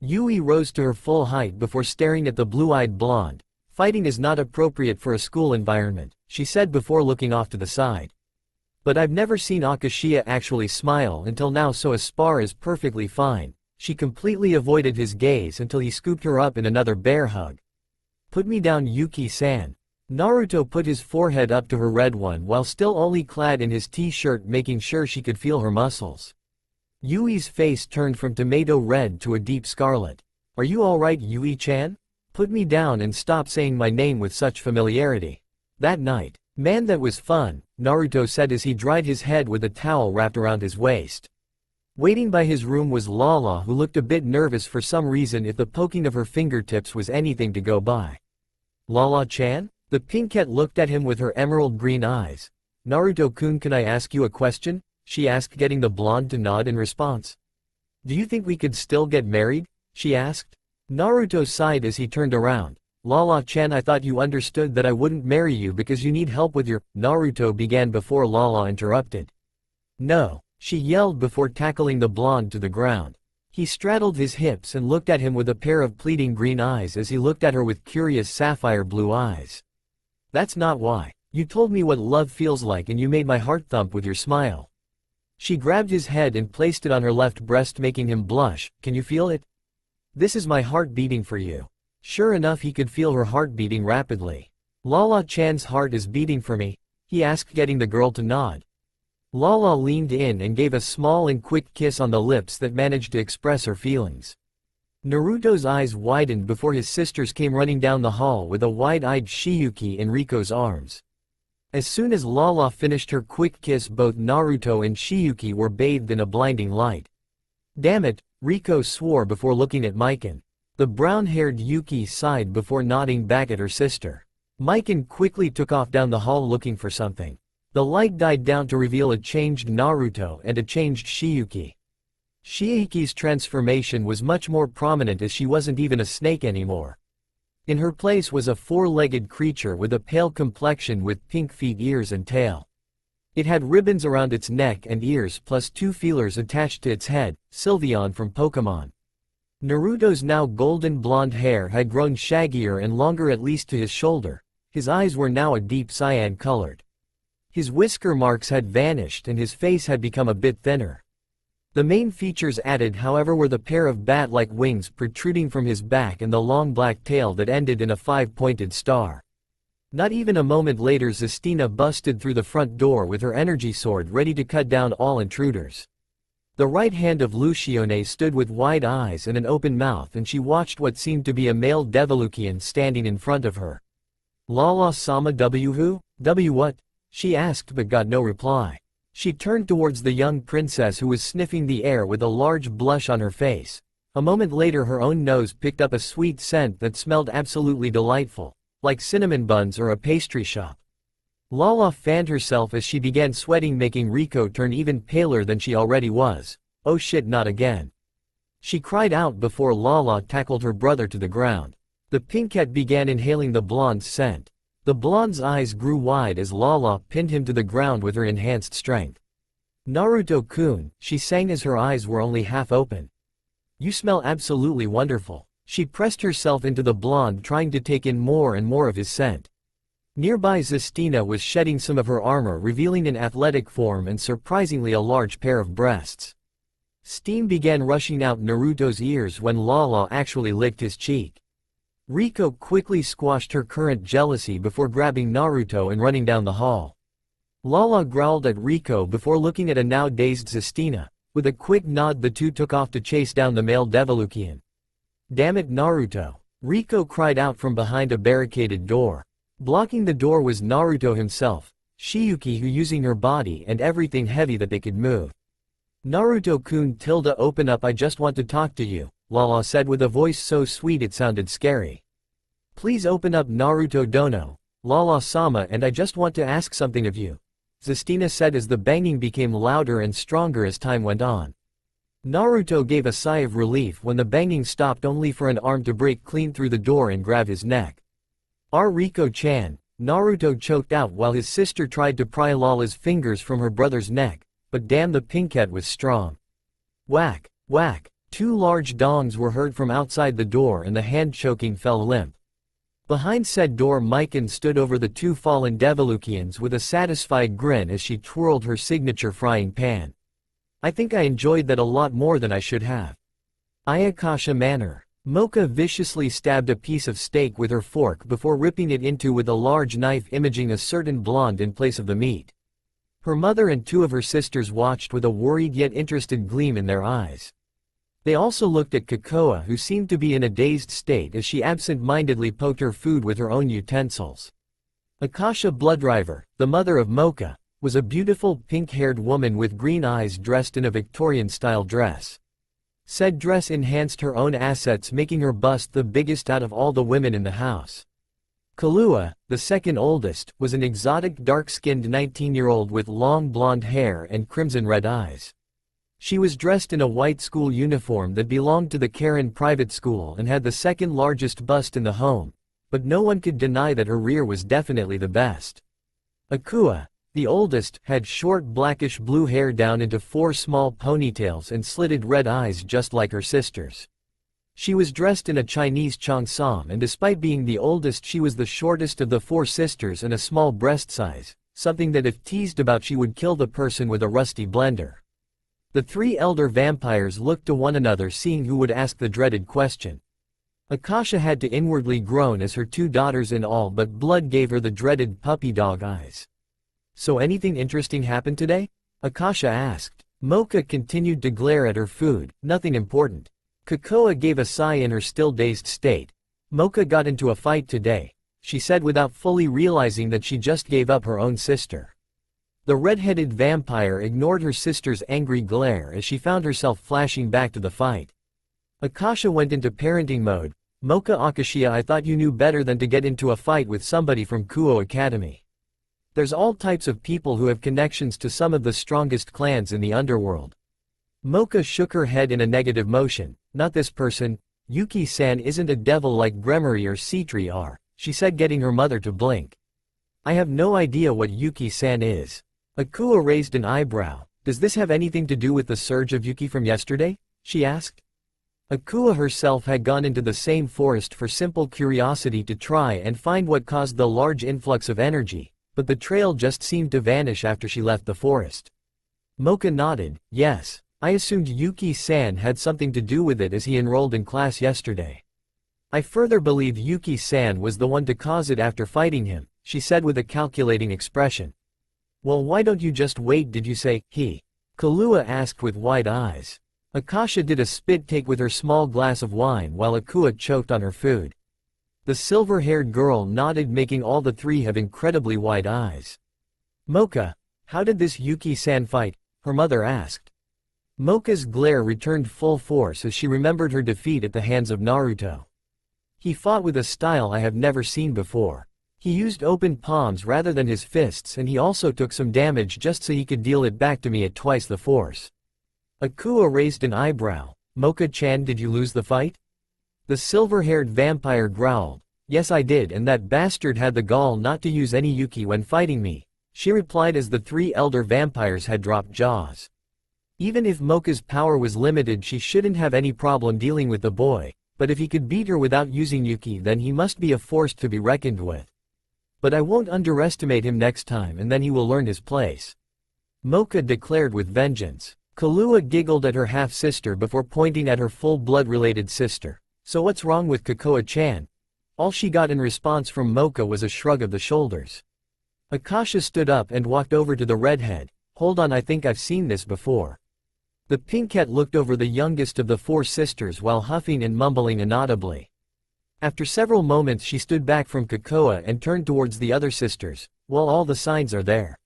Yui rose to her full height before staring at the blue-eyed blonde. Fighting is not appropriate for a school environment, she said before looking off to the side. But I've never seen Akashiya actually smile until now, so a spar is perfectly fine. She completely avoided his gaze until he scooped her up in another bear hug. Put me down, Yuki-san. Naruto put his forehead up to her red one while still only clad in his t-shirt, making sure she could feel her muscles. Yui's face turned from tomato red to a deep scarlet. Are you alright, Yui-chan? Put me down and stop saying my name with such familiarity. That night. Man, that was fun, Naruto said as he dried his head with a towel wrapped around his waist. Waiting by his room was Lala, who looked a bit nervous for some reason, if the poking of her fingertips was anything to go by. Lala-chan? The pinkette looked at him with her emerald green eyes. Naruto-kun, can I ask you a question? She asked, getting the blonde to nod in response. Do you think we could still get married? She asked. Naruto sighed as he turned around. Lala-chan, I thought you understood that I wouldn't marry you because you need help with your… Naruto began before Lala interrupted. No, she yelled before tackling the blonde to the ground. He straddled his hips and looked at him with a pair of pleading green eyes as he looked at her with curious sapphire blue eyes. That's not why. You told me what love feels like and you made my heart thump with your smile. She grabbed his head and placed it on her left breast, making him blush. Can you feel it? This is my heart beating for you. Sure enough, he could feel her heart beating rapidly. Lala Chan's heart is beating for me, he asked, getting the girl to nod. Lala leaned in and gave a small and quick kiss on the lips that managed to express her feelings. Naruto's eyes widened before his sisters came running down the hall with a wide-eyed Shiyuki in Riko's arms. As soon as Lala finished her quick kiss, both Naruto and Shiyuki were bathed in a blinding light. Damn it, Riko swore before looking at Mikan. The brown-haired Yuki sighed before nodding back at her sister. Mikan quickly took off down the hall looking for something. The light died down to reveal a changed Naruto and a changed Shiyuki. Shiyuki's transformation was much more prominent as she wasn't even a snake anymore. In her place was a four-legged creature with a pale complexion with pink feet, ears and tail. It had ribbons around its neck and ears plus 2 feelers attached to its head, Sylveon from Pokémon. Naruto's now golden blonde hair had grown shaggier and longer, at least to his shoulder. His eyes were now a deep cyan colored. His whisker marks had vanished and his face had become a bit thinner. The main features added, however, were the pair of bat-like wings protruding from his back and the long black tail that ended in a 5-pointed star. Not even a moment later, Zestina busted through the front door with her energy sword ready to cut down all intruders. The right hand of Lucione stood with wide eyes and an open mouth, and she watched what seemed to be a male Devolucian standing in front of her. Lala-sama, W who? W what? She asked but got no reply. She turned towards the young princess who was sniffing the air with a large blush on her face. A moment later her own nose picked up a sweet scent that smelled absolutely delightful, like cinnamon buns or a pastry shop. Lala fanned herself as she began sweating, making Riko turn even paler than she already was. Oh shit, not again. She cried out before Lala tackled her brother to the ground. The pinkette began inhaling the blonde's scent. The blonde's eyes grew wide as Lala pinned him to the ground with her enhanced strength. Naruto-kun, she sang as her eyes were only half open. You smell absolutely wonderful. She pressed herself into the blonde, trying to take in more and more of his scent. Nearby, Zestina was shedding some of her armor, revealing an athletic form and surprisingly a large pair of breasts. Steam began rushing out Naruto's ears when Lala actually licked his cheek. Riko quickly squashed her current jealousy before grabbing Naruto and running down the hall. Lala growled at Riko before looking at a now dazed Zestina. With a quick nod, the two took off to chase down the male Devolucian. Damn it, Naruto! Riko cried out from behind a barricaded door. Blocking the door was Naruto himself, Shiyuki, who using her body and everything heavy that they could move. Naruto-kun, open up, I just want to talk to you, Lala said with a voice so sweet it sounded scary. Please open up, Naruto Dono, Lala-sama, and I just want to ask something of you, Zestina said as the banging became louder and stronger as time went on. Naruto gave a sigh of relief when the banging stopped, only for an arm to break clean through the door and grab his neck. Riko-chan, Naruto choked out while his sister tried to pry Lala's fingers from her brother's neck, but damn, the pinkette was strong. Whack, whack, 2 large dongs were heard from outside the door and the hand choking fell limp. Behind said door, Mikan stood over the 2 fallen Devolucians with a satisfied grin as she twirled her signature frying pan. I think I enjoyed that a lot more than I should have. Ayakasha Manor. Mocha viciously stabbed a piece of steak with her fork before ripping it into with a large knife, imaging a certain blonde in place of the meat. Her mother and 2 of her sisters watched with a worried yet interested gleam in their eyes. They also looked at Kokoa, who seemed to be in a dazed state as she absent-mindedly poked her food with her own utensils. Akasha Bloodriver, the mother of Mocha, was a beautiful pink-haired woman with green eyes dressed in a Victorian-style dress. Said dress enhanced her own assets, making her bust the biggest out of all the women in the house. Kahlua, the second oldest, was an exotic dark-skinned 19-year-old with long blonde hair and crimson-red eyes. She was dressed in a white school uniform that belonged to the Karen private school and had the second largest bust in the home, but no one could deny that her rear was definitely the best. Akua, The oldest had short blackish blue hair down into 4 small ponytails and slitted red eyes just like her sisters. She was dressed in a Chinese cheongsam, and despite being the oldest, she was the shortest of the 4 sisters and a small breast size, something that if teased about she would kill the person with a rusty blender. The 3 elder vampires looked to one another, seeing who would ask the dreaded question. Akasha had to inwardly groan as her 2 daughters-in-law but blood gave her the dreaded puppy dog eyes. "So anything interesting happened today?" Akasha asked. Mocha continued to glare at her food. "Nothing important." Cocoa gave a sigh in her still dazed state. "Mocha got into a fight today," she said without fully realizing that she just gave up her own sister. The red-headed vampire ignored her sister's angry glare as she found herself flashing back to the fight. Akasha went into parenting mode. "Mocha Akashia, I thought you knew better than to get into a fight with somebody from Kuo Academy. There's all types of people who have connections to some of the strongest clans in the underworld." Mocha shook her head in a negative motion. "Not this person. Yuki-san isn't a devil like Gremory or Citri are," she said, getting her mother to blink. "I have no idea what Yuki-san is." Akua raised an eyebrow. "Does this have anything to do with the surge of Yuki from yesterday?" she asked. Akua herself had gone into the same forest for simple curiosity to try and find what caused the large influx of energy, but the trail just seemed to vanish after she left the forest. Mocha nodded. "Yes. I assumed Yuki-san had something to do with it as he enrolled in class yesterday. I further believe Yuki-san was the one to cause it after fighting him," she said with a calculating expression. "Well, why don't you just wait? Did you say, he?" Kahlua asked with wide eyes. Akasha did a spit take with her small glass of wine while Akua choked on her food. The silver-haired girl nodded, making all the 3 have incredibly wide eyes. "Mocha, how did this Yuki-san fight?" her mother asked. Mocha's glare returned full force as she remembered her defeat at the hands of Naruto. "He fought with a style I have never seen before. He used open palms rather than his fists, and he also took some damage just so he could deal it back to me at twice the force." Akua raised an eyebrow. "Mocha-chan, did you lose the fight?" The silver-haired vampire growled. "Yes, I did, and that bastard had the gall not to use any Yuki when fighting me," she replied as the 3 elder vampires had dropped jaws. Even if Mocha's power was limited, she shouldn't have any problem dealing with the boy, but if he could beat her without using Yuki, then he must be a force to be reckoned with. "But I won't underestimate him next time, and then he will learn his place," Mocha declared with vengeance. Kahlua giggled at her half-sister before pointing at her full-blood-related sister. "So what's wrong with Cocoa-chan?" All she got in response from Mocha was a shrug of the shoulders. Akasha stood up and walked over to the redhead. "Hold on, I think I've seen this before." The pinkette looked over the youngest of the 4 sisters while huffing and mumbling inaudibly. After several moments she stood back from Cocoa and turned towards the other sisters. "Well, all the signs are there.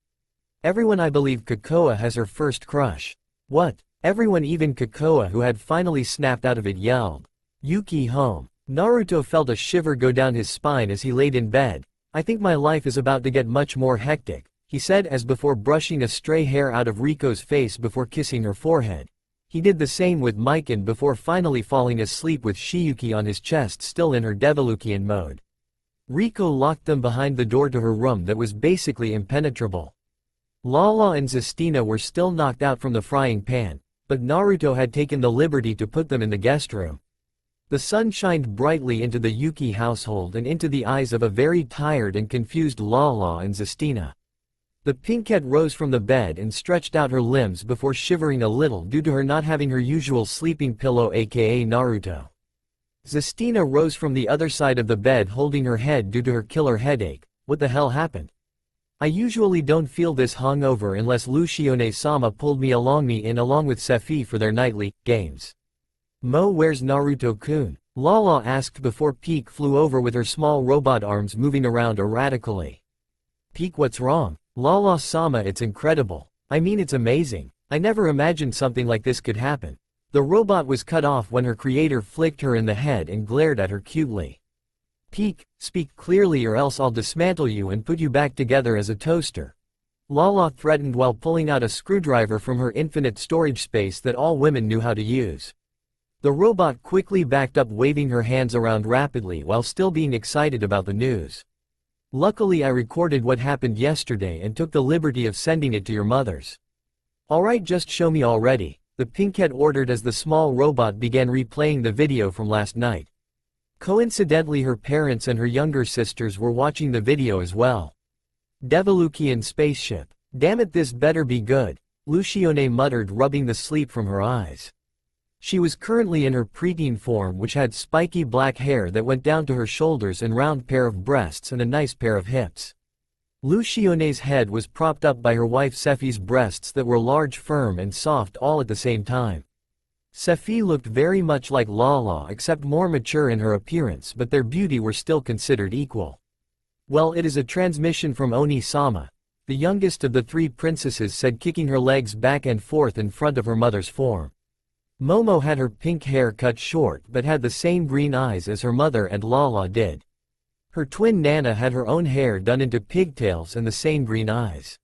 Everyone, I believe Cocoa has her first crush." "What?" Everyone, even Cocoa, who had finally snapped out of it, yelled. "Yuki home." Naruto felt a shiver go down his spine as he laid in bed. "I think my life is about to get much more hectic," he said as before brushing a stray hair out of Riko's face before kissing her forehead. He did the same with Mikan before finally falling asleep with Shiyuki on his chest, still in her Devolukian mode. Riko locked them behind the door to her room that was basically impenetrable. Lala and Zestina were still knocked out from the frying pan, but Naruto had taken the liberty to put them in the guest room. The sun shined brightly into the Yuki household and into the eyes of a very tired and confused Lala and Zestina. The pinkette rose from the bed and stretched out her limbs before shivering a little due to her not having her usual sleeping pillow, aka Naruto. Zestina rose from the other side of the bed holding her head due to her killer headache. "What the hell happened? I usually don't feel this hungover unless Lucione-sama pulled me along with Sephi for their nightly games." "Mo, where's Naruto-kun?" Lala asked before Peak flew over with her small robot arms moving around erratically. "Peak, what's wrong?" "Lala-sama, it's incredible. I mean, it's amazing. I never imagined something like this could happen." The robot was cut off when her creator flicked her in the head and glared at her cutely. "Peak, speak clearly or else I'll dismantle you and put you back together as a toaster," Lala threatened while pulling out a screwdriver from her infinite storage space that all women knew how to use. The robot quickly backed up, waving her hands around rapidly while still being excited about the news. Luckily I recorded what happened yesterday and took the liberty of sending it to your mothers. Alright, just show me already, the pinkhead ordered as the small robot began replaying the video from last night. Coincidentally her parents and her younger sisters were watching the video as well. Devolukian spaceship. Damn it, this better be good, Lucione muttered, rubbing the sleep from her eyes. She was currently in her preteen form, which had spiky black hair that went down to her shoulders and round pair of breasts and a nice pair of hips. Lucione's head was propped up by her wife Sephi's breasts that were large, firm and soft all at the same time. Sephi looked very much like Lala except more mature in her appearance, but their beauty were still considered equal. Well, it is a transmission from Oni-sama, the youngest of the three princesses said, kicking her legs back and forth in front of her mother's form. Momo had her pink hair cut short but had the same green eyes as her mother and Lala did. Her twin Nana had her own hair done into pigtails and the same green eyes.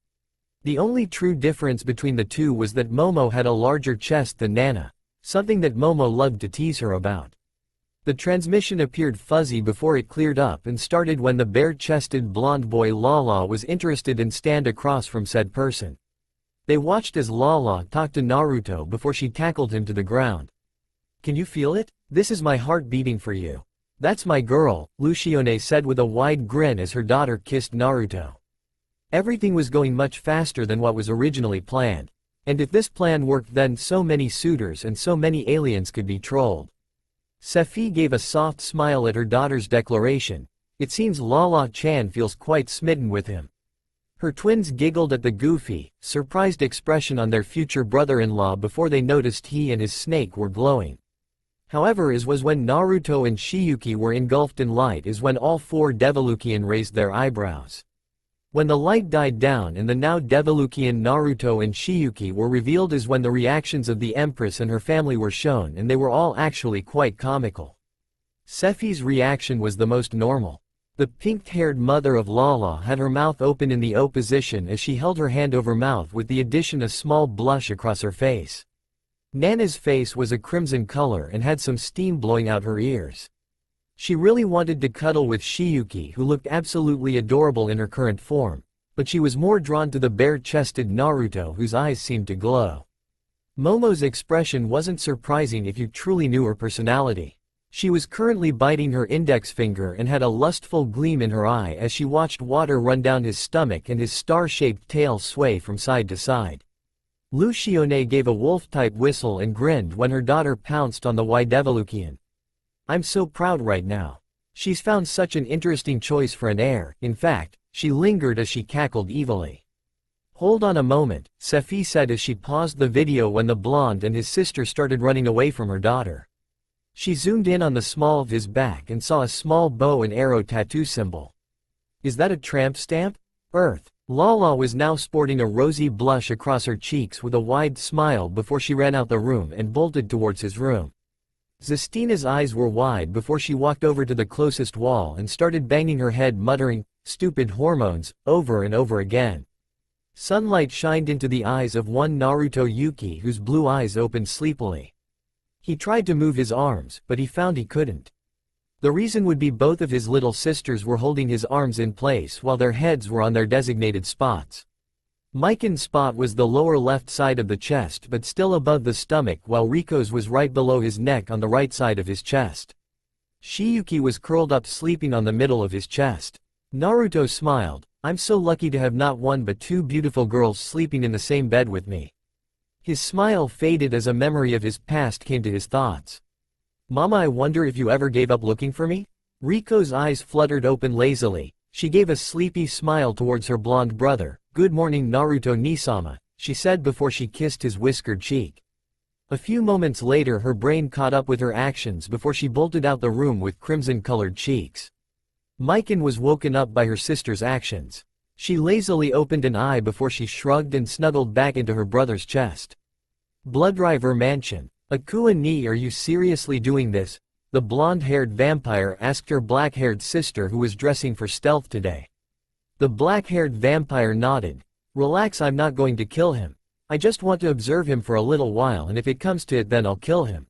The only true difference between the two was that Momo had a larger chest than Nana, something that Momo loved to tease her about. The transmission appeared fuzzy before it cleared up and started when the bare-chested blonde boy Lala was interested in stand across from said person. They watched as Lala talked to Naruto before she tackled him to the ground. Can you feel it? This is my heart beating for you. That's my girl, Lucione said with a wide grin as her daughter kissed Naruto. Everything was going much faster than what was originally planned. And if this plan worked, then so many suitors and so many aliens could be trolled. Sephi gave a soft smile at her daughter's declaration. It seems Lala-chan feels quite smitten with him. Her twins giggled at the goofy, surprised expression on their future brother-in-law before they noticed he and his snake were glowing. However, as was when Naruto and Shiyuki were engulfed in light is when all four Devolukian raised their eyebrows. When the light died down and the now Devolukian Naruto and Shiyuki were revealed is when the reactions of the Empress and her family were shown, and they were all actually quite comical. Sephi's reaction was the most normal. The pink-haired mother of Lala had her mouth open in the O position as she held her hand over mouth with the addition of small blush across her face. Nana's face was a crimson color and had some steam blowing out her ears. She really wanted to cuddle with Shiyuki, who looked absolutely adorable in her current form, but she was more drawn to the bare-chested Naruto whose eyes seemed to glow. Momo's expression wasn't surprising if you truly knew her personality. She was currently biting her index finger and had a lustful gleam in her eye as she watched water run down his stomach and his star-shaped tail sway from side to side. Lucione gave a wolf-type whistle and grinned when her daughter pounced on the Devolukian. I'm so proud right now. She's found such an interesting choice for an heir. In fact, she lingered as she cackled evilly. Hold on a moment, Sephi said as she paused the video when the blonde and his sister started running away from her daughter. She zoomed in on the small of his back and saw a small bow and arrow tattoo symbol. Is that a tramp stamp? Earth. Lala was now sporting a rosy blush across her cheeks with a wide smile before she ran out the room and bolted towards his room. Zestina's eyes were wide before she walked over to the closest wall and started banging her head, muttering, "Stupid hormones," over and over again. Sunlight shined into the eyes of one Naruto Yuki, whose blue eyes opened sleepily. He tried to move his arms, but he found he couldn't. The reason would be both of his little sisters were holding his arms in place while their heads were on their designated spots. Miken's spot was the lower left side of the chest but still above the stomach, while Riko's was right below his neck on the right side of his chest. Shiyuki was curled up sleeping on the middle of his chest. Naruto smiled. I'm so lucky to have not one but two beautiful girls sleeping in the same bed with me. His smile faded as a memory of his past came to his thoughts. Mama, I wonder if you ever gave up looking for me? Riko's eyes fluttered open lazily. She gave a sleepy smile towards her blonde brother. Good morning, Naruto Nisama, she said before she kissed his whiskered cheek. A few moments later her brain caught up with her actions before she bolted out the room with crimson-colored cheeks. Miken was woken up by her sister's actions. She lazily opened an eye before she shrugged and snuggled back into her brother's chest. Bloodriver Mansion. Akua ni, are you seriously doing this? The blonde-haired vampire asked her black-haired sister who was dressing for stealth today. The black-haired vampire nodded. Relax, I'm not going to kill him. I just want to observe him for a little while, and if it comes to it then I'll kill him.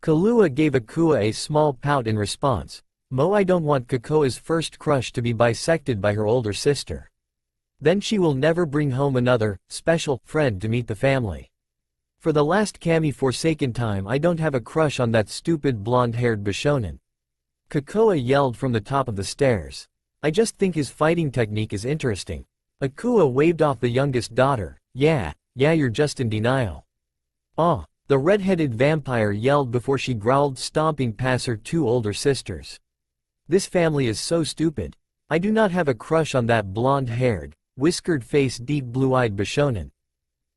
Kahlua gave Akua a small pout in response. I don't want Kokoa's first crush to be bisected by her older sister. Then she will never bring home another, special, friend to meet the family. For the last Kami-forsaken time I don't have a crush on that stupid blonde-haired Bishonen. Kokoa yelled from the top of the stairs. I just think his fighting technique is interesting. Akua waved off the youngest daughter. Yeah, you're just in denial. Ah, the red-headed vampire yelled before she growled, stomping past her two older sisters. This family is so stupid. I do not have a crush on that blonde-haired, whiskered-faced, deep blue-eyed Bishonen.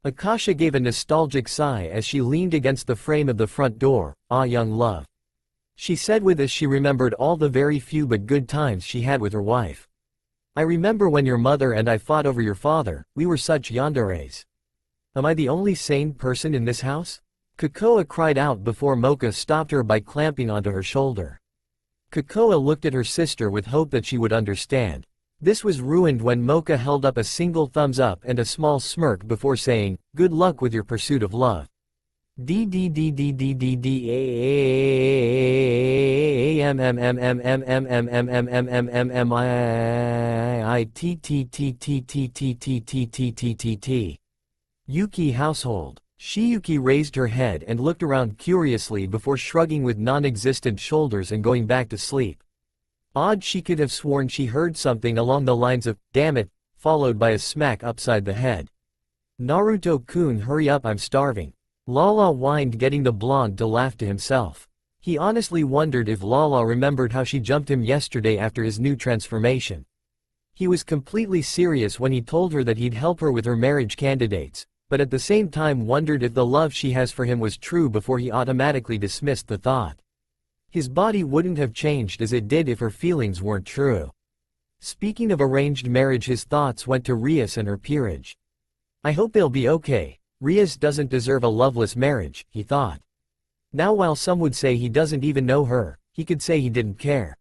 Akasha gave a nostalgic sigh as she leaned against the frame of the front door. Ah, young love. She said with as she remembered all the very few but good times she had with her wife. I remember when your mother and I fought over your father, we were such yanderes. Am I the only sane person in this house? Kokoa cried out before Mocha stopped her by clamping onto her shoulder. Kokoa looked at her sister with hope that she would understand. This was ruined when Mocha held up a single thumbs up and a small smirk before saying, good luck with your pursuit of love. Yuki household. Shiyuki raised her head and looked around curiously before shrugging with non-existent shoulders and going back to sleep. Odd, she could have sworn she heard something along the lines of, damn it, followed by a smack upside the head. Naruto-kun, hurry up, I'm starving. Lala whined, getting the blonde to laugh to himself. He honestly wondered if Lala remembered how she jumped him yesterday after his new transformation. He was completely serious when he told her that he'd help her with her marriage candidates, but at the same time wondered if the love she has for him was true before he automatically dismissed the thought. His body wouldn't have changed as it did if her feelings weren't true. Speaking of arranged marriage, his thoughts went to Rias and her peerage. I hope they'll be okay. Rias doesn't deserve a loveless marriage, he thought. Now while some would say he doesn't even know her, he could say he didn't care.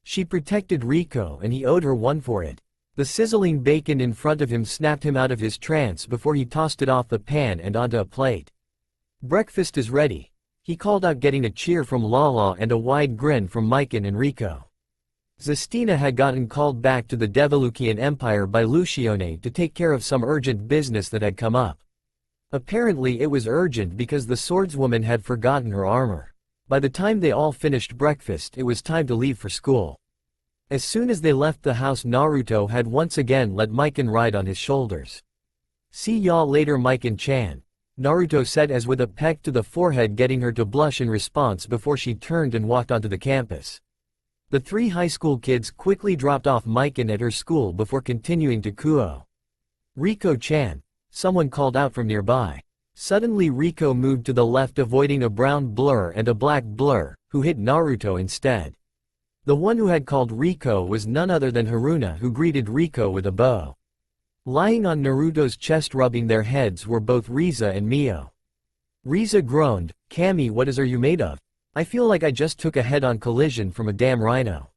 She protected Rico and he owed her one for it. The sizzling bacon in front of him snapped him out of his trance before he tossed it off the pan and onto a plate. Breakfast is ready, he called out, getting a cheer from Lala and a wide grin from Mikan and Rico. Zestina had gotten called back to the Devolukian Empire by Lucione to take care of some urgent business that had come up. Apparently it was urgent because the swordswoman had forgotten her armor. By the time they all finished breakfast, it was time to leave for school. As soon as they left the house, Naruto had once again let Mikan ride on his shoulders. See y'all later, Mikan-chan, Naruto said as with a peck to the forehead, getting her to blush in response before she turned and walked onto the campus. The three high school kids quickly dropped off Mikan at her school before continuing to Kuo. Rico-chan, someone called out from nearby. Suddenly Rico moved to the left, avoiding a brown blur and a black blur, who hit Naruto instead. The one who had called Rico was none other than Haruna, who greeted Rico with a bow. Lying on Naruto's chest rubbing their heads were both Riza and Mio. Riza groaned, Kami, what are you made of? I feel like I just took a head-on collision from a damn rhino.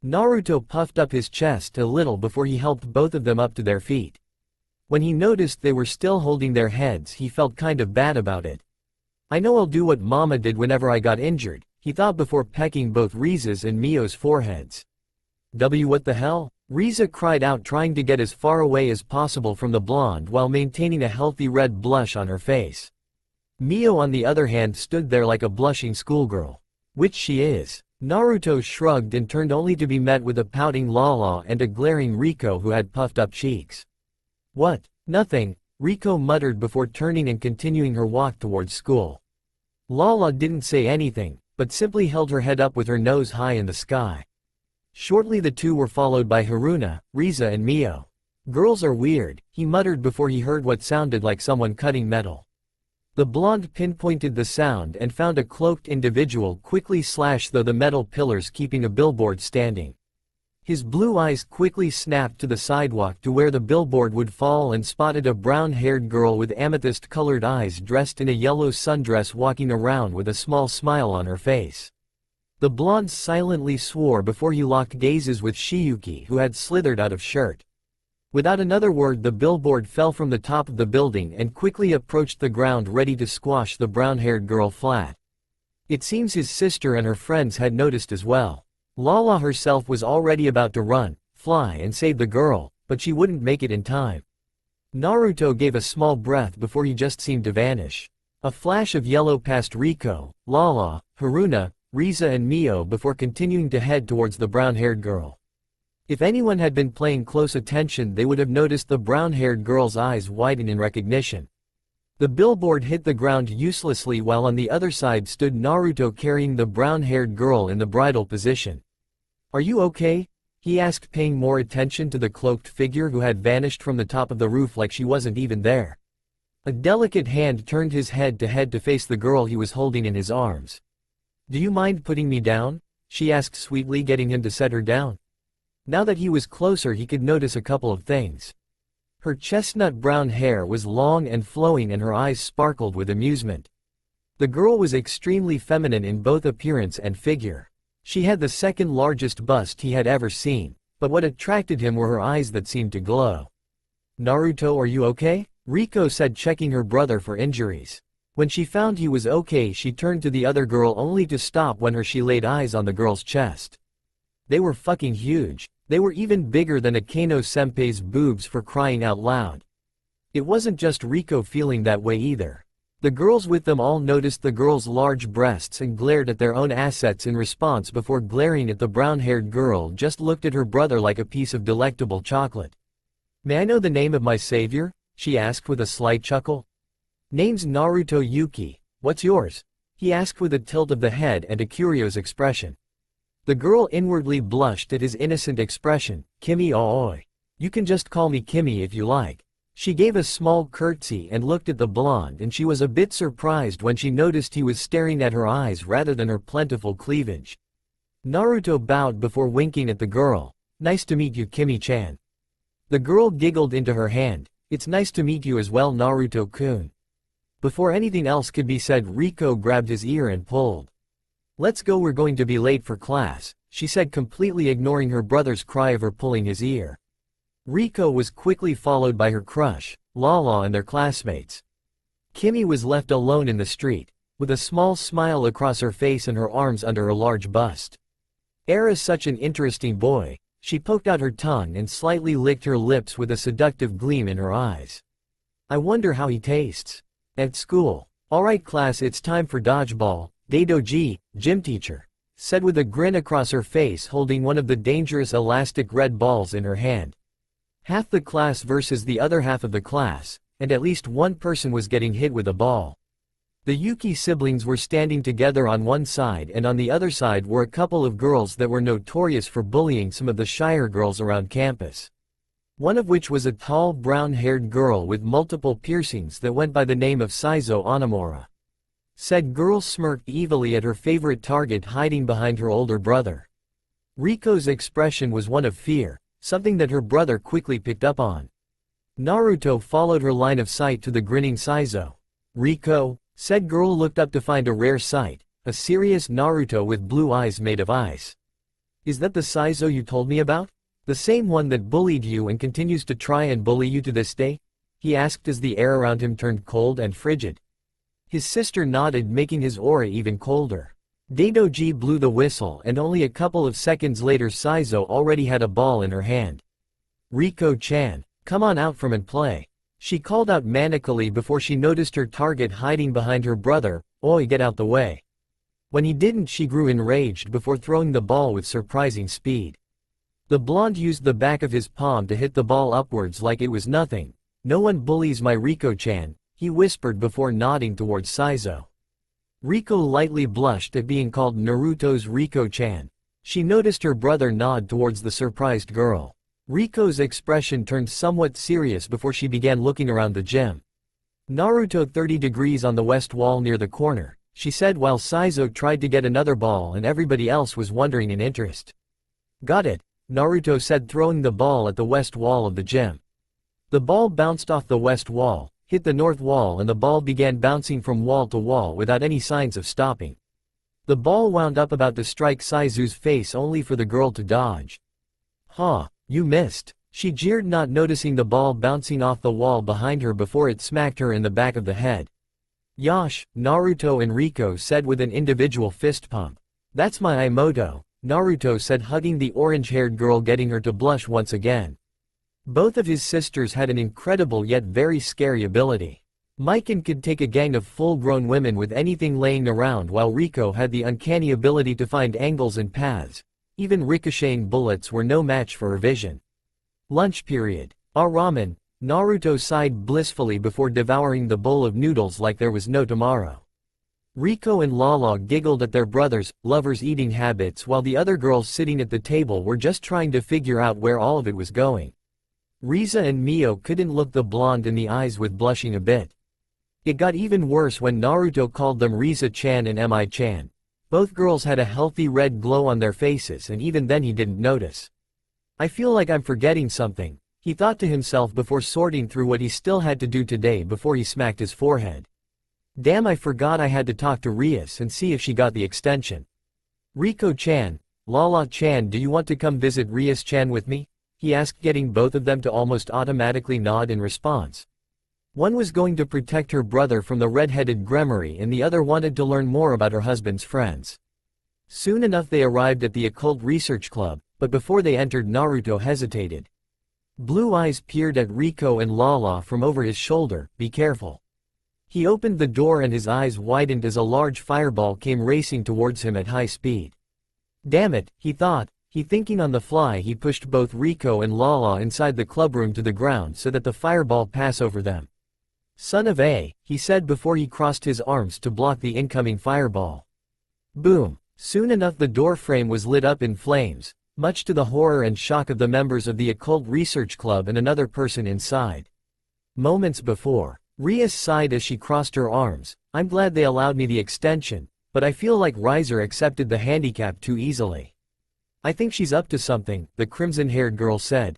Naruto puffed up his chest a little before he helped both of them up to their feet. When he noticed they were still holding their heads, he felt kind of bad about it. I know I'll do what Mama did whenever I got injured, he thought before pecking both Riza's and Mio's foreheads. What the hell? Riza cried out, trying to get as far away as possible from the blonde while maintaining a healthy red blush on her face. Mio on the other hand stood there like a blushing schoolgirl. Which she is. Naruto shrugged and turned only to be met with a pouting Lala and a glaring Rico who had puffed up cheeks. What? Nothing, Rico muttered before turning and continuing her walk towards school. Lala didn't say anything, but simply held her head up with her nose high in the sky. Shortly the two were followed by Haruna, Riza and Mio. Girls are weird, he muttered before he heard what sounded like someone cutting metal. The blonde pinpointed the sound and found a cloaked individual quickly slash through the metal pillars, keeping a billboard standing. His blue eyes quickly snapped to the sidewalk to where the billboard would fall and spotted a brown-haired girl with amethyst-colored eyes dressed in a yellow sundress walking around with a small smile on her face. The blonde silently swore before he locked gazes with Shiyuki, who had slithered out of shirt. Without another word, the billboard fell from the top of the building and quickly approached the ground, ready to squash the brown-haired girl flat. It seems his sister and her friends had noticed as well. Lala herself was already about to run, fly and save the girl, but she wouldn't make it in time. Naruto gave a small breath before he just seemed to vanish. A flash of yellow passed Riko, Lala, Haruna, Riza and Mio before continuing to head towards the brown-haired girl. If anyone had been paying close attention, they would have noticed the brown-haired girl's eyes widen in recognition. The billboard hit the ground uselessly while on the other side stood Naruto carrying the brown-haired girl in the bridal position. "Are you okay?" he asked, paying more attention to the cloaked figure who had vanished from the top of the roof like she wasn't even there. A delicate hand turned his head to face the girl he was holding in his arms. "Do you mind putting me down?" she asked sweetly, getting him to set her down. Now that he was closer, he could notice a couple of things. Her chestnut brown hair was long and flowing and her eyes sparkled with amusement. The girl was extremely feminine in both appearance and figure. She had the second largest bust he had ever seen, but what attracted him were her eyes that seemed to glow. "Naruto, are you okay?" Riko said, checking her brother for injuries. When she found he was okay, she turned to the other girl only to stop when she laid eyes on the girl's chest. They were fucking huge. They were even bigger than Akano-senpai's boobs, for crying out loud. It wasn't just Riko feeling that way either. The girls with them all noticed the girl's large breasts and glared at their own assets in response before glaring at the brown-haired girl. Just looked at her brother like a piece of delectable chocolate. "May I know the name of my savior?" she asked with a slight chuckle. "Name's Naruto Yuki. What's yours?" he asked with a tilt of the head and a curious expression. The girl inwardly blushed at his innocent expression. "Kimi Aoi. You can just call me Kimi if you like." She gave a small curtsy and looked at the blonde, and she was a bit surprised when she noticed he was staring at her eyes rather than her plentiful cleavage. Naruto bowed before winking at the girl. "Nice to meet you, Kimi-chan." The girl giggled into her hand. "It's nice to meet you as well, Naruto-kun." Before anything else could be said, Riko grabbed his ear and pulled. "Let's go, we're going to be late for class," she said, completely ignoring her brother's cry of her pulling his ear. Riko was quickly followed by her crush, Lala, and their classmates. Kimi was left alone in the street, with a small smile across her face and her arms under her large bust. "Era's such an interesting boy." She poked out her tongue and slightly licked her lips with a seductive gleam in her eyes. "I wonder how he tastes at school." "Alright class, it's time for dodgeball," Daidoji, gym teacher, said with a grin across her face, holding one of the dangerous elastic red balls in her hand. Half the class versus the other half of the class, and at least one person was getting hit with a ball. The Yuki siblings were standing together on one side, and on the other side were a couple of girls that were notorious for bullying some of the shyer girls around campus. One of which was a tall brown-haired girl with multiple piercings that went by the name of Saizo Onamura. Said girl smirked evilly at her favorite target hiding behind her older brother. Riko's expression was one of fear, something that her brother quickly picked up on. Naruto followed her line of sight to the grinning Saizo. "Riko," said girl looked up to find a rare sight, a serious Naruto with blue eyes made of ice. "Is that the Saizo you told me about? The same one that bullied you and continues to try and bully you to this day?" he asked as the air around him turned cold and frigid. His sister nodded, making his aura even colder. Daidoji blew the whistle, and only a couple of seconds later Saizo already had a ball in her hand. "Riko-chan, come on out from and play," she called out manically before she noticed her target hiding behind her brother. "Oi, get out the way." When he didn't, she grew enraged before throwing the ball with surprising speed. The blonde used the back of his palm to hit the ball upwards like it was nothing. "No one bullies my Riko-chan," he whispered before nodding towards Saizo. Riko lightly blushed at being called Naruto's Riko-chan. She noticed her brother nod towards the surprised girl. Riko's expression turned somewhat serious before she began looking around the gym. "Naruto 30 degrees on the west wall near the corner," she said while Saizo tried to get another ball and everybody else was wondering in interest. "Got it," Naruto said, throwing the ball at the west wall of the gym. The ball bounced off the west wall, hit the north wall, and the ball began bouncing from wall to wall without any signs of stopping. The ball wound up about to strike Saizu's face only for the girl to dodge. "Huh, you missed," she jeered, not noticing the ball bouncing off the wall behind her before it smacked her in the back of the head. "Yosh," Naruto and Riko said with an individual fist pump. "That's my Imoto," Naruto said, hugging the orange-haired girl, getting her to blush once again. Both of his sisters had an incredible yet very scary ability. Mikan could take a gang of full-grown women with anything laying around, while Riko had the uncanny ability to find angles and paths. Even ricocheting bullets were no match for her vision. Lunch period. Ah, ramen. Naruto sighed blissfully before devouring the bowl of noodles like there was no tomorrow. Riko and Lala giggled at their brothers' lovers' eating habits, while the other girls sitting at the table were just trying to figure out where all of it was going. Riza and Mio couldn't look the blonde in the eyes with blushing a bit. It got even worse when Naruto called them Riza-chan and Mi-chan. Both girls had a healthy red glow on their faces, and even then he didn't notice. I feel like I'm forgetting something, he thought to himself before sorting through what he still had to do today before he smacked his forehead. Damn, I forgot I had to talk to Rias and see if she got the extension. Riko-chan, Lala-chan, do you want to come visit Rias-chan with me? He asked, getting both of them to almost automatically nod in response. One was going to protect her brother from the red-headed Gremory, and the other wanted to learn more about her husband's friends. Soon enough they arrived at the Occult Research Club, but before they entered, Naruto hesitated. Blue eyes peered at Riko and Lala from over his shoulder. Be careful. He opened the door and his eyes widened as a large fireball came racing towards him at high speed. Damn it, he thought. Thinking on the fly, he pushed both Riko and Lala inside the clubroom to the ground so that the fireball pass over them. Son of A, he said before he crossed his arms to block the incoming fireball. Boom. Soon enough the door frame was lit up in flames, much to the horror and shock of the members of the Occult Research Club and another person inside. Moments before, Rias sighed as she crossed her arms. I'm glad they allowed me the extension, but I feel like Riser accepted the handicap too easily. I think she's up to something, the crimson-haired girl said.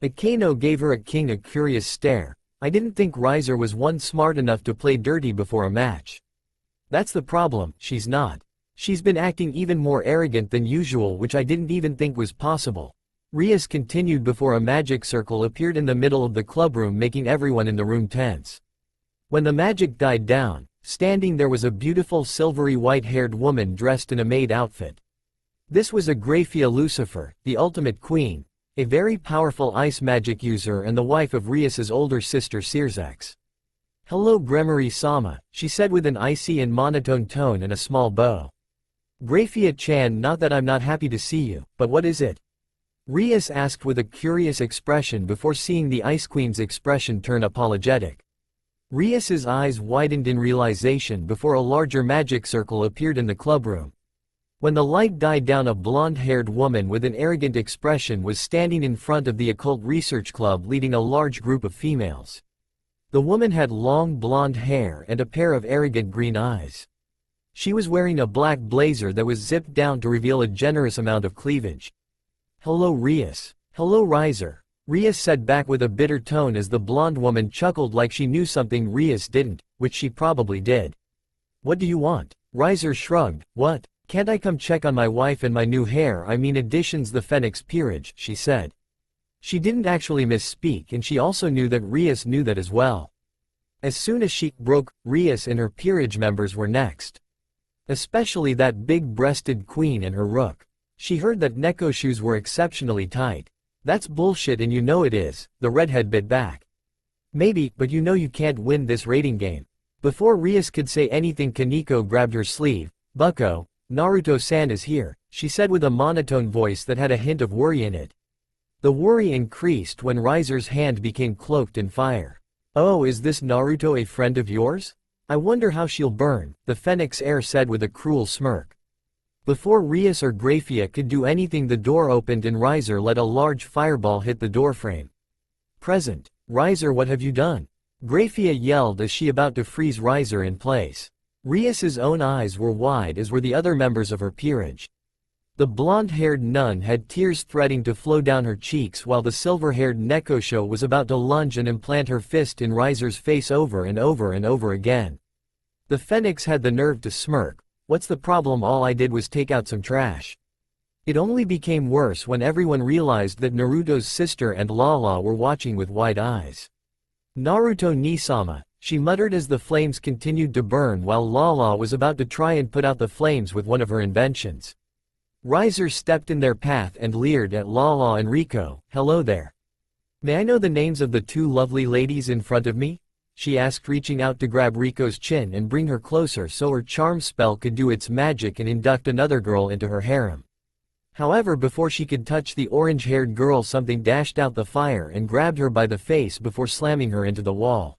Akano gave her a curious stare. I didn't think Riser was one smart enough to play dirty before a match. That's the problem, she's not. She's been acting even more arrogant than usual, which I didn't even think was possible. Rias continued before a magic circle appeared in the middle of the clubroom, making everyone in the room tense. When the magic died down, standing there was a beautiful silvery white-haired woman dressed in a maid outfit. This was Agraphia Lucifer, the ultimate queen, a very powerful ice magic user and the wife of Rias's older sister Sirzax. Hello Gremory-sama, she said with an icy and monotone tone and a small bow. Graphia-chan, not that I'm not happy to see you, but what is it? Rias asked with a curious expression before seeing the Ice Queen's expression turn apologetic. Rias's eyes widened in realization before a larger magic circle appeared in the clubroom. When the light died down, a blonde-haired woman with an arrogant expression was standing in front of the Occult Research Club leading a large group of females. The woman had long blonde hair and a pair of arrogant green eyes. She was wearing a black blazer that was zipped down to reveal a generous amount of cleavage. Hello Rias. Hello Riser. Rias said back with a bitter tone as the blonde woman chuckled like she knew something Rias didn't, which she probably did. What do you want? Riser shrugged. What? Can't I come check on my wife and my new hair? I mean additions the Phoenix Peerage, she said. She didn't actually misspeak, and she also knew that Rias knew that as well. As soon as she broke, Rias and her peerage members were next. Especially that big-breasted queen and her rook. She heard that Neko shoes were exceptionally tight. That's bullshit and you know it is, the redhead bit back. Maybe, but you know you can't win this rating game. Before Rias could say anything, Kaneko grabbed her sleeve. Bucko, Naruto-san is here, she said with a monotone voice that had a hint of worry in it. The worry increased when Riser's hand became cloaked in fire. Oh, is this Naruto a friend of yours? I wonder how she'll burn, the Phoenix heir said with a cruel smirk. Before Rias or Graphia could do anything, the door opened and Riser let a large fireball hit the doorframe. Present. Riser, what have you done? Graphia yelled as she about to freeze Riser in place. Rias's own eyes were wide, as were the other members of her peerage. The blonde-haired nun had tears threading to flow down her cheeks, while the silver-haired Nekosho was about to lunge and implant her fist in Riser's face over and over and over again. The Phoenix had the nerve to smirk. What's the problem? All I did was take out some trash. It only became worse when everyone realized that Naruto's sister and Lala were watching with wide eyes. Naruto Nisama, she muttered as the flames continued to burn while Lala was about to try and put out the flames with one of her inventions. Riser stepped in their path and leered at Lala and Rico. "Hello there. May I know the names of the two lovely ladies in front of me?" she asked, reaching out to grab Rico's chin and bring her closer so her charm spell could do its magic and induct another girl into her harem. However, before she could touch the orange-haired girl, something dashed out the fire and grabbed her by the face before slamming her into the wall.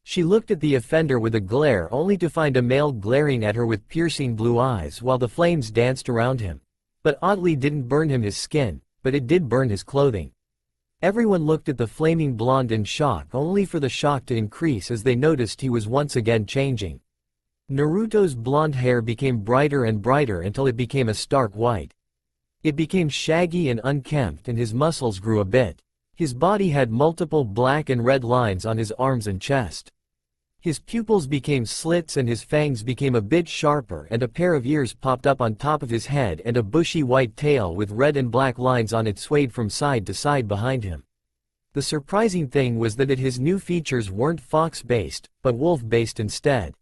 She looked at the offender with a glare, only to find a male glaring at her with piercing blue eyes while the flames danced around him. But oddly didn't burn him his skin, but it did burn his clothing. Everyone looked at the flaming blonde in shock, only for the shock to increase as they noticed he was once again changing. Naruto's blonde hair became brighter and brighter until it became a stark white. It became shaggy and unkempt, and his muscles grew a bit. His body had multiple black and red lines on his arms and chest. His pupils became slits and his fangs became a bit sharper, and a pair of ears popped up on top of his head, and a bushy white tail with red and black lines on it swayed from side to side behind him. The surprising thing was that his new features weren't fox-based, but wolf-based instead.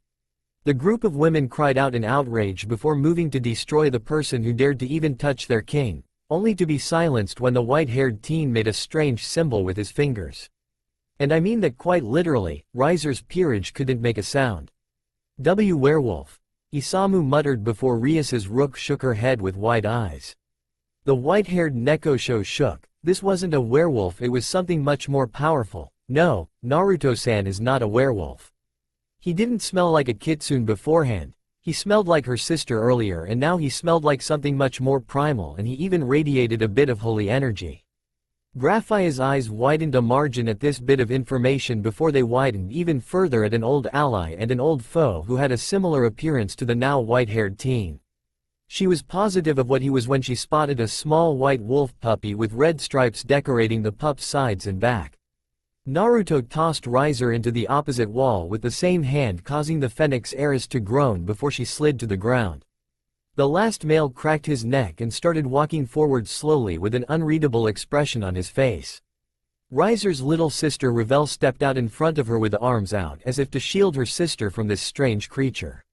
The group of women cried out in outrage before moving to destroy the person who dared to even touch their king, only to be silenced when the white-haired teen made a strange symbol with his fingers. And I mean that quite literally. Riser's peerage couldn't make a sound. Werewolf," Isamu muttered before Rias's rook shook her head with wide eyes. The white-haired Nekosho shook. This wasn't a werewolf, it was something much more powerful. No, Naruto-san is not a werewolf. He didn't smell like a kitsune beforehand. He smelled like her sister earlier, and now he smelled like something much more primal, and he even radiated a bit of holy energy. Graphia's eyes widened a margin at this bit of information before they widened even further at an old ally and an old foe who had a similar appearance to the now white-haired teen. She was positive of what he was when she spotted a small white wolf puppy with red stripes decorating the pup's sides and back. Naruto tossed Riser into the opposite wall with the same hand, causing the Phoenix heiress to groan before she slid to the ground. The last male cracked his neck and started walking forward slowly with an unreadable expression on his face. Riser's little sister Revel stepped out in front of her with arms out as if to shield her sister from this strange creature.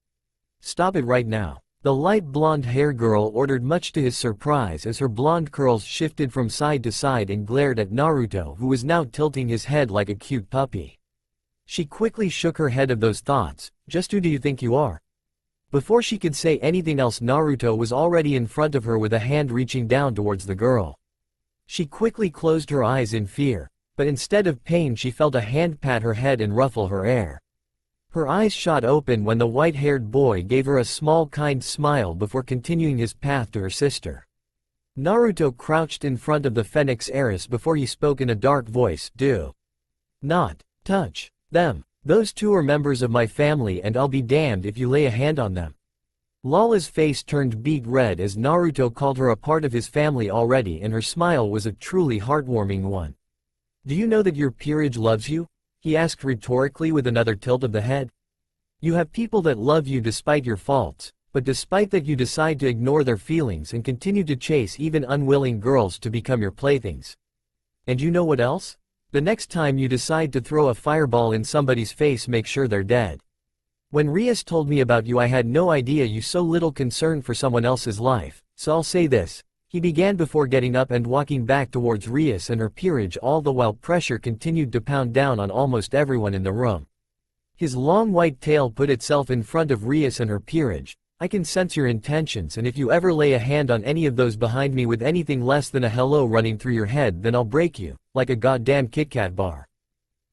"Stop it right now," the light blonde hair girl ordered, much to his surprise, as her blonde curls shifted from side to side and glared at Naruto, who was now tilting his head like a cute puppy. She quickly shook her head of those thoughts. "Just who do you think you are?" Before she could say anything else, Naruto was already in front of her with a hand reaching down towards the girl. She quickly closed her eyes in fear, but instead of pain she felt a hand pat her head and ruffle her hair. Her eyes shot open when the white-haired boy gave her a small kind smile before continuing his path to her sister. Naruto crouched in front of the Phoenix heiress before he spoke in a dark voice. "Do not touch them. Those two are members of my family, and I'll be damned if you lay a hand on them." Lala's face turned beet red as Naruto called her a part of his family already, and her smile was a truly heartwarming one. "Do you know that your peerage loves you?" he asked rhetorically with another tilt of the head. "You have people that love you despite your faults, but despite that you decide to ignore their feelings and continue to chase even unwilling girls to become your playthings. And you know what else? The next time you decide to throw a fireball in somebody's face, make sure they're dead. When Rias told me about you, I had no idea you so little concern for someone else's life, so I'll say this," he began before getting up and walking back towards Rias and her peerage, all the while pressure continued to pound down on almost everyone in the room. His long white tail put itself in front of Rias and her peerage. "I can sense your intentions, and if you ever lay a hand on any of those behind me with anything less than a hello running through your head, then I'll break you, like a goddamn Kit Kat bar."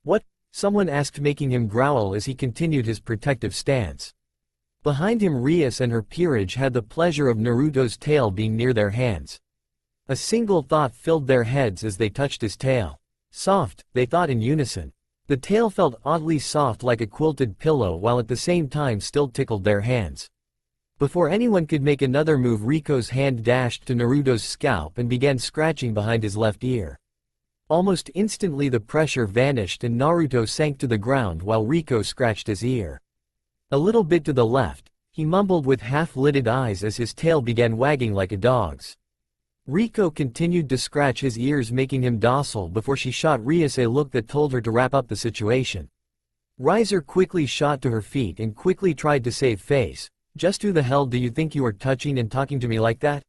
"What?" someone asked, making him growl as he continued his protective stance. Behind him, Rias and her peerage had the pleasure of Naruto's tail being near their hands. A single thought filled their heads as they touched his tail. "Soft," they thought in unison. The tail felt oddly soft, like a quilted pillow, while at the same time still tickled their hands. Before anyone could make another move, Rico's hand dashed to Naruto's scalp and began scratching behind his left ear. Almost instantly the pressure vanished and Naruto sank to the ground while Rico scratched his ear. A little bit to the left, he mumbled with half-lidded eyes as his tail began wagging like a dog's. Rico continued to scratch his ears, making him docile before she shot Rias a look that told her to wrap up the situation. Riser quickly shot to her feet and quickly tried to save face. "Just who the hell do you think you are touching and talking to me like that?"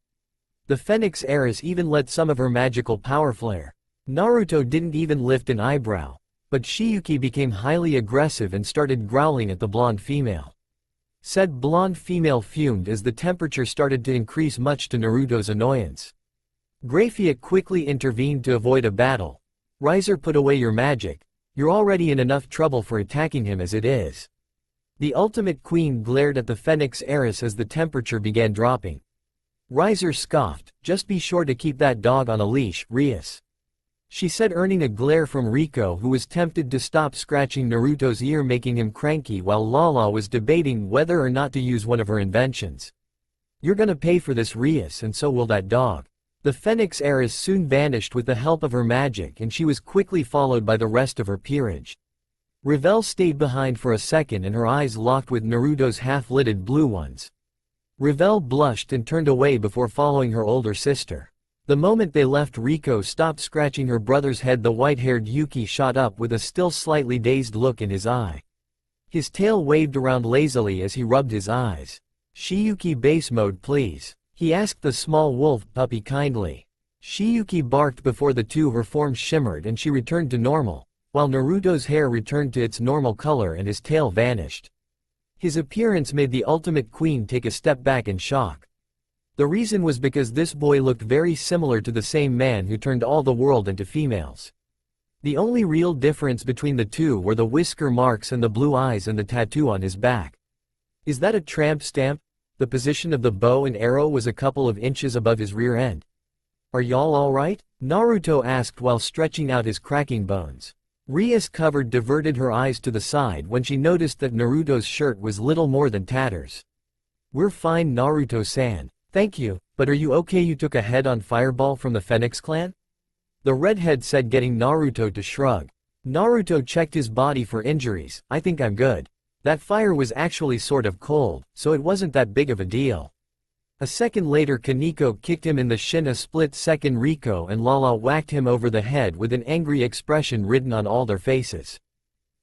The Phoenix heiress even let some of her magical power flare. Naruto didn't even lift an eyebrow. But Shiyuki became highly aggressive and started growling at the blonde female. Said blonde female fumed as the temperature started to increase, much to Naruto's annoyance. Grafia quickly intervened to avoid a battle. Riser, put away your magic. You're already in enough trouble for attacking him as it is. The Ultimate Queen glared at the Phoenix heiress as the temperature began dropping. Riser scoffed, just be sure to keep that dog on a leash, Rias. She said, earning a glare from Rico, who was tempted to stop scratching Naruto's ear, making him cranky, while Lala was debating whether or not to use one of her inventions. You're gonna pay for this, Rias, and so will that dog. The Phoenix heiress soon vanished with the help of her magic, and she was quickly followed by the rest of her peerage. Revel stayed behind for a second, and her eyes locked with Naruto's half-lidded blue ones. Revel blushed and turned away before following her older sister. The moment they left, Rico stopped scratching her brother's head. The white-haired Yuki shot up with a still slightly dazed look in his eye. His tail waved around lazily as he rubbed his eyes. Shiyuki, base mode please, he asked the small wolf puppy kindly. Shiyuki barked before the two her forms shimmered and she returned to normal, while Naruto's hair returned to its normal color and his tail vanished. His appearance made the Ultimate Queen take a step back in shock. The reason was because this boy looked very similar to the same man who turned all the world into females. The only real difference between the two were the whisker marks and the blue eyes and the tattoo on his back. Is that a tramp stamp? The position of the bow and arrow was a couple of inches above his rear end. Are y'all alright? Naruto asked while stretching out his cracking bones. Rias diverted her eyes to the side when she noticed that Naruto's shirt was little more than tatters. We're fine, Naruto-san. Thank you, but are you okay? You took a head-on fireball from the Phoenix clan? The redhead said, getting Naruto to shrug. Naruto checked his body for injuries. I think I'm good. That fire was actually sort of cold, so it wasn't that big of a deal. A second later, Kaneko kicked him in the shin. A split second, Rico and Lala whacked him over the head with an angry expression written on all their faces.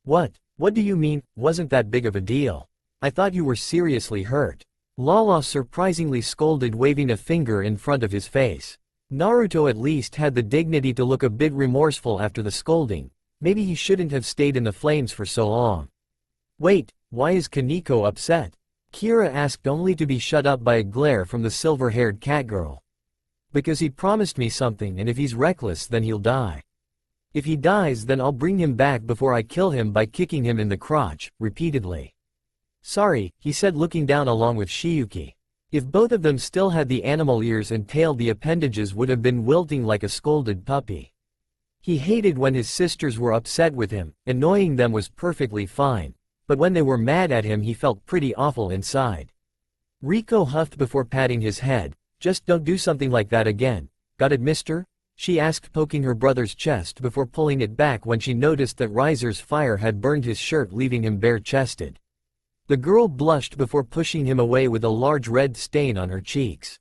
What do you mean, wasn't that big of a deal? I thought you were seriously hurt. Lala surprisingly scolded, waving a finger in front of his face. Naruto at least had the dignity to look a bit remorseful after the scolding. Maybe he shouldn't have stayed in the flames for so long. Wait, why is Kaneko upset? Kira asked, only to be shut up by a glare from the silver-haired catgirl. Because he promised me something, and if he's reckless then he'll die. If he dies then I'll bring him back before I kill him by kicking him in the crotch, repeatedly. Sorry, he said, looking down along with Shiyuki. If both of them still had the animal ears and tail, the appendages would have been wilting like a scolded puppy. He hated when his sisters were upset with him. Annoying them was perfectly fine. But when they were mad at him he felt pretty awful inside. Rico huffed before patting his head. Just don't do something like that again. Got it, mister? She asked, poking her brother's chest before pulling it back when she noticed that Riser's fire had burned his shirt, leaving him bare-chested. The girl blushed before pushing him away with a large red stain on her cheeks.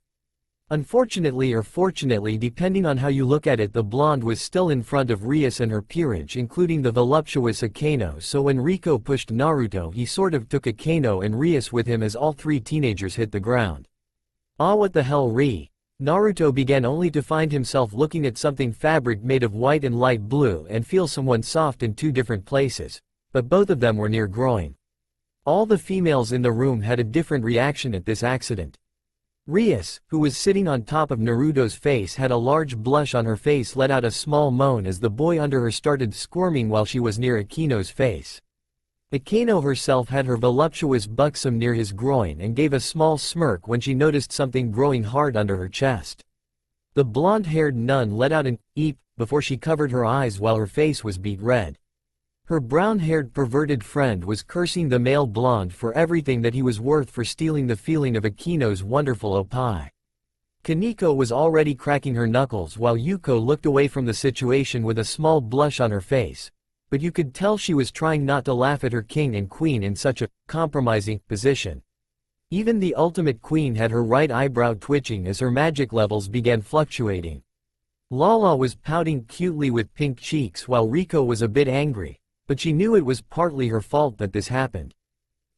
Unfortunately or fortunately, depending on how you look at it, the blonde was still in front of Rias and her peerage, including the voluptuous Akano, so when Rico pushed Naruto he sort of took Akano and Rias with him as all three teenagers hit the ground. Ah, what the hell, Naruto began, only to find himself looking at something fabric made of white and light blue and feel someone soft in two different places, but both of them were near groin. All the females in the room had a different reaction at this accident. Rias, who was sitting on top of Naruto's face, had a large blush on her face, let out a small moan as the boy under her started squirming while she was near Akino's face. Akino herself had her voluptuous buxom near his groin and gave a small smirk when she noticed something growing hard under her chest. The blonde-haired nun let out an eep before she covered her eyes while her face was beet red. Her brown-haired perverted friend was cursing the male blonde for everything that he was worth for stealing the feeling of Akino's wonderful opai. Kaneko was already cracking her knuckles while Yuko looked away from the situation with a small blush on her face, but you could tell she was trying not to laugh at her king and queen in such a compromising position. Even the Ultimate Queen had her right eyebrow twitching as her magic levels began fluctuating. Lala was pouting cutely with pink cheeks while Rico was a bit angry, but she knew it was partly her fault that this happened.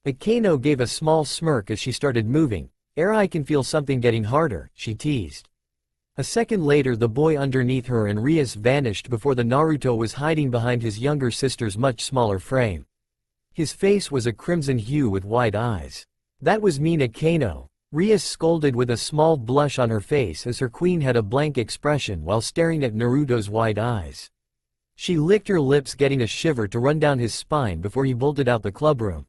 Akano gave a small smirk as she started moving. I can feel something getting harder, she teased. A second later the boy underneath her and Rias vanished before the Naruto was hiding behind his younger sister's much smaller frame. His face was a crimson hue with wide eyes. That was Mina Kano. Rias scolded with a small blush on her face as her queen had a blank expression while staring at Naruto's wide eyes. She licked her lips, getting a shiver to run down his spine before he bolted out the clubroom.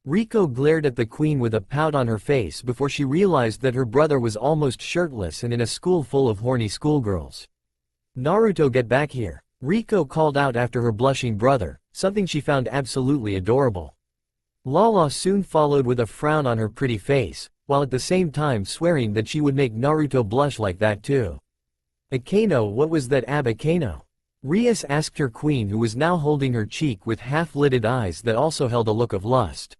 Riko glared at the queen with a pout on her face before she realized that her brother was almost shirtless and in a school full of horny schoolgirls. "Naruto, get back here," Riko called out after her blushing brother, something she found absolutely adorable. Lala soon followed with a frown on her pretty face, while at the same time swearing that she would make Naruto blush like that too. "Akano, what was that Akano?" Rias asked her queen, who was now holding her cheek with half-lidded eyes that also held a look of lust.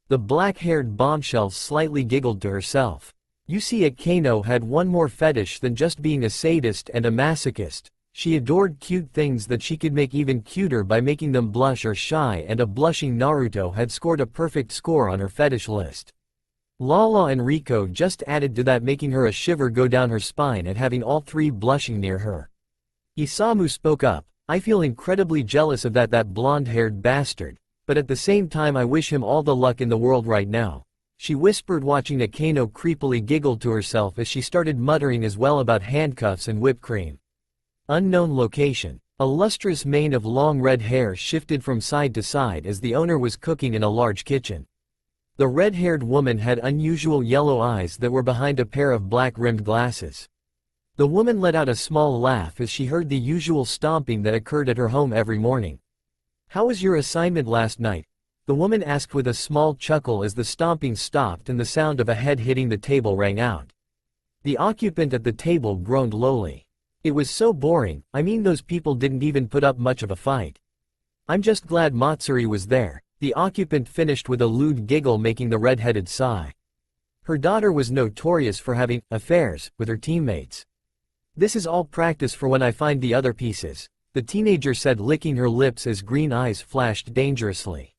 The black-haired bombshell slightly giggled to herself. You see, Akano had one more fetish than just being a sadist and a masochist. She adored cute things that she could make even cuter by making them blush or shy, and a blushing Naruto had scored a perfect score on her fetish list. Lala and Riko just added to that, making her a shiver go down her spine at having all three blushing near her. Isamu spoke up, "I feel incredibly jealous of that blonde-haired bastard, but at the same time I wish him all the luck in the world right now," she whispered, watching Akano creepily giggle to herself as she started muttering as well about handcuffs and whipped cream. Unknown location. A lustrous mane of long red hair shifted from side to side as the owner was cooking in a large kitchen. The red-haired woman had unusual yellow eyes that were behind a pair of black-rimmed glasses. The woman let out a small laugh as she heard the usual stomping that occurred at her home every morning. "How was your assignment last night?" the woman asked with a small chuckle as the stomping stopped and the sound of a head hitting the table rang out. The occupant at the table groaned lowly. "It was so boring, I mean those people didn't even put up much of a fight." "I'm just glad Matsuri was there," the occupant finished with a lewd giggle, making the red-headed sigh. Her daughter was notorious for having affairs with her teammates. "This is all practice for when I find the other pieces," the teenager said, licking her lips as green eyes flashed dangerously.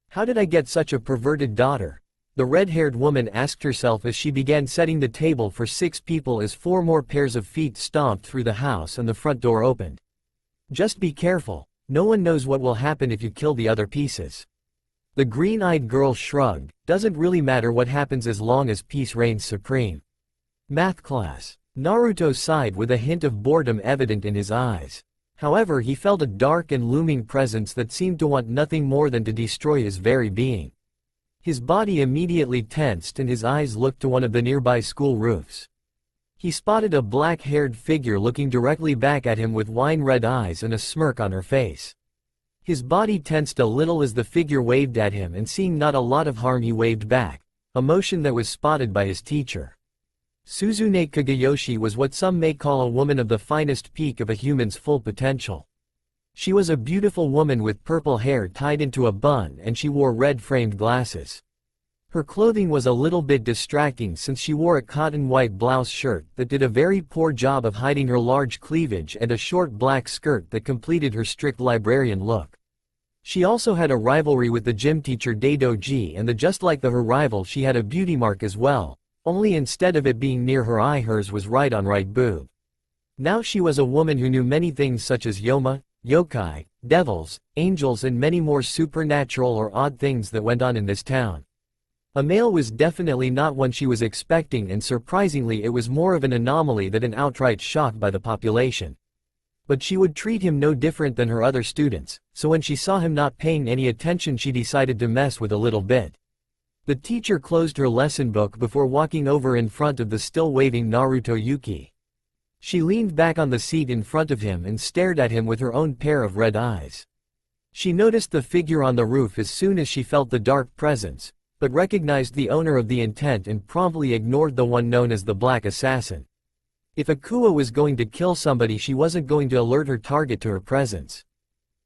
"How did I get such a perverted daughter?" the red-haired woman asked herself as she began setting the table for 6 people as 4 more pairs of feet stomped through the house and the front door opened. "Just be careful, no one knows what will happen if you kill the other pieces." The green-eyed girl shrugged, "Doesn't really matter what happens as long as peace reigns supreme." Math class. Naruto sighed with a hint of boredom evident in his eyes. However, he felt a dark and looming presence that seemed to want nothing more than to destroy his very being. His body immediately tensed and his eyes looked to one of the nearby school roofs. He spotted a black-haired figure looking directly back at him with wine-red eyes and a smirk on her face. His body tensed a little as the figure waved at him, and seeing not a lot of harm he waved back, a motion that was spotted by his teacher. Suzune Kagayoshi was what some may call a woman of the finest peak of a human's full potential. She was a beautiful woman with purple hair tied into a bun, and she wore red-framed glasses. Her clothing was a little bit distracting since she wore a cotton white blouse shirt that did a very poor job of hiding her large cleavage and a short black skirt that completed her strict librarian look. She also had a rivalry with the gym teacher Daidoji, and just like her rival, she had a beauty mark as well. Only instead of it being near her eye, hers was right on right boob. Now she was a woman who knew many things such as Yoma, yokai, devils, angels, and many more supernatural or odd things that went on in this town. A male was definitely not one she was expecting, and surprisingly it was more of an anomaly than an outright shock by the population. But she would treat him no different than her other students, so when she saw him not paying any attention, she decided to mess with a little bit. The teacher closed her lesson book before walking over in front of the still waving Naruto Yuki. She leaned back on the seat in front of him and stared at him with her own pair of red eyes. She noticed the figure on the roof as soon as she felt the dark presence, but recognized the owner of the intent and promptly ignored the one known as the Black Assassin. If Akua was going to kill somebody, she wasn't going to alert her target to her presence.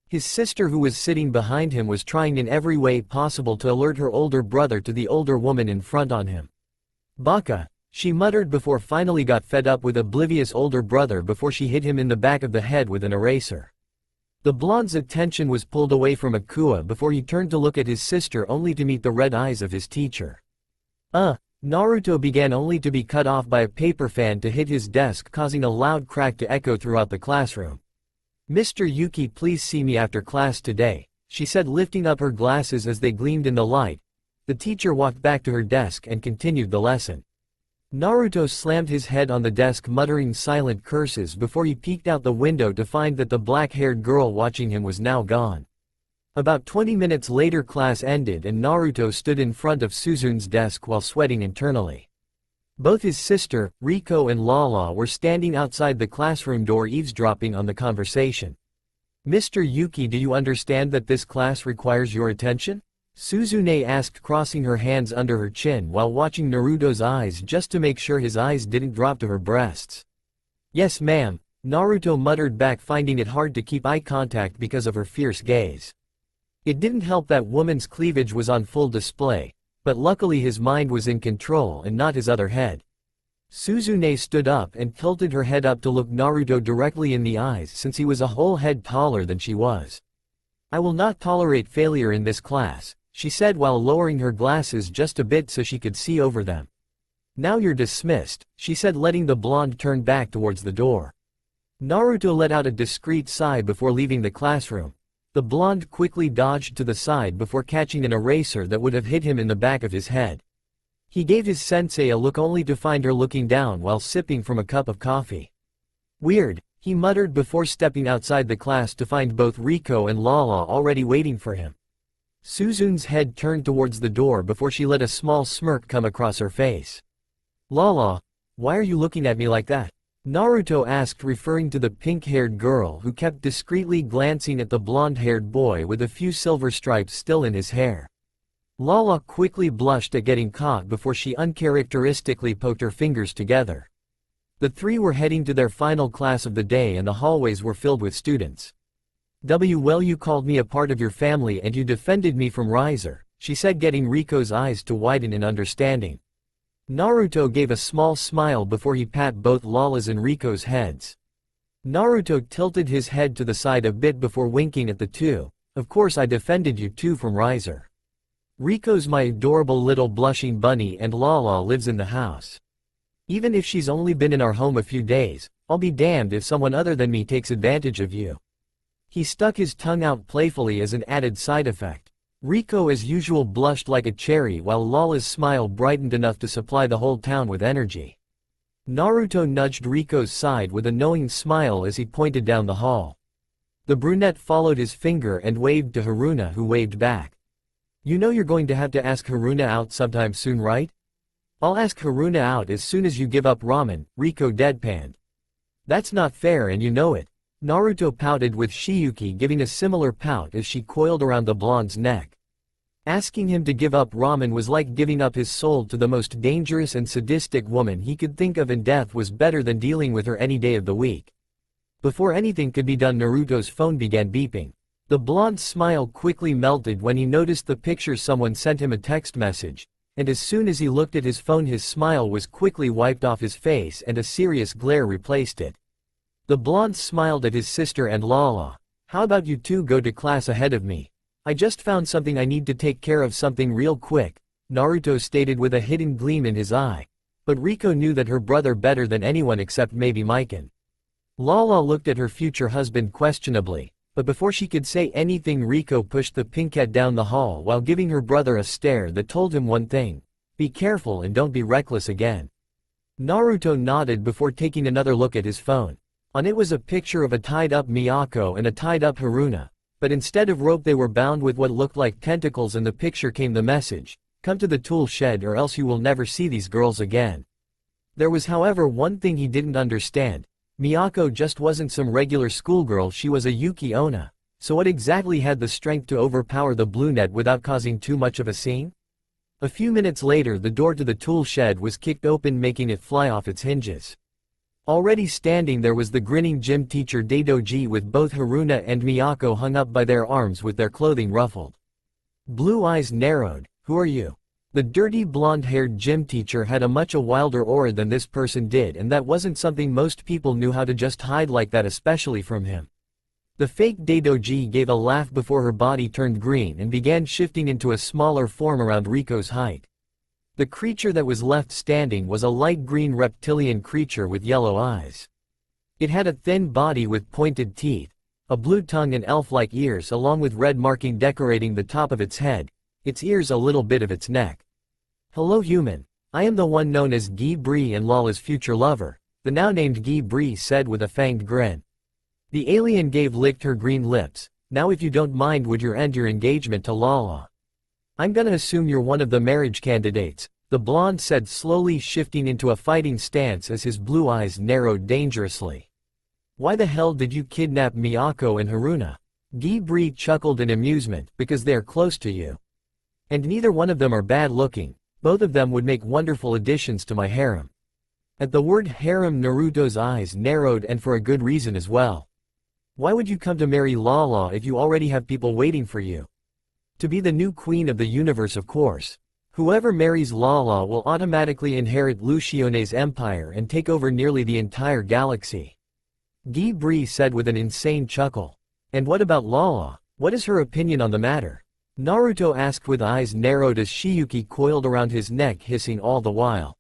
His sister, who was sitting behind him, was trying in every way possible to alert her older brother to the older woman in front on him. "Baka," she muttered before finally got fed up with oblivious older brother before she hit him in the back of the head with an eraser. The blonde's attention was pulled away from Akua before he turned to look at his sister, only to meet the red eyes of his teacher. Naruto began only to be cut off by a paper fan to hit his desk, causing a loud crack to echo throughout the classroom. "Mr. Yuki, please see me after class today," she said, lifting up her glasses as they gleamed in the light. The teacher walked back to her desk and continued the lesson. Naruto slammed his head on the desk, muttering silent curses before he peeked out the window to find that the black-haired girl watching him was now gone. About 20 minutes later, class ended and Naruto stood in front of Suzun's desk while sweating internally. Both his sister, Riko, and Lala were standing outside the classroom door eavesdropping on the conversation. "Mr. Yuki, do you understand that this class requires your attention?" Suzune asked, crossing her hands under her chin while watching Naruto's eyes just to make sure his eyes didn't drop to her breasts. "Yes, ma'am," Naruto muttered back, finding it hard to keep eye contact because of her fierce gaze. It didn't help that woman's cleavage was on full display, but luckily his mind was in control and not his other head. Suzune stood up and tilted her head up to look Naruto directly in the eyes, since he was a whole head taller than she was. "I will not tolerate failure in this class," she said while lowering her glasses just a bit so she could see over them. "Now you're dismissed," she said, letting the blonde turn back towards the door. Naruto let out a discreet sigh before leaving the classroom. The blonde quickly dodged to the side before catching an eraser that would have hit him in the back of his head. He gave his sensei a look only to find her looking down while sipping from a cup of coffee. "Weird," he muttered before stepping outside the class to find both Riko and Lala already waiting for him. Suzun's head turned towards the door before she let a small smirk come across her face. "Lala, why are you looking at me like that?" Naruto asked, referring to the pink-haired girl who kept discreetly glancing at the blonde-haired boy with a few silver stripes still in his hair. Lala quickly blushed at getting caught before she uncharacteristically poked her fingers together. The three were heading to their final class of the day and the hallways were filled with students. "Well, you called me a part of your family and you defended me from Riser," she said, getting Riko's eyes to widen in understanding. Naruto gave a small smile before he pat both Lala's and Riko's heads. Naruto tilted his head to the side a bit before winking at the two. "Of course I defended you too from Riser. Riko's my adorable little blushing bunny and Lala lives in the house. Even if she's only been in our home a few days, I'll be damned if someone other than me takes advantage of you." He stuck his tongue out playfully as an added side effect. Riko as usual blushed like a cherry while Lala's smile brightened enough to supply the whole town with energy. Naruto nudged Riko's side with a knowing smile as he pointed down the hall. The brunette followed his finger and waved to Haruna, who waved back. "You know you're going to have to ask Haruna out sometime soon, right?" "I'll ask Haruna out as soon as you give up ramen," Riko deadpanned. "That's not fair and you know it." Naruto pouted, with Shiyuki giving a similar pout as she coiled around the blonde's neck. Asking him to give up ramen was like giving up his soul to the most dangerous and sadistic woman he could think of, and death was better than dealing with her any day of the week. Before anything could be done, Naruto's phone began beeping. The blonde's smile quickly melted when he noticed the picture someone sent him a text message, and as soon as he looked at his phone his smile was quickly wiped off his face and a serious glare replaced it. The blonde smiled at his sister and Lala. "How about you two go to class ahead of me? I just found something I need to take care of, something real quick," Naruto stated with a hidden gleam in his eye. But Riko knew that her brother better than anyone except maybe Mikan. Lala looked at her future husband questionably, but before she could say anything Riko pushed the pinkette down the hall while giving her brother a stare that told him one thing: be careful and don't be reckless again. Naruto nodded before taking another look at his phone. On it was a picture of a tied-up Miyako and a tied-up Haruna, but instead of rope they were bound with what looked like tentacles. In the picture came the message: "Come to the tool shed or else you will never see these girls again." There was however one thing he didn't understand. Miyako just wasn't some regular schoolgirl, she was a Yuki Onna, so what exactly had the strength to overpower the brunette without causing too much of a scene? A few minutes later the door to the tool shed was kicked open, making it fly off its hinges. Already standing there was the grinning gym teacher Daidoji, with both Haruna and Miyako hung up by their arms with their clothing ruffled. Blue eyes narrowed. "Who are you?" The dirty blonde-haired gym teacher had a much wilder aura than this person did, and that wasn't something most people knew how to just hide like that, especially from him. The fake Daidoji gave a laugh before her body turned green and began shifting into a smaller form around Riko's height. The creature that was left standing was a light green reptilian creature with yellow eyes. It had a thin body with pointed teeth, a blue tongue and elf-like ears along with red marking decorating the top of its head, its ears a little bit of its neck. "Hello human. I am the one known as Guy Bree and Lala's future lover," the now named Guy Bree said with a fanged grin. The alien licked her green lips. "Now if you don't mind, would you end your engagement to Lala? I'm gonna assume you're one of the marriage candidates," the blonde said, slowly shifting into a fighting stance as his blue eyes narrowed dangerously. "Why the hell did you kidnap Miyako and Haruna?" Guy Bree chuckled in amusement. "Because they're close to you. And neither one of them are bad looking. Both of them would make wonderful additions to my harem." At the word harem, Naruto's eyes narrowed, and for a good reason as well. Why would you come to marry Lala if you already have people waiting for you? To be the new queen of the universe, of course. Whoever marries Lala will automatically inherit Lucione's empire and take over nearly the entire galaxy. Guy Bree said with an insane chuckle. "And what about Lala? What is her opinion on the matter?" Naruto asked with eyes narrowed as Shiyuki coiled around his neck, hissing all the while.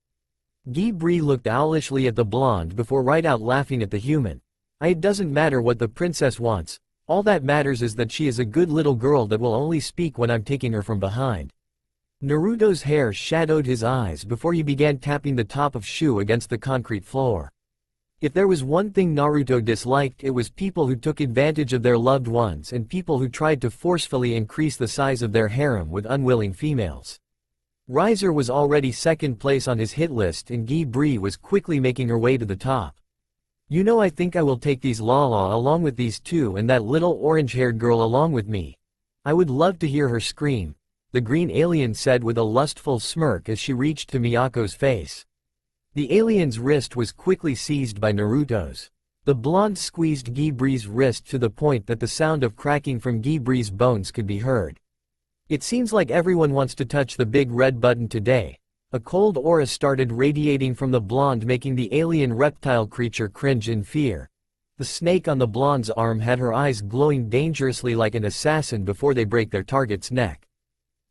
Guy Bree looked owlishly at the blonde before right out laughing at the human. "It doesn't matter what the princess wants. All that matters is that she is a good little girl that will only speak when I'm taking her from behind." Naruto's hair shadowed his eyes before he began tapping the top of shoe against the concrete floor. If there was one thing Naruto disliked, it was people who took advantage of their loved ones and people who tried to forcefully increase the size of their harem with unwilling females. Riser was already second place on his hit list, and Guy Bree was quickly making her way to the top. "You know, I think I will take these Lala along with these two and that little orange-haired girl along with me. I would love to hear her scream," the green alien said with a lustful smirk as she reached to Miyako's face. The alien's wrist was quickly seized by Naruto's. The blonde squeezed Guy Bree's wrist to the point that the sound of cracking from Guy Bree's bones could be heard. "It seems like everyone wants to touch the big red button today." A cold aura started radiating from the blonde, making the alien reptile creature cringe in fear. The snake on the blonde's arm had her eyes glowing dangerously like an assassin before they break their target's neck.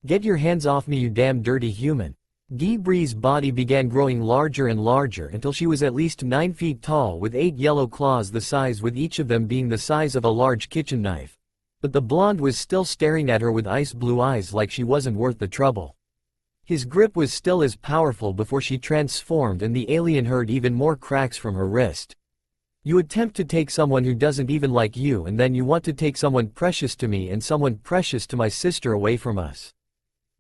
"Get your hands off me, you damn dirty human." Guy Bree's body began growing larger and larger until she was at least 9 feet tall, with 8 yellow claws the size, with each of them being the size of a large kitchen knife. But the blonde was still staring at her with ice blue eyes like she wasn't worth the trouble. His grip was still as powerful before she transformed, and the alien heard even more cracks from her wrist. "You attempt to take someone who doesn't even like you, and then you want to take someone precious to me and someone precious to my sister away from us.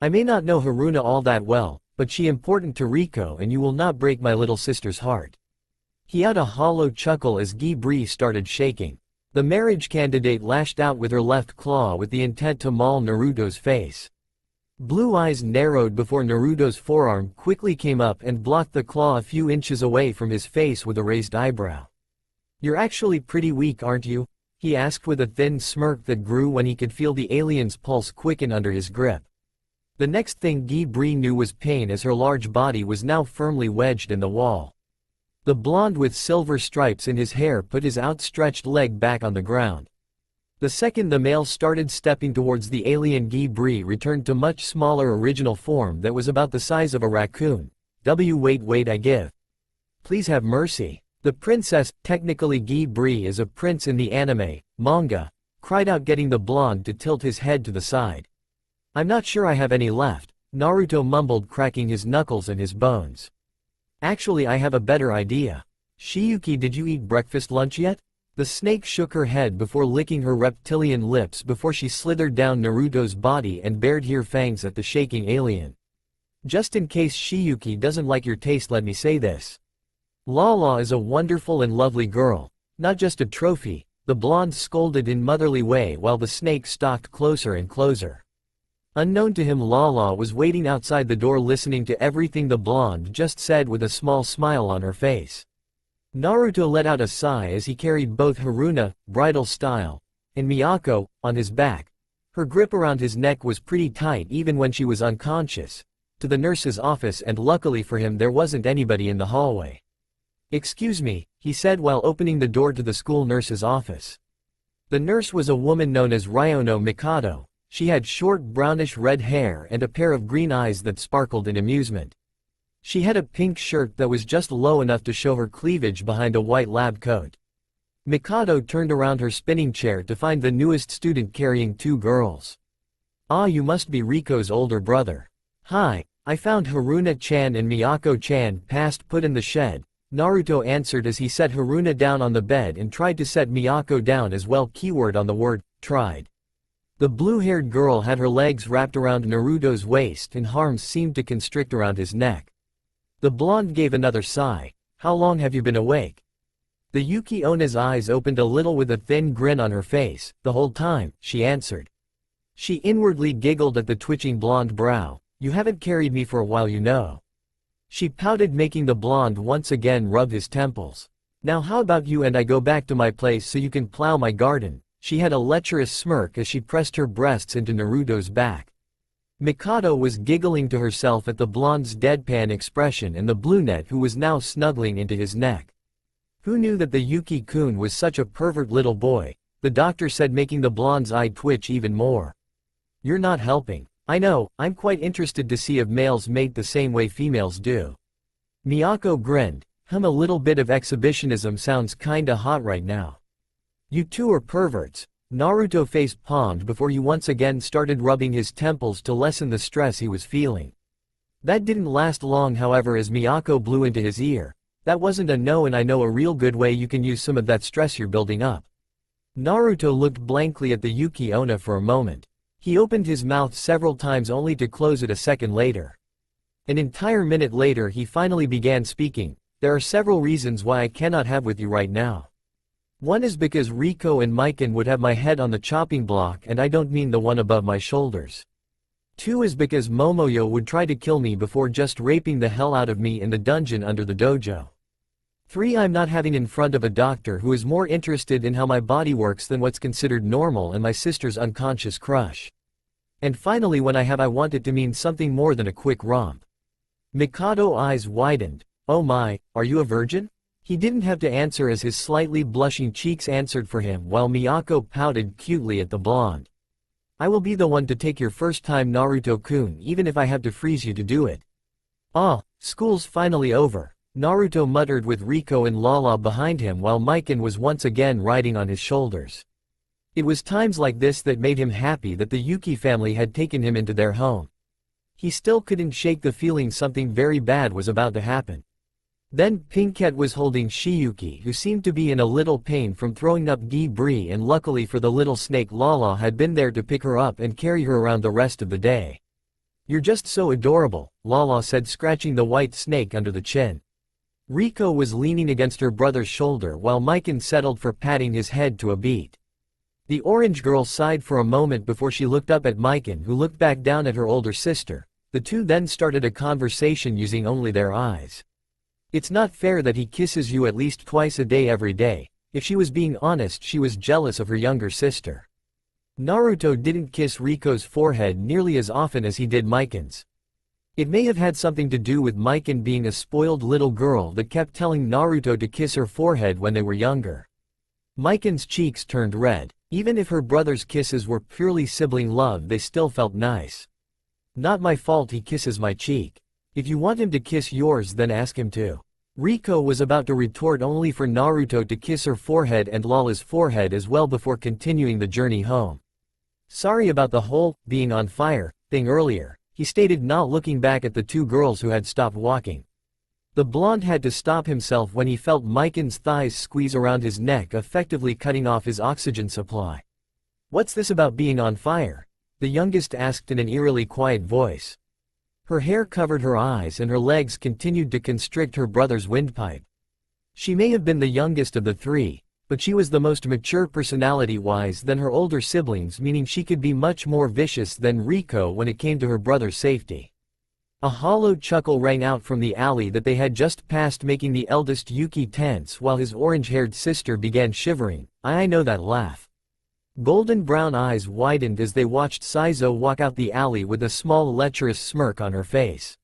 I may not know Haruna all that well, but she important to Rico, and you will not break my little sister's heart." He had a hollow chuckle as Guy Bree started shaking. The marriage candidate lashed out with her left claw with the intent to maul Naruto's face. Blue eyes narrowed before Naruto's forearm quickly came up and blocked the claw a few inches away from his face with a raised eyebrow. "You're actually pretty weak, aren't you?" he asked with a thin smirk that grew when he could feel the alien's pulse quicken under his grip. The next thing Guy Bree knew was pain as her large body was now firmly wedged in the wall. The blonde with silver stripes in his hair put his outstretched leg back on the ground. The second the male started stepping towards the alien, Guy Bree returned to much smaller original form that was about the size of a raccoon. Wait, I give. Please have mercy." The princess, technically Guy Bree is a prince in the anime, manga, cried out, getting the blonde to tilt his head to the side. "I'm not sure I have any left," Naruto mumbled, cracking his knuckles and his bones. "Actually, I have a better idea. Shiyuki, did you eat breakfast, lunch yet?" The snake shook her head before licking her reptilian lips before she slithered down Naruto's body and bared her fangs at the shaking alien. "Just in case Shiyuki doesn't like your taste, let me say this. Lala is a wonderful and lovely girl, not just a trophy," the blonde scolded in motherly way while the snake stalked closer and closer. Unknown to him, Lala was waiting outside the door listening to everything the blonde just said with a small smile on her face. Naruto let out a sigh as he carried both Haruna, bridal style, and Miyako, on his back. Her grip around his neck was pretty tight even when she was unconscious, to the nurse's office, and luckily for him there wasn't anybody in the hallway. "Excuse me," he said while opening the door to the school nurse's office. The nurse was a woman known as Ryono Mikado. She had short brownish red hair and a pair of green eyes that sparkled in amusement. She had a pink shirt that was just low enough to show her cleavage behind a white lab coat. Mikado turned around her spinning chair to find the newest student carrying two girls. "Ah, you must be Riko's older brother." "Hi, I found Haruna-chan and Miyako-chan put in the shed," Naruto answered as he set Haruna down on the bed and tried to set Miyako down as well. Keyword on the word, tried. The blue-haired girl had her legs wrapped around Naruto's waist and arms seemed to constrict around his neck. The blonde gave another sigh. "How long have you been awake?" The Yuki Ona's eyes opened a little with a thin grin on her face. "The whole time," she answered. She inwardly giggled at the twitching blonde brow. "You haven't carried me for a while, you know." She pouted, making the blonde once again rub his temples. "Now how about you and I go back to my place so you can plow my garden?" She had a lecherous smirk as she pressed her breasts into Naruto's back. Mikado was giggling to herself at the blonde's deadpan expression and the brunette who was now snuggling into his neck. Who knew that the Yuki-kun was such a pervert little boy? The doctor said, making the blonde's eye twitch even more. "You're not helping." "I know, I'm quite interested to see if males mate the same way females do." Miyako grinned. A little bit of exhibitionism sounds kinda hot right now." "You two are perverts." Naruto face palmed before he once again started rubbing his temples to lessen the stress he was feeling. That didn't last long, however, as Miyako blew into his ear. "That wasn't a no, and I know a real good way you can use some of that stress you're building up." Naruto looked blankly at the Yuki Onna for a moment. He opened his mouth several times only to close it a second later. An entire minute later he finally began speaking. "There are several reasons why I cannot have with you right now. One is because Riko and Mikan would have my head on the chopping block, and I don't mean the one above my shoulders. Two is because Momoyo would try to kill me before just raping the hell out of me in the dungeon under the dojo. Three, I'm not having in front of a doctor who is more interested in how my body works than what's considered normal and my sister's unconscious crush. And finally, when I want it to mean something more than a quick romp." Mikado eyes widened. "Oh my, are you a virgin?" He didn't have to answer as his slightly blushing cheeks answered for him while Miyako pouted cutely at the blonde. "I will be the one to take your first time, Naruto-kun, even if I have to freeze you to do it." "Ah, school's finally over," Naruto muttered with Riko and Lala behind him while Mikan was once again riding on his shoulders. It was times like this that made him happy that the Yuki family had taken him into their home. He still couldn't shake the feeling something very bad was about to happen. Then Pinkette was holding Shiyuki, who seemed to be in a little pain from throwing up debris, and luckily for the little snake, Lala had been there to pick her up and carry her around the rest of the day. "You're just so adorable," Lala said, scratching the white snake under the chin. Riko was leaning against her brother's shoulder while Mikan settled for patting his head to a beat. The orange girl sighed for a moment before she looked up at Mikan, who looked back down at her older sister. The two then started a conversation using only their eyes. "It's not fair that he kisses you at least twice a day every day." If she was being honest, she was jealous of her younger sister. Naruto didn't kiss Riko's forehead nearly as often as he did Mikan's. It may have had something to do with Mikan being a spoiled little girl that kept telling Naruto to kiss her forehead when they were younger. Mikan's cheeks turned red. Even if her brother's kisses were purely sibling love, they still felt nice. "Not my fault he kisses my cheek. If you want him to kiss yours, then ask him to." Riko was about to retort only for Naruto to kiss her forehead and Lala's forehead as well before continuing the journey home. "Sorry about the whole being on fire thing earlier," he stated, not looking back at the two girls who had stopped walking. The blonde had to stop himself when he felt Mikan's thighs squeeze around his neck, effectively cutting off his oxygen supply. "What's this about being on fire?" the youngest asked in an eerily quiet voice. Her hair covered her eyes and her legs continued to constrict her brother's windpipe. She may have been the youngest of the three, but she was the most mature personality-wise than her older siblings, meaning she could be much more vicious than Riko when it came to her brother's safety. A hollow chuckle rang out from the alley that they had just passed, making the eldest Yuki tense while his orange-haired sister began shivering. I know that laugh. Golden brown eyes widened as they watched Saizo walk out the alley with a small lecherous smirk on her face.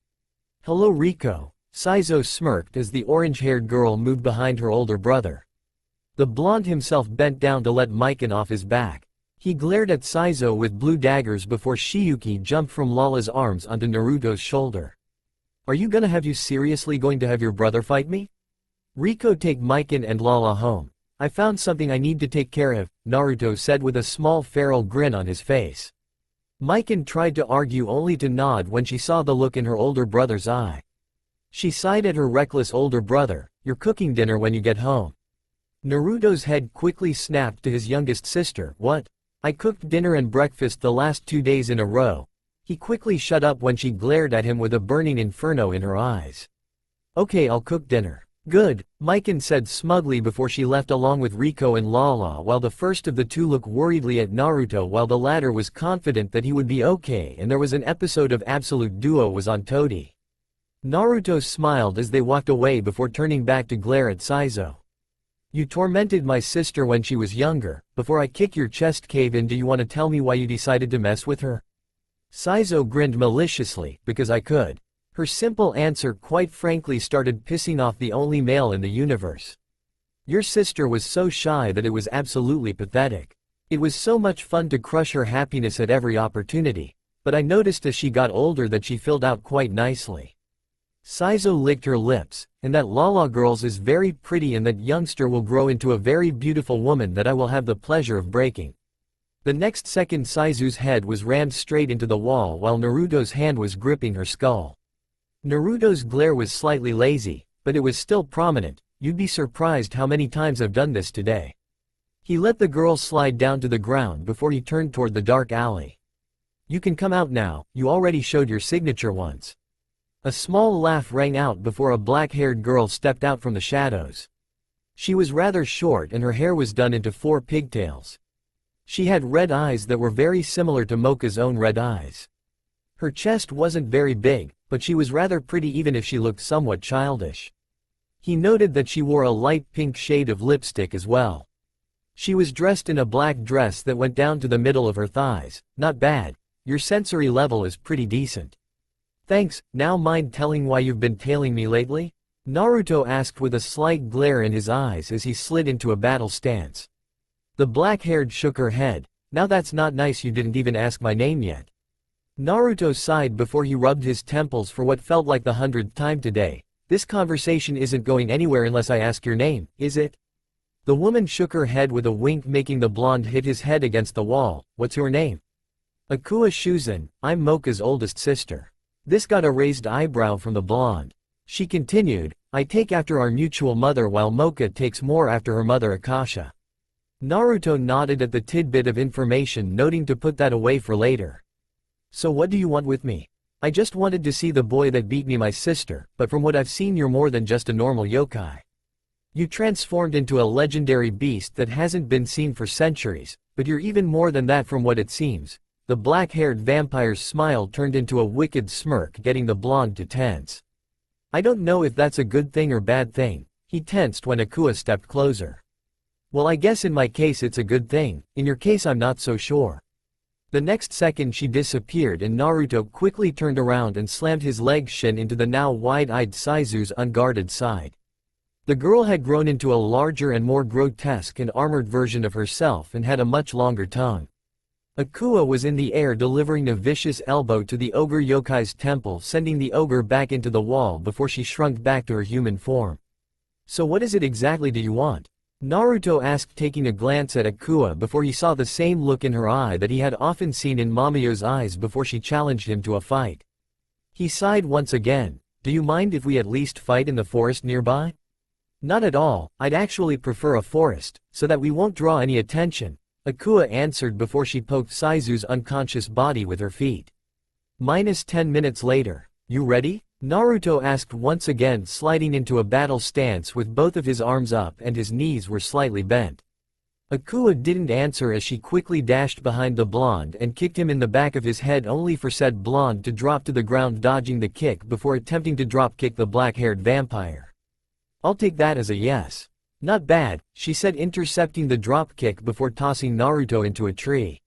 "Hello Riko," Saizo smirked as the orange-haired girl moved behind her older brother. The blonde himself bent down to let Mikan off his back. He glared at Saizo with blue daggers before Shiyuki jumped from Lala's arms onto Naruto's shoulder. Are you seriously going to have your brother fight me? Rico, take Mikan and Lala home. I found something I need to take care of, Naruto said with a small feral grin on his face. Mikan tried to argue only to nod when she saw the look in her older brother's eye. She sighed at her reckless older brother. You're cooking dinner when you get home. Naruto's head quickly snapped to his youngest sister. What? I cooked dinner and breakfast the last 2 days in a row. He quickly shut up when she glared at him with a burning inferno in her eyes. Okay, I'll cook dinner. Good, Mikan said smugly before she left along with Rico and Lala, while the first of the two looked worriedly at Naruto while the latter was confident that he would be okay and there was an episode of Absolute Duo was on Todi. Naruto smiled as they walked away before turning back to glare at Saizo. You tormented my sister when she was younger. Before I kick your chest cave in, do you want to tell me why you decided to mess with her? Saizo grinned maliciously. Because I could. Her simple answer quite frankly started pissing off the only male in the universe. Your sister was so shy that it was absolutely pathetic. It was so much fun to crush her happiness at every opportunity, but I noticed as she got older that she filled out quite nicely. Saizo licked her lips, and that Lala girls is very pretty and that youngster will grow into a very beautiful woman that I will have the pleasure of breaking. The next second Saizu's head was rammed straight into the wall while Naruto's hand was gripping her skull. Naruto's glare was slightly lazy, but it was still prominent. You'd be surprised how many times I've done this today. He let the girl slide down to the ground before he turned toward the dark alley. You can come out now, you already showed your signature once. A small laugh rang out before a black-haired girl stepped out from the shadows. She was rather short and her hair was done into 4 pigtails. She had red eyes that were very similar to Mocha's own red eyes. Her chest wasn't very big, but she was rather pretty even if she looked somewhat childish. He noted that she wore a light pink shade of lipstick as well. She was dressed in a black dress that went down to the middle of her thighs. Not bad. Your sensory level is pretty decent. Thanks. Now mind telling why you've been tailing me lately? Naruto asked with a slight glare in his eyes as he slid into a battle stance. The black-haired shook her head. Now that's not nice, you didn't even ask my name yet. Naruto sighed before he rubbed his temples for what felt like the 100th time today. This conversation isn't going anywhere unless I ask your name, is it? The woman shook her head with a wink, making the blonde hit his head against the wall. What's your name? Akua Shuzan. I'm Mocha's oldest sister. This got a raised eyebrow from the blonde. She continued, I take after our mutual mother while Mocha takes more after her mother Akasha. Naruto nodded at the tidbit of information, noting to put that away for later. So what do you want with me? I just wanted to see the boy that beat me, my sister, but from what I've seen you're more than just a normal yokai. You transformed into a legendary beast that hasn't been seen for centuries, but you're even more than that from what it seems. The black-haired vampire's smile turned into a wicked smirk, getting the blonde to tense. I don't know if that's a good thing or bad thing. He tensed when Akua stepped closer. Well, I guess in my case it's a good thing. In your case I'm not so sure. The next second she disappeared and Naruto quickly turned around and slammed his leg shin into the now wide-eyed Saizu's unguarded side. The girl had grown into a larger and more grotesque and armored version of herself and had a much longer tongue. Akua was in the air delivering a vicious elbow to the ogre yokai's temple, sending the ogre back into the wall before she shrunk back to her human form. So what is it exactly do you want? Naruto asked, taking a glance at Akua before he saw the same look in her eye that he had often seen in Mamayo's eyes before she challenged him to a fight. He sighed once again. Do you mind if we at least fight in the forest nearby? Not at all, I'd actually prefer a forest, so that we won't draw any attention, Akua answered before she poked Saizu's unconscious body with her feet. -10 minutes later. You ready? Naruto asked once again, sliding into a battle stance with both of his arms up and his knees were slightly bent. Akua didn't answer as she quickly dashed behind the blonde and kicked him in the back of his head, only for said blonde to drop to the ground, dodging the kick before attempting to drop-kick the black-haired vampire. I'll take that as a yes. Not bad, she said, intercepting the drop-kick before tossing Naruto into a tree.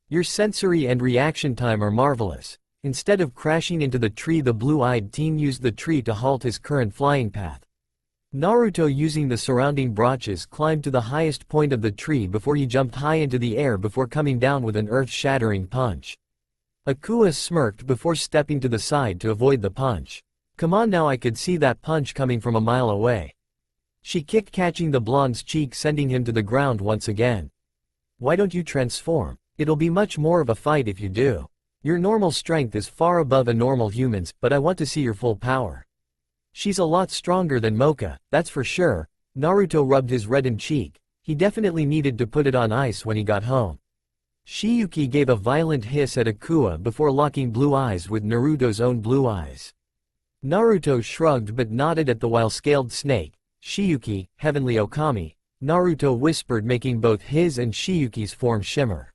Your sensory and reaction time are marvelous. Instead of crashing into the tree, the blue-eyed teen used the tree to halt his current flying path. Naruto, using the surrounding branches, climbed to the highest point of the tree before he jumped high into the air before coming down with an earth-shattering punch. Akua smirked before stepping to the side to avoid the punch. Come on now, I could see that punch coming from a mile away. She kicked, catching the blonde's cheek, sending him to the ground once again. Why don't you transform? It'll be much more of a fight if you do. Your normal strength is far above a normal human's, but I want to see your full power. She's a lot stronger than Mocha, that's for sure. Naruto rubbed his reddened cheek. He definitely needed to put it on ice when he got home. Shiyuki gave a violent hiss at Akua before locking blue eyes with Naruto's own blue eyes. Naruto shrugged but nodded at the while-scaled snake. Shiyuki, heavenly Okami, Naruto whispered, making both his and Shiyuki's form shimmer.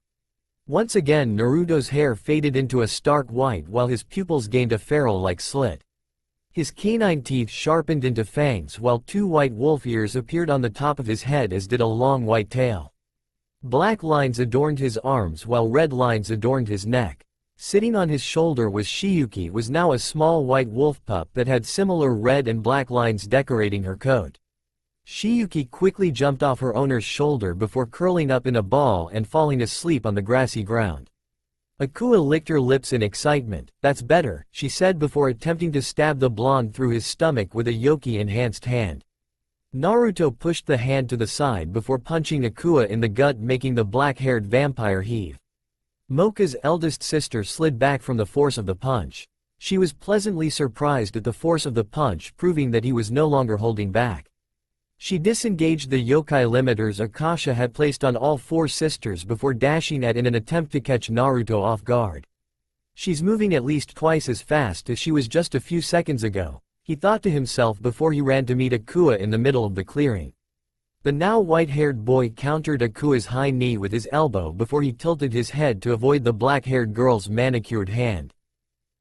Once again Naruto's hair faded into a stark white while his pupils gained a ferrule-like slit. His canine teeth sharpened into fangs while two white wolf ears appeared on the top of his head, as did a long white tail. Black lines adorned his arms while red lines adorned his neck. Sitting on his shoulder was Shiyuki, was now a small white wolf pup that had similar red and black lines decorating her coat. Shiyuki quickly jumped off her owner's shoulder before curling up in a ball and falling asleep on the grassy ground. Akua licked her lips in excitement. That's better, she said before attempting to stab the blonde through his stomach with a Yoki-enhanced hand. Naruto pushed the hand to the side before punching Akua in the gut, making the black-haired vampire heave. Mocha's eldest sister slid back from the force of the punch. She was pleasantly surprised at the force of the punch, proving that he was no longer holding back. She disengaged the yokai limiters Akasha had placed on all four sisters before dashing at in an attempt to catch Naruto off guard. She's moving at least twice as fast as she was just a few seconds ago, he thought to himself before he ran to meet Akua in the middle of the clearing. The now white-haired boy countered Akua's high knee with his elbow before he tilted his head to avoid the black-haired girl's manicured hand.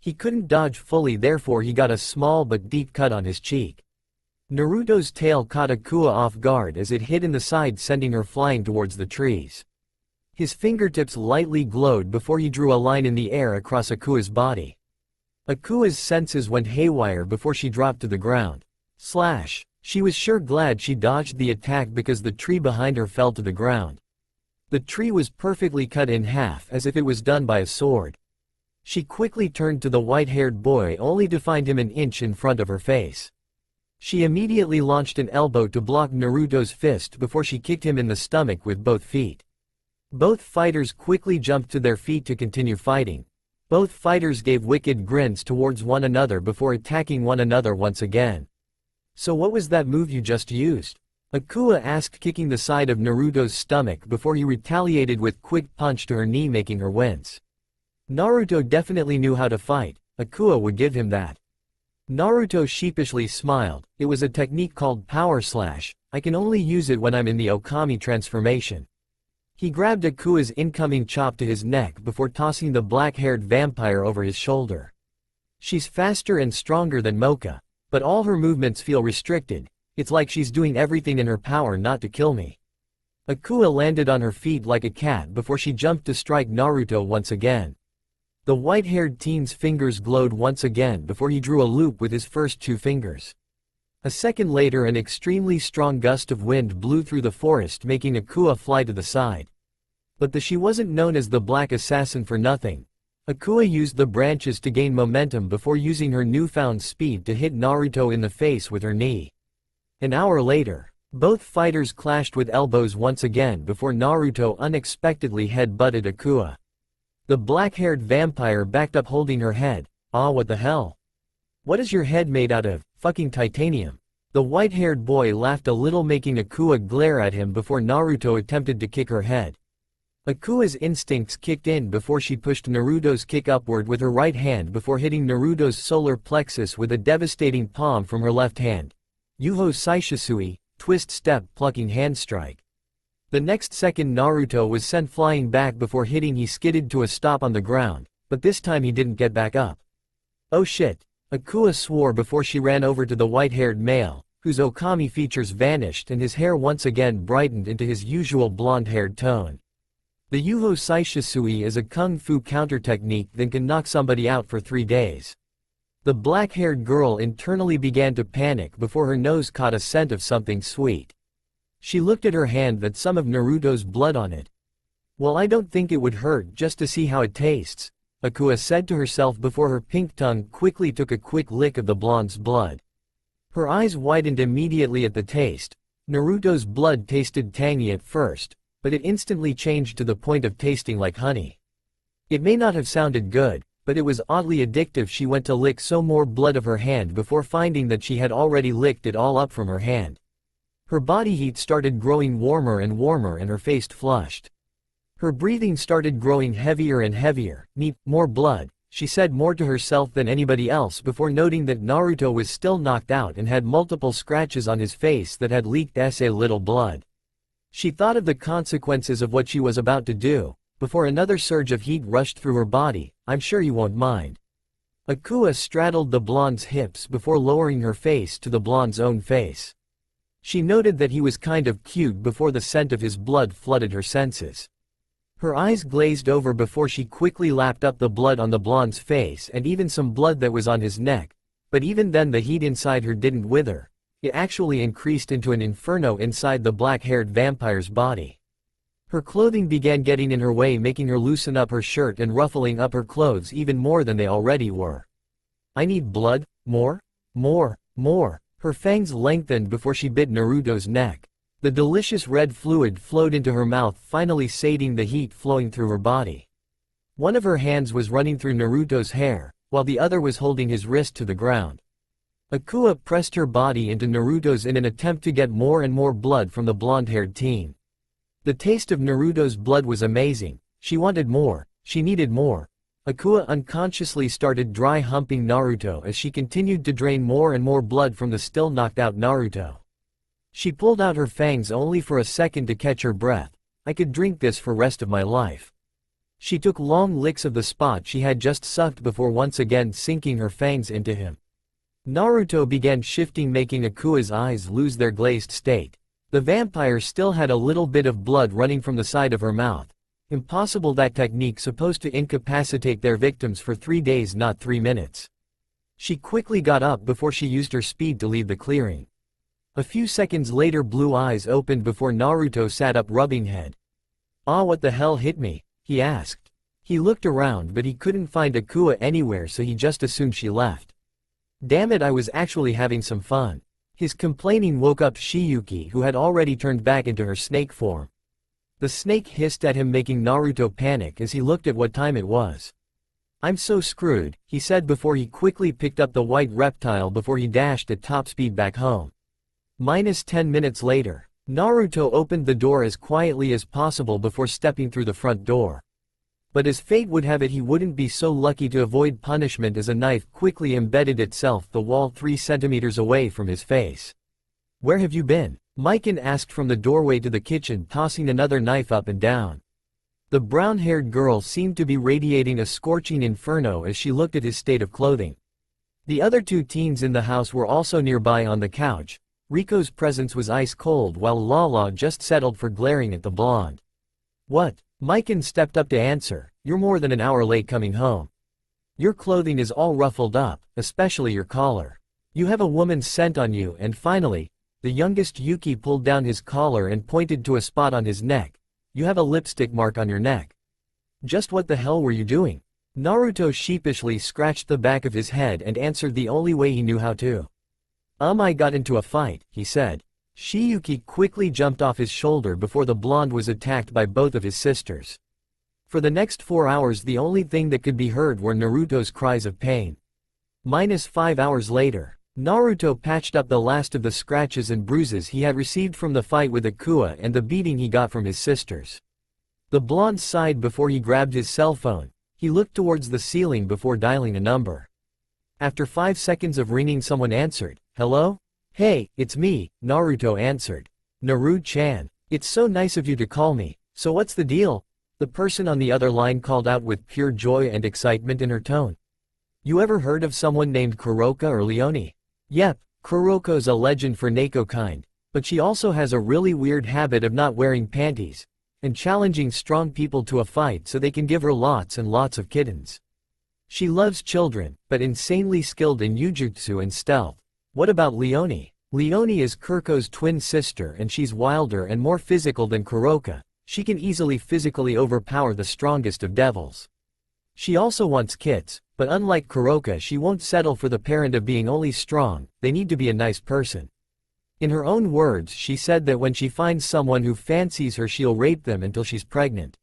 He couldn't dodge fully, therefore he got a small but deep cut on his cheek. Naruto's tail caught Akua off guard as it hit in the side, sending her flying towards the trees. His fingertips lightly glowed before he drew a line in the air across Akua's body. Akua's senses went haywire before she dropped to the ground. Slash! She was sure glad she dodged the attack because the tree behind her fell to the ground. The tree was perfectly cut in half as if it was done by a sword. She quickly turned to the white-haired boy only to find him an inch in front of her face. She immediately launched an elbow to block Naruto's fist before she kicked him in the stomach with both feet. Both fighters quickly jumped to their feet to continue fighting. Both fighters gave wicked grins towards one another before attacking one another once again. So what was that move you just used? Akua asked, kicking the side of Naruto's stomach before he retaliated with quick punch to her knee, making her wince. Naruto definitely knew how to fight, Akua would give him that. Naruto sheepishly smiled. It was a technique called Power Slash. I can only use it when I'm in the Okami transformation. He grabbed Akua's incoming chop to his neck before tossing the black-haired vampire over his shoulder. She's faster and stronger than Mocha, but all her movements feel restricted. It's like she's doing everything in her power not to kill me. Akua landed on her feet like a cat before she jumped to strike Naruto once again. The white-haired teen's fingers glowed once again before he drew a loop with his first two fingers. A second later, an extremely strong gust of wind blew through the forest, making Akua fly to the side. But she wasn't known as the Black Assassin for nothing. Akua used the branches to gain momentum before using her newfound speed to hit Naruto in the face with her knee. An hour later, both fighters clashed with elbows once again before Naruto unexpectedly head-butted Akua. The black-haired vampire backed up, holding her head. Ah, what the hell? What is your head made out of? Fucking titanium. The white-haired boy laughed a little, making Akua glare at him before Naruto attempted to kick her head. Akua's instincts kicked in before she pushed Naruto's kick upward with her right hand before hitting Naruto's solar plexus with a devastating palm from her left hand. Yuho Saishisui, twist step, plucking hand strike. The next second Naruto was sent flying back before hitting. He skidded to a stop on the ground, but this time he didn't get back up. Oh shit! Akua swore before she ran over to the white-haired male, whose Okami features vanished and his hair once again brightened into his usual blonde-haired tone. The Yuho Saishisui is a kung fu counter technique that can knock somebody out for 3 days. The black-haired girl internally began to panic before her nose caught a scent of something sweet. She looked at her hand that some of Naruto's blood on it. Well, I don't think it would hurt just to see how it tastes. Akua said to herself before her pink tongue quickly took a quick lick of the blonde's blood. Her eyes widened immediately at the taste. Naruto's blood tasted tangy at first, but it instantly changed to the point of tasting like honey. It may not have sounded good, but it was oddly addictive. She went to lick some more blood of her hand before finding that she had already licked it all up from her hand. Her body heat started growing warmer and warmer and her face flushed. Her breathing started growing heavier and heavier. "Need more blood," she said more to herself than anybody else before noting that Naruto was still knocked out and had multiple scratches on his face that had leaked a little blood. She thought of the consequences of what she was about to do, before another surge of heat rushed through her body. "I'm sure you won't mind." Akua straddled the blonde's hips before lowering her face to the blonde's own face. She noted that he was kind of cute before the scent of his blood flooded her senses. Her eyes glazed over before she quickly lapped up the blood on the blonde's face and even some blood that was on his neck, but even then the heat inside her didn't wither. It actually increased into an inferno inside the black-haired vampire's body. Her clothing began getting in her way, making her loosen up her shirt and ruffling up her clothes even more than they already were. "I need blood, more, more, more." Her fangs lengthened before she bit Naruto's neck. The delicious red fluid flowed into her mouth, finally sating the heat flowing through her body. One of her hands was running through Naruto's hair, while the other was holding his wrist to the ground. Akua pressed her body into Naruto's in an attempt to get more and more blood from the blonde-haired teen. The taste of Naruto's blood was amazing. She wanted more. She needed more. Akua unconsciously started dry humping Naruto as she continued to drain more and more blood from the still knocked out Naruto. She pulled out her fangs only for a second to catch her breath. "I could drink this for rest of my life." She took long licks of the spot she had just sucked before once again sinking her fangs into him. Naruto began shifting, making Akua's eyes lose their glazed state. The vampire still had a little bit of blood running from the side of her mouth. Impossible, that technique supposed to incapacitate their victims for 3 days, not 3 minutes. She quickly got up before she used her speed to leave the clearing. A few seconds later, blue eyes opened before Naruto sat up, rubbing head. "Ah, what the hell hit me?" he asked. He looked around but he couldn't find Akua anywhere, so he just assumed she left. "Damn it, I was actually having some fun." His complaining woke up Shiyuki, who had already turned back into her snake form. The snake hissed at him, making Naruto panic as he looked at what time it was. "I'm so screwed," he said before he quickly picked up the white reptile before he dashed at top speed back home. -10 minutes later, Naruto opened the door as quietly as possible before stepping through the front door. But as fate would have it, he wouldn't be so lucky to avoid punishment as a knife quickly embedded itself the wall 3 centimeters away from his face. "Where have you been?" Mikan asked from the doorway to the kitchen, tossing another knife up and down. The brown-haired girl seemed to be radiating a scorching inferno as she looked at his state of clothing. The other 2 teens in the house were also nearby on the couch. Riko's presence was ice cold while Lala just settled for glaring at the blonde. "What?" Mikan stepped up to answer. "You're more than an hour late coming home. Your clothing is all ruffled up, especially your collar. You have a woman's scent on you." And finally, the youngest Yuki pulled down his collar and pointed to a spot on his neck. "You have a lipstick mark on your neck." "Just what the hell were you doing?" Naruto sheepishly scratched the back of his head and answered the only way he knew how to. I got into a fight," he said. Shiyuki quickly jumped off his shoulder before the blonde was attacked by both of his sisters. For the next 4 hours the only thing that could be heard were Naruto's cries of pain. -5 hours later, Naruto patched up the last of the scratches and bruises he had received from the fight with Akua and the beating he got from his sisters. The blonde sighed before he grabbed his cell phone. He looked towards the ceiling before dialing a number. After 5 seconds of ringing, someone answered. "Hello? Hey, it's me," Naruto answered. "Naru-chan. It's so nice of you to call me. So what's the deal?" The person on the other line called out with pure joy and excitement in her tone. "You ever heard of someone named Kuroka or Leone?" "Yep, Kuroko's a legend for Neko kind, but she also has a really weird habit of not wearing panties and challenging strong people to a fight so they can give her lots and lots of kittens. She loves children, but insanely skilled in Jujutsu and stealth." "What about Leone?" "Leone is Kurko's twin sister and she's wilder and more physical than Kuroka. She can easily physically overpower the strongest of devils. She also wants kids, but unlike Kuroka she won't settle for the parent of being only strong, they need to be a nice person. In her own words she said that when she finds someone who fancies her she'll rape them until she's pregnant.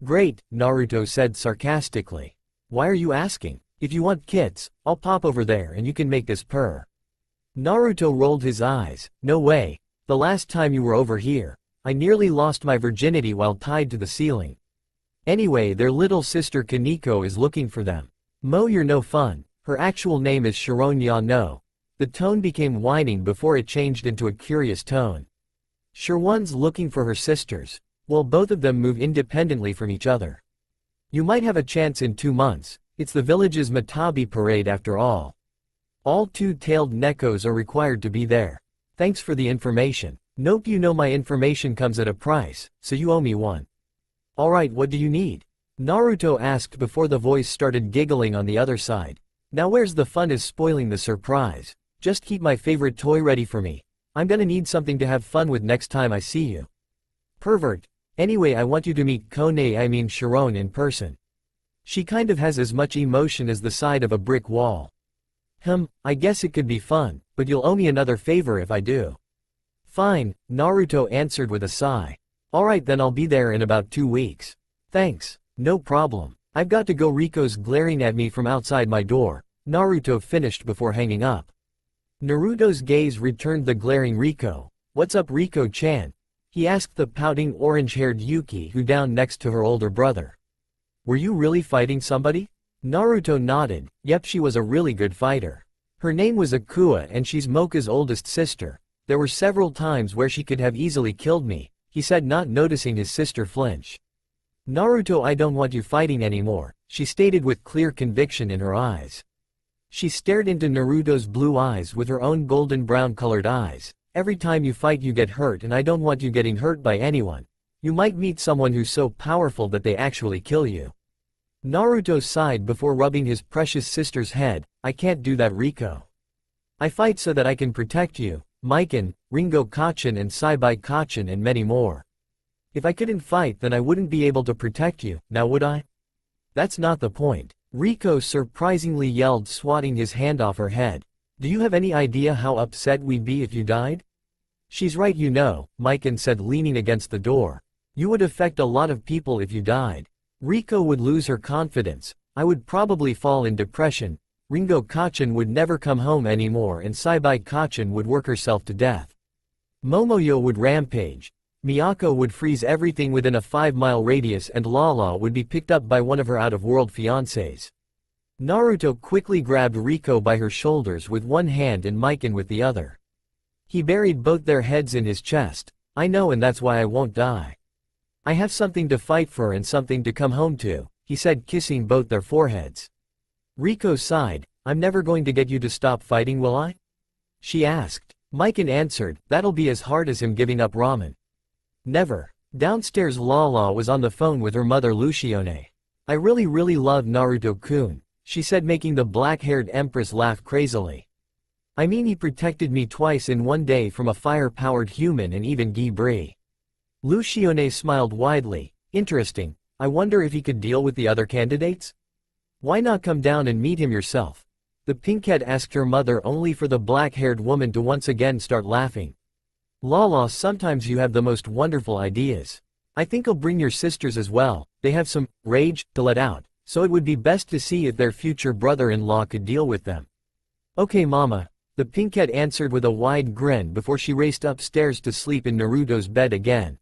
Great, Naruto said sarcastically. Why are you asking? If you want kids, I'll pop over there and you can make this purr. Naruto rolled his eyes. No way. The last time you were over here, I nearly lost my virginity while tied to the ceiling. Anyway, their little sister Kaneko is looking for them. Mo, you're no fun. Her actual name is Shironya no. The tone became whining before it changed into a curious tone. Sure, one's looking for her sisters. Well, both of them move independently from each other. You might have a chance in 2 months. It's the village's Matabi parade after all. All two-tailed Nekos are required to be there. Thanks for the information. Nope, you know my information comes at a price, so you owe me one. Alright, what do you need? Naruto asked before the voice started giggling on the other side. Now where's the fun is spoiling the surprise. Just keep my favorite toy ready for me. I'm gonna need something to have fun with next time I see you. Pervert. Anyway, I want you to meet Sharon in person. She kind of has as much emotion as the side of a brick wall. I guess it could be fun, but you'll owe me another favor if I do. Fine, Naruto answered with a sigh. Alright then, I'll be there in about 2 weeks. Thanks, no problem. I've got to go. Riko's glaring at me from outside my door. Naruto finished before hanging up. Naruto's gaze returned the glaring Riko. What's up, Riko-chan? He asked the pouting orange-haired Yuki who down next to her older brother. Were you really fighting somebody? Naruto nodded. Yep, she was a really good fighter. Her name was Akua and she's Mocha's oldest sister. There were several times where she could have easily killed me, he said, not noticing his sister flinch. Naruto, I don't want you fighting anymore, she stated with clear conviction in her eyes. She stared into Naruto's blue eyes with her own golden brown colored eyes. Every time you fight you get hurt and I don't want you getting hurt by anyone. You might meet someone who's so powerful that they actually kill you. Naruto sighed before rubbing his precious sister's head. I can't do that, Riko. I fight so that I can protect you, Mikan, Ringo Kachin and Saibai Kachin and many more. If I couldn't fight then I wouldn't be able to protect you, now would I? That's not the point. Riko surprisingly yelled, swatting his hand off her head. Do you have any idea how upset we'd be if you died? She's right, you know, Mikan said, leaning against the door. You would affect a lot of people if you died. Riko would lose her confidence, I would probably fall in depression, Ringo Kachin would never come home anymore and Saibai Kachin would work herself to death. Momoyo would rampage, Miyako would freeze everything within a 5-mile radius and Lala would be picked up by one of her out-of-world fiancés. Naruto quickly grabbed Riko by her shoulders with one hand and Mikan with the other. He buried both their heads in his chest. I know, and that's why I won't die. I have something to fight for and something to come home to, he said, kissing both their foreheads. Riko sighed. I'm never going to get you to stop fighting, will I? She asked. Mikan answered, that'll be as hard as him giving up ramen. Never. Downstairs Lala was on the phone with her mother Lucione. I really love Naruto-kun, she said, making the black-haired empress laugh crazily. I mean, he protected me twice in one day from a fire-powered human and even Guy. Lucione smiled widely. Interesting. I wonder if he could deal with the other candidates? Why not come down and meet him yourself? The pinkhead asked her mother, only for the black-haired woman to once again start laughing. Lala, sometimes you have the most wonderful ideas. I think I'll bring your sisters as well. They have some rage to let out, so it would be best to see if their future brother-in-law could deal with them. Okay, mama. The pinkhead answered with a wide grin before she raced upstairs to sleep in Naruto's bed again.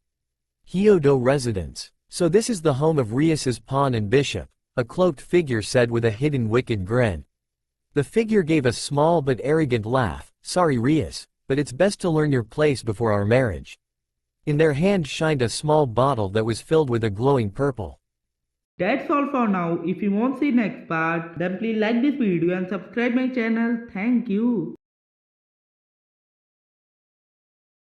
Hyodo residence. So this is the home of Rias's pawn and bishop, a cloaked figure said with a hidden wicked grin. The figure gave a small but arrogant laugh. Sorry, Rias, but it's best to learn your place before our marriage. In their hand shined a small bottle that was filled with a glowing purple. That's all for now. If you want to see next part, then please like this video and subscribe my channel. Thank you.